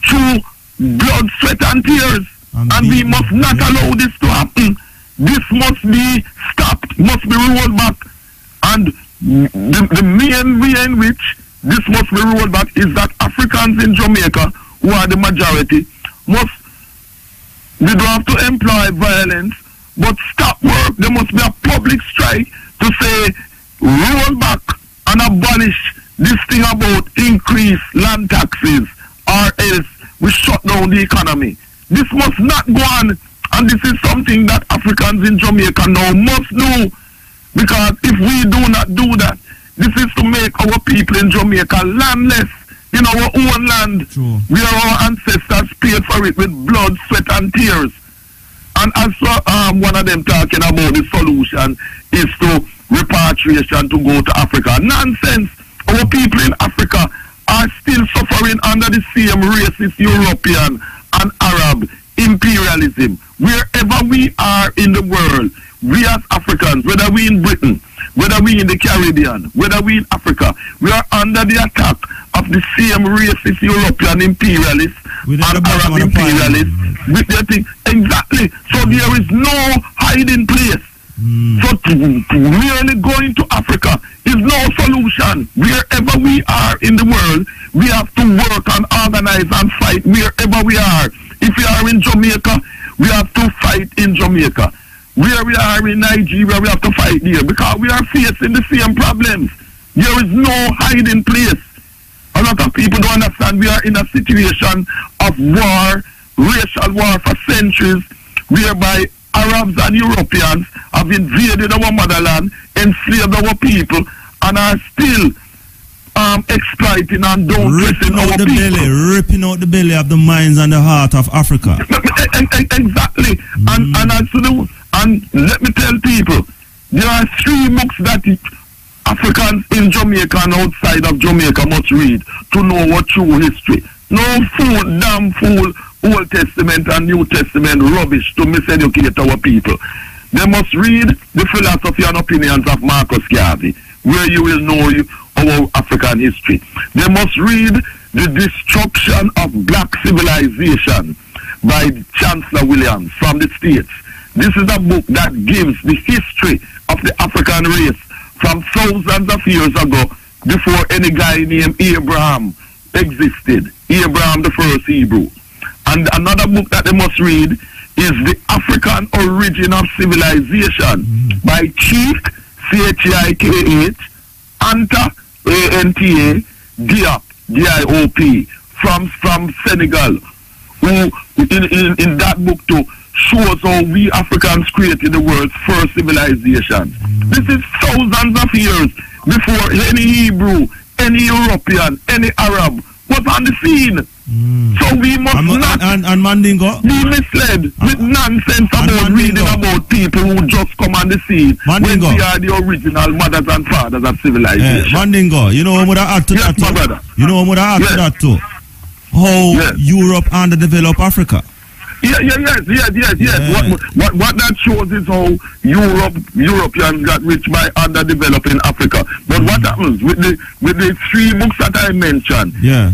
through blood, sweat and tears. And we must not allow this to happen. This must be stopped, must be rolled back. And the main way in which this must be rolled back is that Africans in Jamaica, who are the majority, they don't have to employ violence but stop work. There must be a public strike to say, roll back and abolish this thing about increase land taxes, or else we shut down the economy. This must not go on, and this is something that Africans in Jamaica now must do, because if we do not do that, this is to make our people in Jamaica landless in our own land. True. Where our ancestors paid for it with blood, sweat and tears. And as one of them talking about the solution is to repatriation to go to Africa. Nonsense. Our people in Africa are still suffering under the same racist European and Arab imperialism. Wherever we are in the world, we as Africans, whether we in Britain, whether we in the Caribbean, whether we in Africa, we are under the attack of the same racist European imperialists and Arab imperialists with their thing. Exactly. So there is no hiding place. So merely going to Africa is no solution. Wherever we are in the world, we have to work and organize and fight wherever we are. If we are in Jamaica, we have to fight in Jamaica. Where we are in Nigeria, we have to fight there, because we are facing the same problems. There is no hiding place. A lot of people don't understand we are in a situation of war, racial war for centuries, whereby Arabs and Europeans have invaded our motherland, enslaved our people, and are still exploiting and downpressing our people. Ripping out the belly of the minds and the heart of Africa. Exactly. And let me tell people, there are 3 books that Africans in Jamaica and outside of Jamaica must read to know our true history. No fool, damn fool, Old Testament and New Testament rubbish to miseducate our people. They must read the philosophy and opinions of Marcus Garvey, where you will know our African history. They must read The Destruction of Black Civilization by Chancellor Williams from the States. This is a book that gives the history of the African race from thousands of years ago, before any guy named Abraham existed. Abraham, the first Hebrew. And another book that they must read is The African Origin of Civilization by Cheikh, C-H-I-K-H, Anta, A-N-T-A, Diop, D-I-O-P, from Senegal, who in that book too shows how we Africans created the world's first civilization. This is thousands of years before any Hebrew, any European, any Arab was on the scene. So we must not Mandingo be misled with nonsense about reading about people who just come on the scene when we are the original mothers and fathers of civilization. Mandingo, you know what would I add to that too? Brother. You know what would I add to that too? How Europe underdeveloped Africa. Yes. What that shows is how Europeans got rich by underdeveloping Africa. But what happens with the 3 books that I mentioned? Yeah.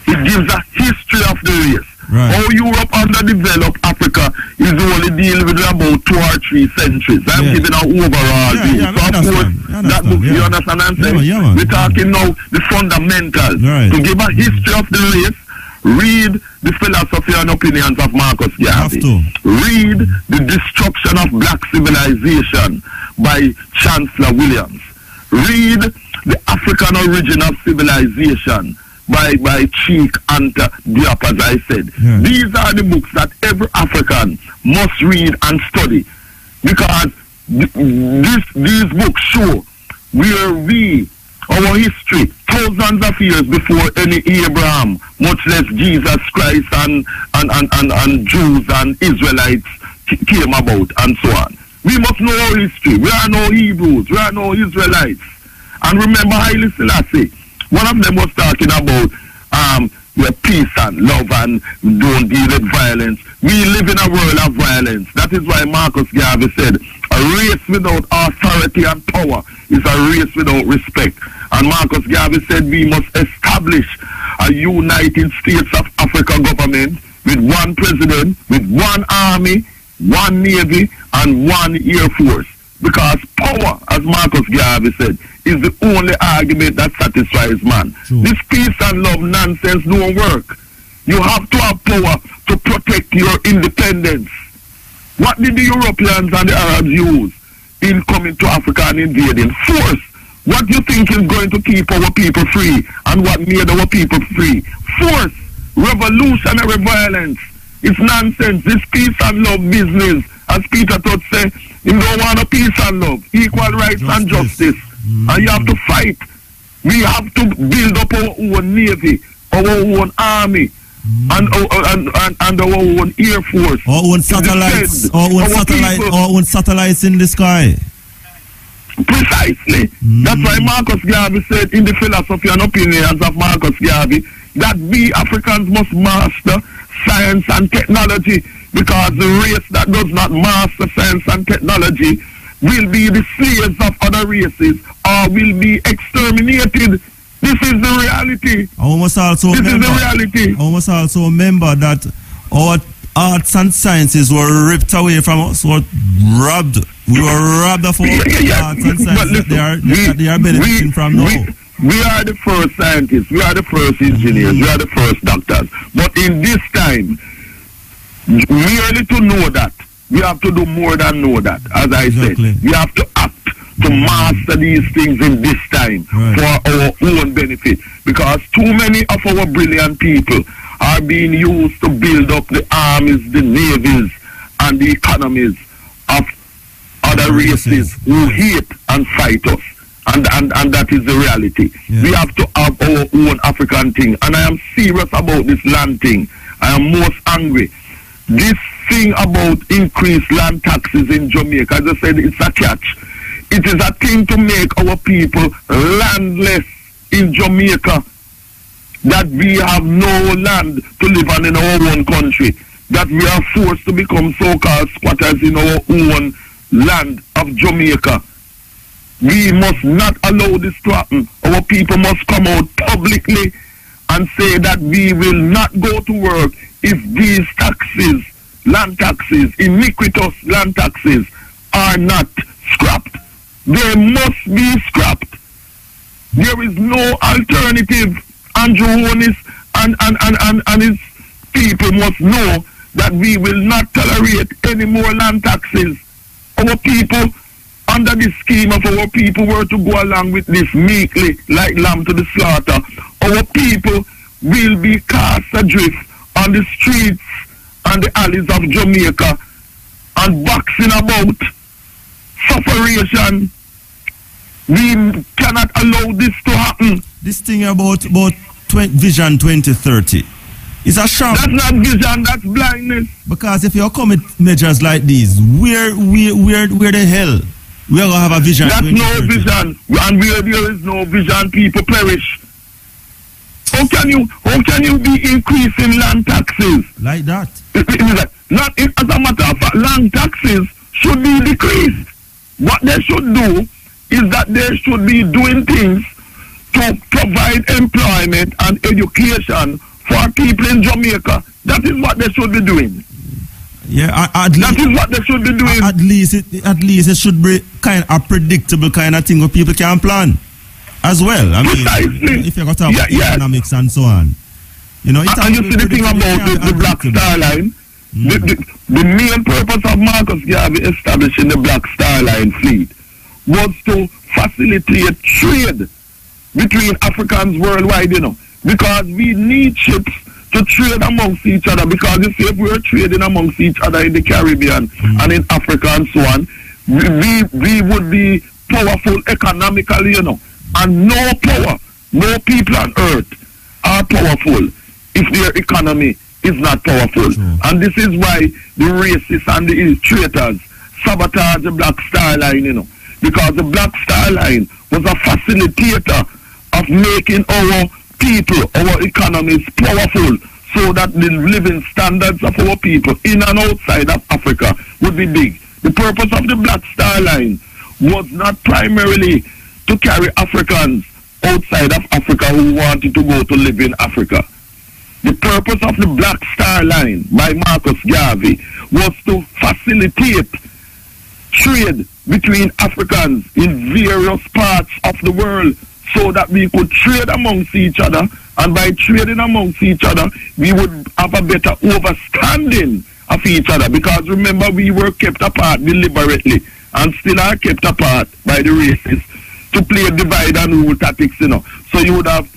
It gives a history of the race. Right. How Europe underdeveloped Africa is only dealing with about 2 or 3 centuries. I'm giving an overall view. So of course, that book, you understand what I'm saying? We're talking now the fundamentals. Right. To give a history of the race, read the philosophy and opinions of Marcus Garvey. Read The Destruction of Black Civilization by Chancellor Williams. Read The African Origin of Civilization by Cheikh Anta Diop, as I said. Yeah. These are the books that every African must read and study, because these books show where we, our history, thousands of years before any Abraham, much less Jesus Christ and Jews and Israelites came about, and so on. We must know our history. We are no Hebrews. We are no Israelites. And remember Haile Selassie. One of them was talking about peace and love and don't deal with violence. We live in a world of violence. That is why Marcus Garvey said, a race without authority and power is a race without respect. And Marcus Garvey said we must establish a United States of Africa government with 1 president, with 1 army, 1 navy, and 1 air force. Because power, as Marcus Garvey said, is the only argument that satisfies man. True. This peace and love nonsense don't work. You have to have power to protect your independence. What did the Europeans and the Arabs use in coming to Africa and invading? Force. What do you think is going to keep our people free and what made our people free? Force. Revolutionary violence. It's nonsense. This peace and love business, as Peter Todd said, you don't want a peace and love, equal rights and justice. And you have to fight. We have to build up our own navy, our own army, and our own air force. Our own satellites, our own satellites in the sky. Precisely. That's why Marcus Garvey said in the philosophy and opinions of Marcus Garvey that we Africans must master science and technology, because the race that does not master science and technology will be the slaves of other races or will be exterminated. This is the reality. I must also remember that our arts and sciences were ripped away from us, were robbed. We were robbed of our arts and sciences that they are benefiting from now. We are the first scientists, we are the first engineers, we are the first doctors. But in this time, merely to know that, we have to do more than know that, as I said. We have to act to master these things in this time for our own benefit. Because too many of our brilliant people are being used to build up the armies, the navies, and the economies of other races who hate and fight us. And that is the reality. We have to have our own African thing. And I am serious about this land thing. I am most angry. This thing about increased land taxes in Jamaica, as I said, it's a catch. It is a thing to make our people landless in Jamaica. That we have no land to live on in our own country. That we are forced to become so-called squatters in our own land of Jamaica. We must not allow this to happen. Our people must come out publicly and say that we will not go to work if these taxes, land taxes, iniquitous land taxes are not scrapped. They must be scrapped. There is no alternative. Andrew Onis and his people must know that we will not tolerate any more land taxes. Our people, under the scheme of our people, were to go along with this meekly, like lamb to the slaughter. Our people will be cast adrift on the streets and the alleys of Jamaica and boxing about sufferation. We cannot allow this to happen. This thing about Vision 2030 is a sharp. That's not vision, that's blindness. Because if you commit measures like these, where the hell we are gonna have a vision? That's no vision, and where there is no vision, people perish. How can you be increasing land taxes like that? As a matter of fact, land taxes should be decreased. What they should do is that they should be doing things to provide employment and education for people in Jamaica. That is what they should be doing. Yeah, that is what they should be doing. At least it should be kind of a predictable kind of thing where people can plan as well. I mean, if you got to have economics and so on, you know. And you see the thing about the Black Star Line. The main purpose of Marcus Garvey establishing the Black Star Line fleet was to facilitate trade between Africans worldwide, you know, because we need ships to trade amongst each other, because you see, if we're trading amongst each other in the Caribbean and in Africa and so on, we would be powerful economically, you know, and no people on earth are powerful if their economy is not powerful. And this is why the racists and the traitors sabotage the Black Star Line, you know, because the Black Star Line was a facilitator of making our people, our economies powerful, so that the living standards of our people in and outside of Africa would be big. The purpose of the Black Star Line was not primarily to carry Africans outside of Africa who wanted to go to live in Africa. The purpose of the Black Star Line by Marcus Garvey was to facilitate trade between Africans in various parts of the world, so that we could trade amongst each other, and by trading amongst each other, we would have a better understanding of each other. Because remember, we were kept apart deliberately and still are kept apart by the races to play divide and rule tactics, you know. So you would have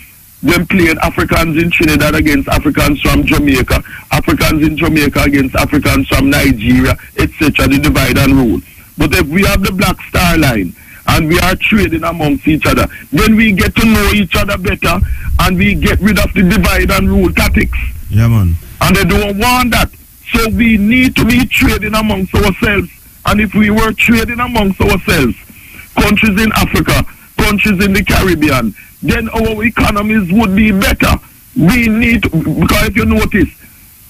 them playing Africans in Trinidad against Africans from Jamaica, Africans in Jamaica against Africans from Nigeria, etc., the divide and rule. But if we have the Black Star Line and we are trading amongst each other, then we get to know each other better and we get rid of the divide and rule tactics. Yeah, man. And they don't want that. So we need to be trading amongst ourselves. And if we were trading amongst ourselves, countries in Africa, countries in the Caribbean, then our economies would be better. We need to, because if you notice,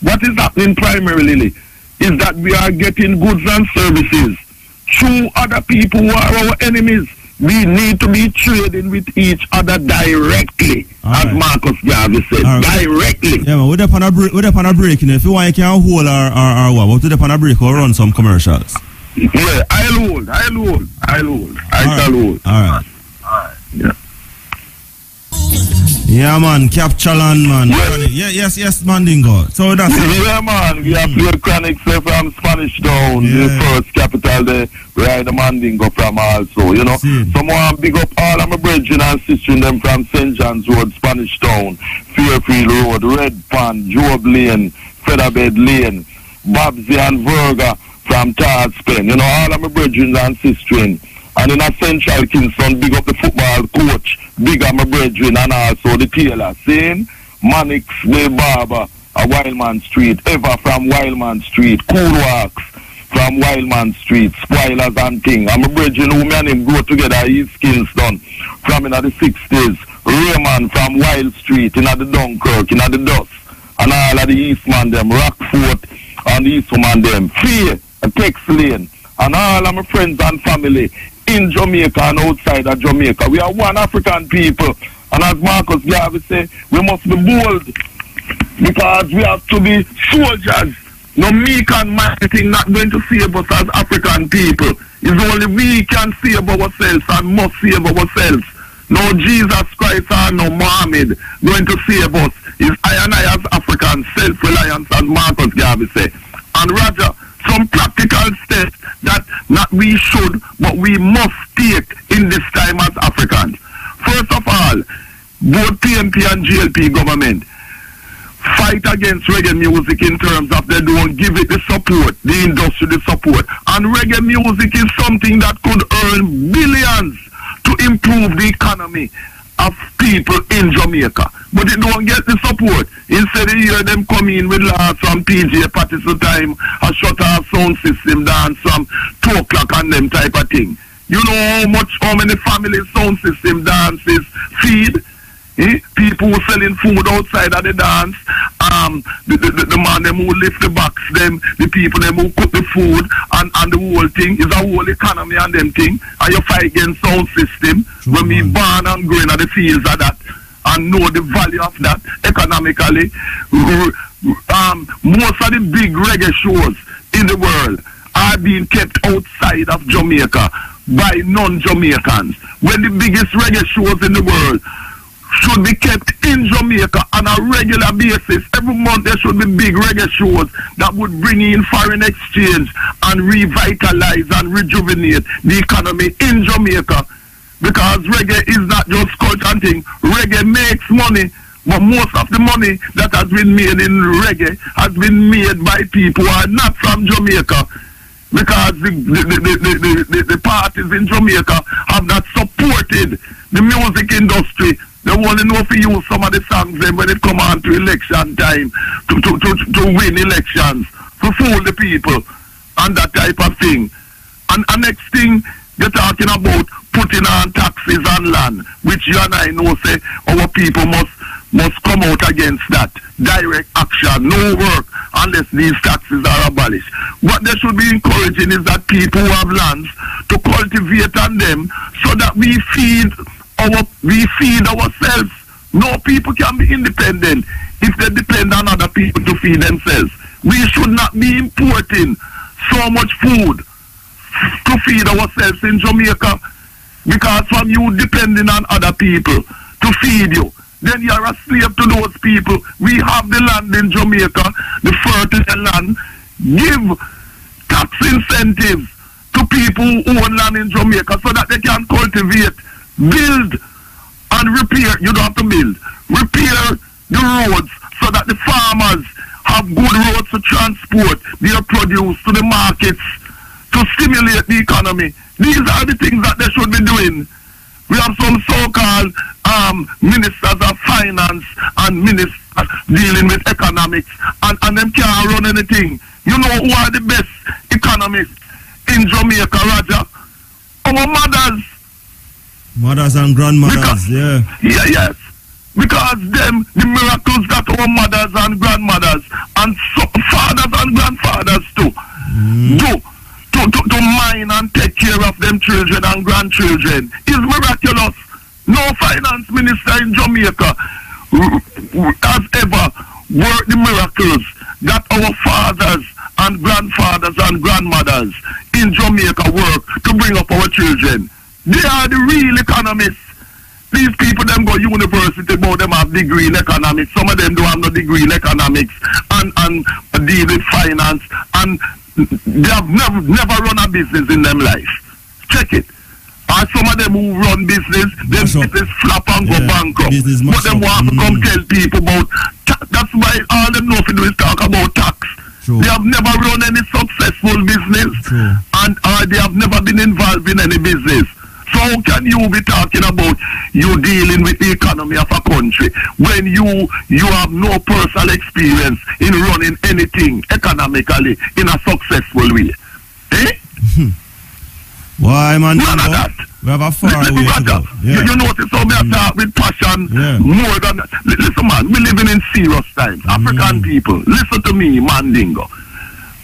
what is happening primarily is that we are getting goods and services through other people who are our enemies. We need to be trading with each other directly, as Marcus Garvey said, directly. Yeah, man, we're up on a break. If you want, you can hold our what? We're up on a break or run some commercials. Yeah, I'll hold. I shall hold. All right. Yeah. Yeah, man, capture land, man. Yes, Mandingo. So that's it. Yeah, man, we have played Chronic from Spanish Town, the first capital there, where the Mandingo from also, you know. Someone big up all of my brethren and sisters them from St. John's Road, Spanish Town, Fairfield Road, Red Pond, Job Lane, Featherbed Lane, Babsy and Verga from Tardspen, you know, all of my brethren and sisters. And in a Central Kingston, big up the football coach, big up my brethren and also the tailor. Saying Mannix, the barber, a Wildman Street, Eva from Wildman Street, Cool Walks from Wildman Street, Spoilers and thing. And my brethren who me and him grow together, East Kingston, from in the 60s. Raymond from Wild Street, in the Dunkirk, in the Dust. And all of the Eastman them, Rockfort and Eastman them. Fear, Tex Lane. And all of my friends and family in Jamaica and outside of Jamaica. We are one African people. And as Marcus Garvey said, we must be bold because we have to be soldiers. No meek and mighty thing not going to save us as African people. It's only we can save ourselves and must save ourselves. No Jesus Christ or no Muhammad going to save us. It's I and I as Africans, self-reliance, as Marcus Garvey said. And Roger, some practical steps that not we should, but we must take in this time as Africans. First of all, both PNP and GLP government fight against reggae music in terms of they don't give it the support, the industry the support. And reggae music is something that could earn billions to improve the economy of people in Jamaica. But it don't get the support. Instead of hear them come in with laws from PJ Patterson time, a shut off sound system dance from 2 o'clock and them type of thing. You know how many family sound system dances feed? People who selling food outside of the dance, the man them who lift the box, them, the people them who cook the food, and the whole thing is a whole economy and them thing. And you fight against sound system when we born and growing at the fields of that and know the value of that economically. Most of the big reggae shows in the world are being kept outside of Jamaica by non-Jamaicans. When the biggest reggae shows in the world should be kept in Jamaica on a regular basis. Every month there should be big reggae shows that would bring in foreign exchange and revitalize and rejuvenate the economy in Jamaica. Because reggae is not just culture and thing. Reggae makes money, but most of the money that has been made in reggae has been made by people who are not from Jamaica. Because the parties in Jamaica have not supported the music industry. They only know if you use some of the songs then when it come on to election time to win elections, to fool the people and that type of thing. And next thing, you're talking about putting on taxes on land, which you and I know say our people must come out against that. Direct action, no work unless these taxes are abolished. What they should be encouraging is that people who have lands to cultivate on them so that we feed ourselves. No people can be independent if they depend on other people to feed themselves. We should not be importing so much food to feed ourselves in Jamaica, because from you depending on other people to feed you, then you're a slave to those people. We have the land in Jamaica, the fertile land. give tax incentives to people who own land in Jamaica so that they can cultivate, build, and repair. You don't have to build. Repair the roads so that the farmers have good roads to transport their produce to the markets to stimulate the economy. These are the things that they should be doing. We have some so-called ministers of finance and ministers dealing with economics, and them can't run anything. You know who are the best economists in Jamaica, Roger? Our mothers. Mothers and grandmothers, Yes. Because them, the miracles that our mothers and grandmothers and fathers and grandfathers do to mine and take care of them children and grandchildren is miraculous. No finance minister in Jamaica has ever worked the miracles that our fathers and grandfathers and grandmothers in Jamaica work to bring up our children. They are the real economists. These people, them go university, but them have degree in economics. Some of them don't have no degree in economics and deal with finance, and they have never run a business in them life. Check it. And some of them who run business, them business flop and go bankrupt. But them want to come tell people about tax. That's why all them know to do is talk about tax. True. They have never run any successful business, and they have never been involved in any business. So how can you be talking about you dealing with the economy of a country when you have no personal experience in running anything economically in a successful way? Eh? Why, man? None of that. We have a far way to go. You notice how I talk with passion more than... Listen, man, we're living in serious times. African people, listen to me, Mandingo.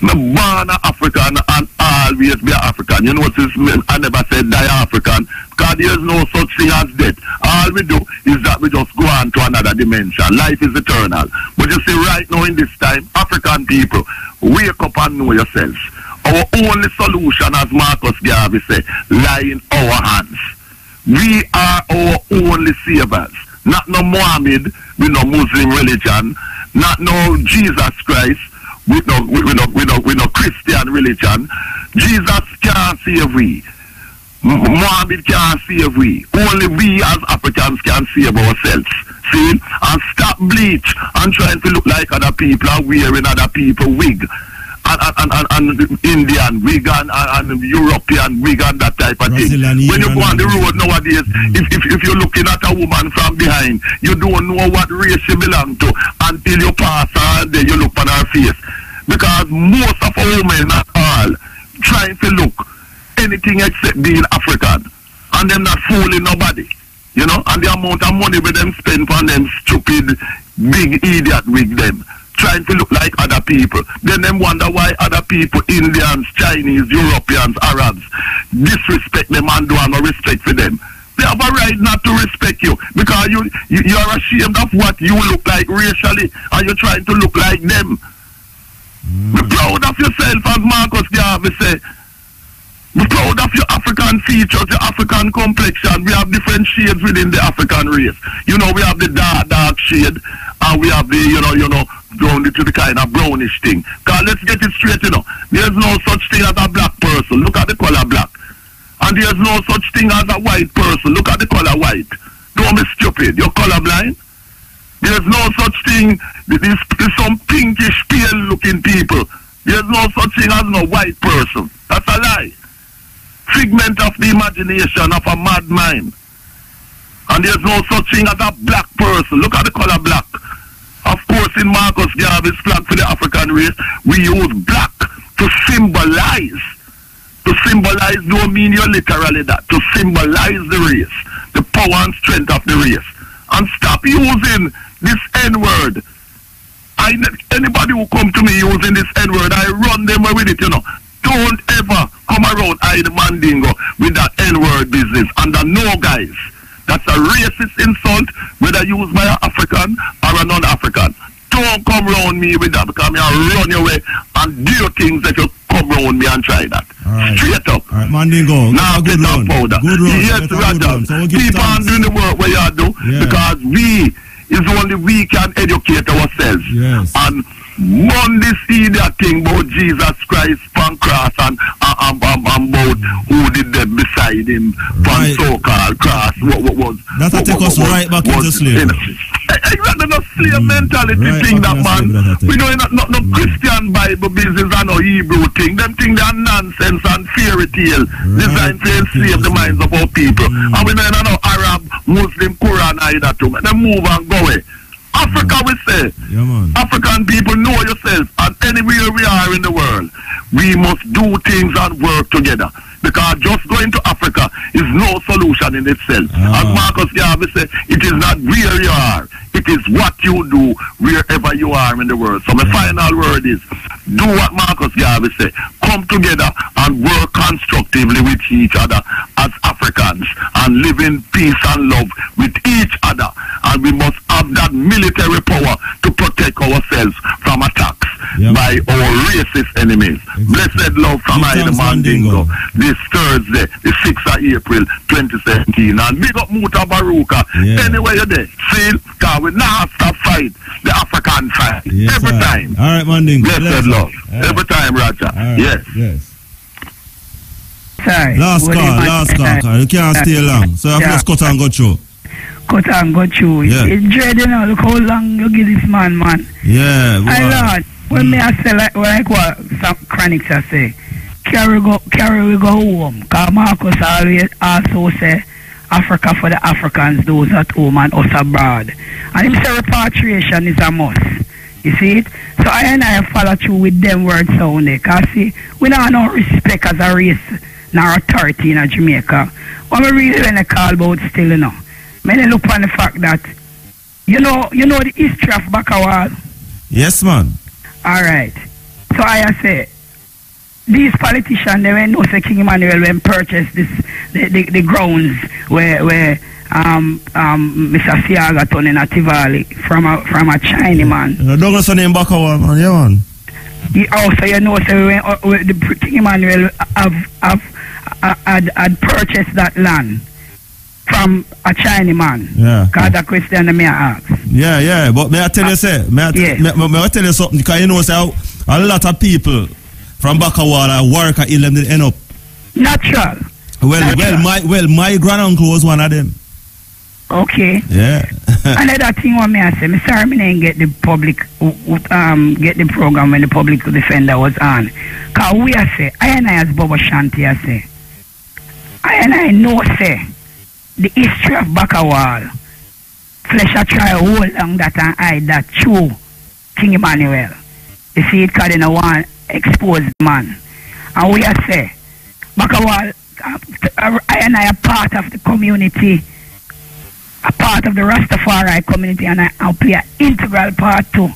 I'm born an African and always be an African. You notice I never said die African because there's no such thing as death. All we do is that we just go on to another dimension. Life is eternal. But you see, right now in this time, African people, wake up and know yourselves. Our only solution, as Marcus Garvey said, lie in our hands. We are our only saviors. Not no Muhammad with no Muslim religion, not no Jesus Christ with no Christian religion. Jesus can't save we. Muhammad can't save we. Only we as Africans can save ourselves. See? And stop bleach and trying to look like other people and wearing other people wig. And Indian wig and European wig and that type of thing. When you go on the road nowadays, if you're looking at a woman from behind, you don't know what race she belongs to until you pass her and then you look on her face. Because most of our women are all trying to look anything except being African. And them not fooling nobody. You know, and the amount of money with them spend on them stupid big idiot wig them. Trying to look like other people. Then them wonder why other people, Indians, Chinese, Europeans, Arabs, disrespect them and do have no respect for them. They have a right not to respect you because you are ashamed of what you look like racially and you're trying to look like them. Be proud of yourself, as Marcus Garvey said. Be proud of your African features, your African complexion. We have different shades within the African race. You know, we have the dark shade and we have the, you know, down to the kind of brownish thing. Because let's get it straight, you know. There's no such thing as a black person. Look at the color black. And there's no such thing as a white person. Look at the color white. Don't be stupid. You're colorblind. There's no such thing. There's some pinkish, pale-looking people. There's no such thing as no white person. That's a lie. Figment of the imagination of a mad mind. And there's no such thing as a black person. Look at the color black. Of course, in Marcus Garvey's flag for the African race, we use black to symbolize. To symbolize don't mean you're literally that. To symbolize the race, the power and strength of the race. And stop using this N-word. Anybody who come to me using this N-word, I run them away with it, you know. Don't ever come around the Mandingo with that N-word business. Under no guys. That's a racist insult, whether used by an African or a non-African. Don't come around me with that because I'll run your way and do things that you come around me and try that. Right. Straight up. All right, Mandingo. Now get that powder. Good run. Yes, Roger. So keep on doing the work where you do because we is only we can educate ourselves. Yes. And Monday see that thing about Jesus Christ from cross and about who did that beside him from so-called cross. What was that? Take us right back into slavery. Exactly, the slave mentality thing that man. We know not no Christian Bible business and no Hebrew thing. Them thing they are nonsense and fairy tale designed to enslave the minds of our people. And we know no Arab, Muslim, Quran either too. Them move and go away. Africa, we say, African people, know yourself, and anywhere we are in the world, we must do things and work together. Because just going to Africa is no solution in itself. As Marcus Garvey said, it is not where you are, it is what you do wherever you are in the world. So my final word is, do what Marcus Garvey said. Come together and work constructively with each other as Africans and live in peace and love with each other. And we must have that military power to protect ourselves from attacks by our racist enemies. Blessed love from I, the Mandingo. This Thursday, the 6th of April, 2017. And big up Mutabaruka. Anyway you're there, see, because we now stop fight the African fight. Every time. All right, Mandingo. Blessed love. Every time, Roger. Yes. Sorry. Last call. You can't stay long. So you have to just cut and go through. Cut and go through. It's dreading now. Look how long you give this man. Yeah. I Lord, when me I say like what some chronics I say, carry we go home. Because Marcus always also say Africa for the Africans, those at home and us abroad. And him say repatriation is a must. You see it? So I follow through with them words sound there. Because see, we don't have no respect as a race nor authority in Jamaica. What we really want to call about still, you know. Many look on the fact that you know the history of Bakawal. Yes, man. All right. So I say these politicians, they went no say King Emmanuel when purchased the grounds where Mr. Siaga turned in a Tivoli from a Chinaman. Don't go say name Bakawal, man. Yeah, man. Also, you know, so when the King Emmanuel had purchased that land from a Chinaman. Yeah. Because that question I may ask. Yeah. But may I tell you, may I tell you something? Because you know, say a lot of people from Bakawala work at Ilem did end up. Natural. Well, my granduncle was one of them. Okay. Yeah. Another thing what me I say, me sorry me didn't get the public get the program when the public defender was on. Cause we I say, I as Bobo Shanti I say, I know say the history of Bakawal, flesh a try hold on that and hide that true King Emmanuel. You see it cause they don't want exposed man. And we I say, Bakawal, I a part of the community, a part of the Rastafari community, and I play an integral part to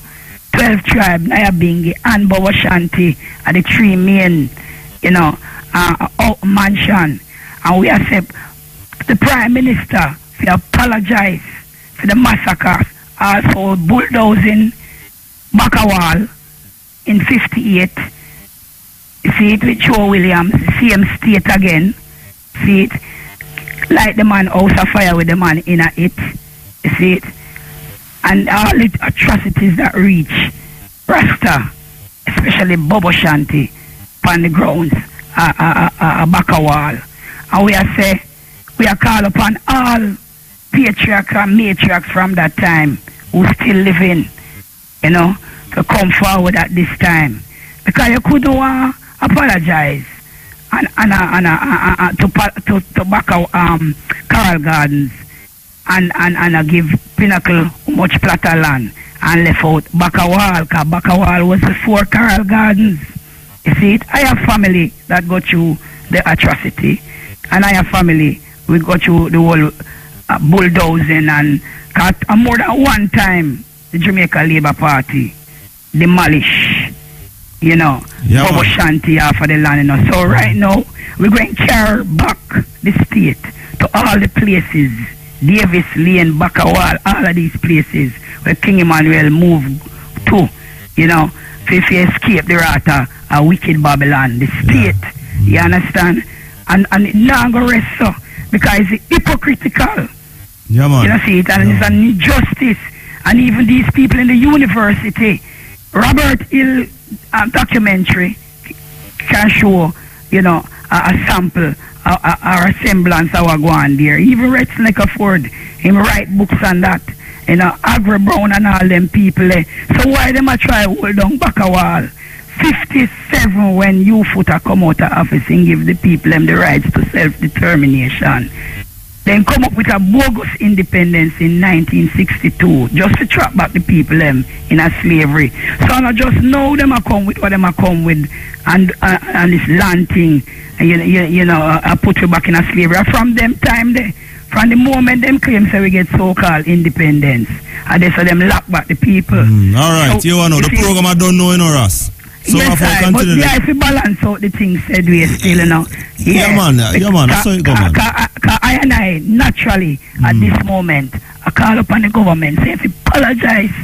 12 tribes, Nyabingi and Bobo Shanti, are the three main, mansion. And we accept the Prime Minister to apologize for the massacre, also bulldozing Bakawal in 58. You see it with Joe Williams, same state again. See it? Like the man house of fire with the man in a it. You see it? And all the atrocities that reach Rasta, especially Bobo Shanti, on the grounds, Bakawal. And we are say, we are called upon all patriarchs and matriarchs from that time who still living, to come forward at this time. Because you couldn't apologize to Bakawal, Carl Gardens and give Pinnacle much platter land and left out Bakawal, because Bakawal was before Carl Gardens. You see it? I have family that go through the atrocity, and I have family we go through the whole bulldozing and more than one time the Jamaica Labour Party demolish, Bobo Shanti for the land. So right now we're going to carry back the state to all the places, Davis Lane, Bakawal, all of these places where King Emmanuel moved to, if you escape the wrath of wicked Babylon, the state, you understand? And it not going to rest so, because it's hypocritical. Yeah, man. You see it, and it's an injustice. And even these people in the university, Robert Hill documentary can show, you know, a sample or a semblance of what go on there. Even Red Snake Ford, him write books on that. You know, Agri Brown and all them people. So why them a try hold down back a wall? 57 when you foot a come out of office and give the people them the rights to self-determination. Then come up with a bogus independence in 1962 just to trap back the people them in a slavery. So I just know them a come with what them a come with and this land thing, you know, I put you back in a slavery. From them time there, from the moment them claim say we get so-called independence, and they say them lock back the people. All right, so, you know, the program I don't know in us. So yes, but yeah, if you balance out the things said we still, you know. Yeah, man, that's how it go, man. I and I, naturally, at this moment, I call upon the government, say if you apologize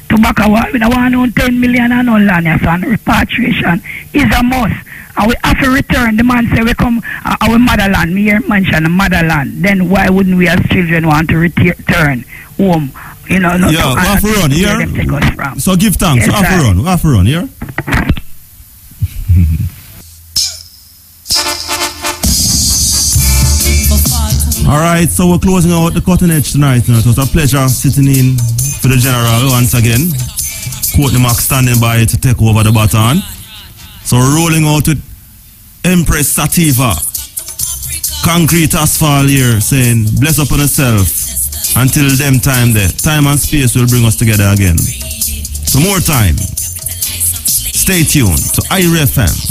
to Bakawal with a 110 million and all land, and repatriation is a must. And we have to return. The man say we come our motherland, me here mention motherland. Then why wouldn't we as children want to return home? You know, not yeah, we have to run here. So give thanks. Yes, we have to run here. All right, so we're closing out the cutting edge tonight. It was a pleasure sitting in for the general once again. Courtney Mack standing by to take over the baton. So rolling out with Empress Sativa. Concrete asphalt here saying, bless upon yourself. Until them time there. Time and space will bring us together again. So more time. Stay tuned to IRFM.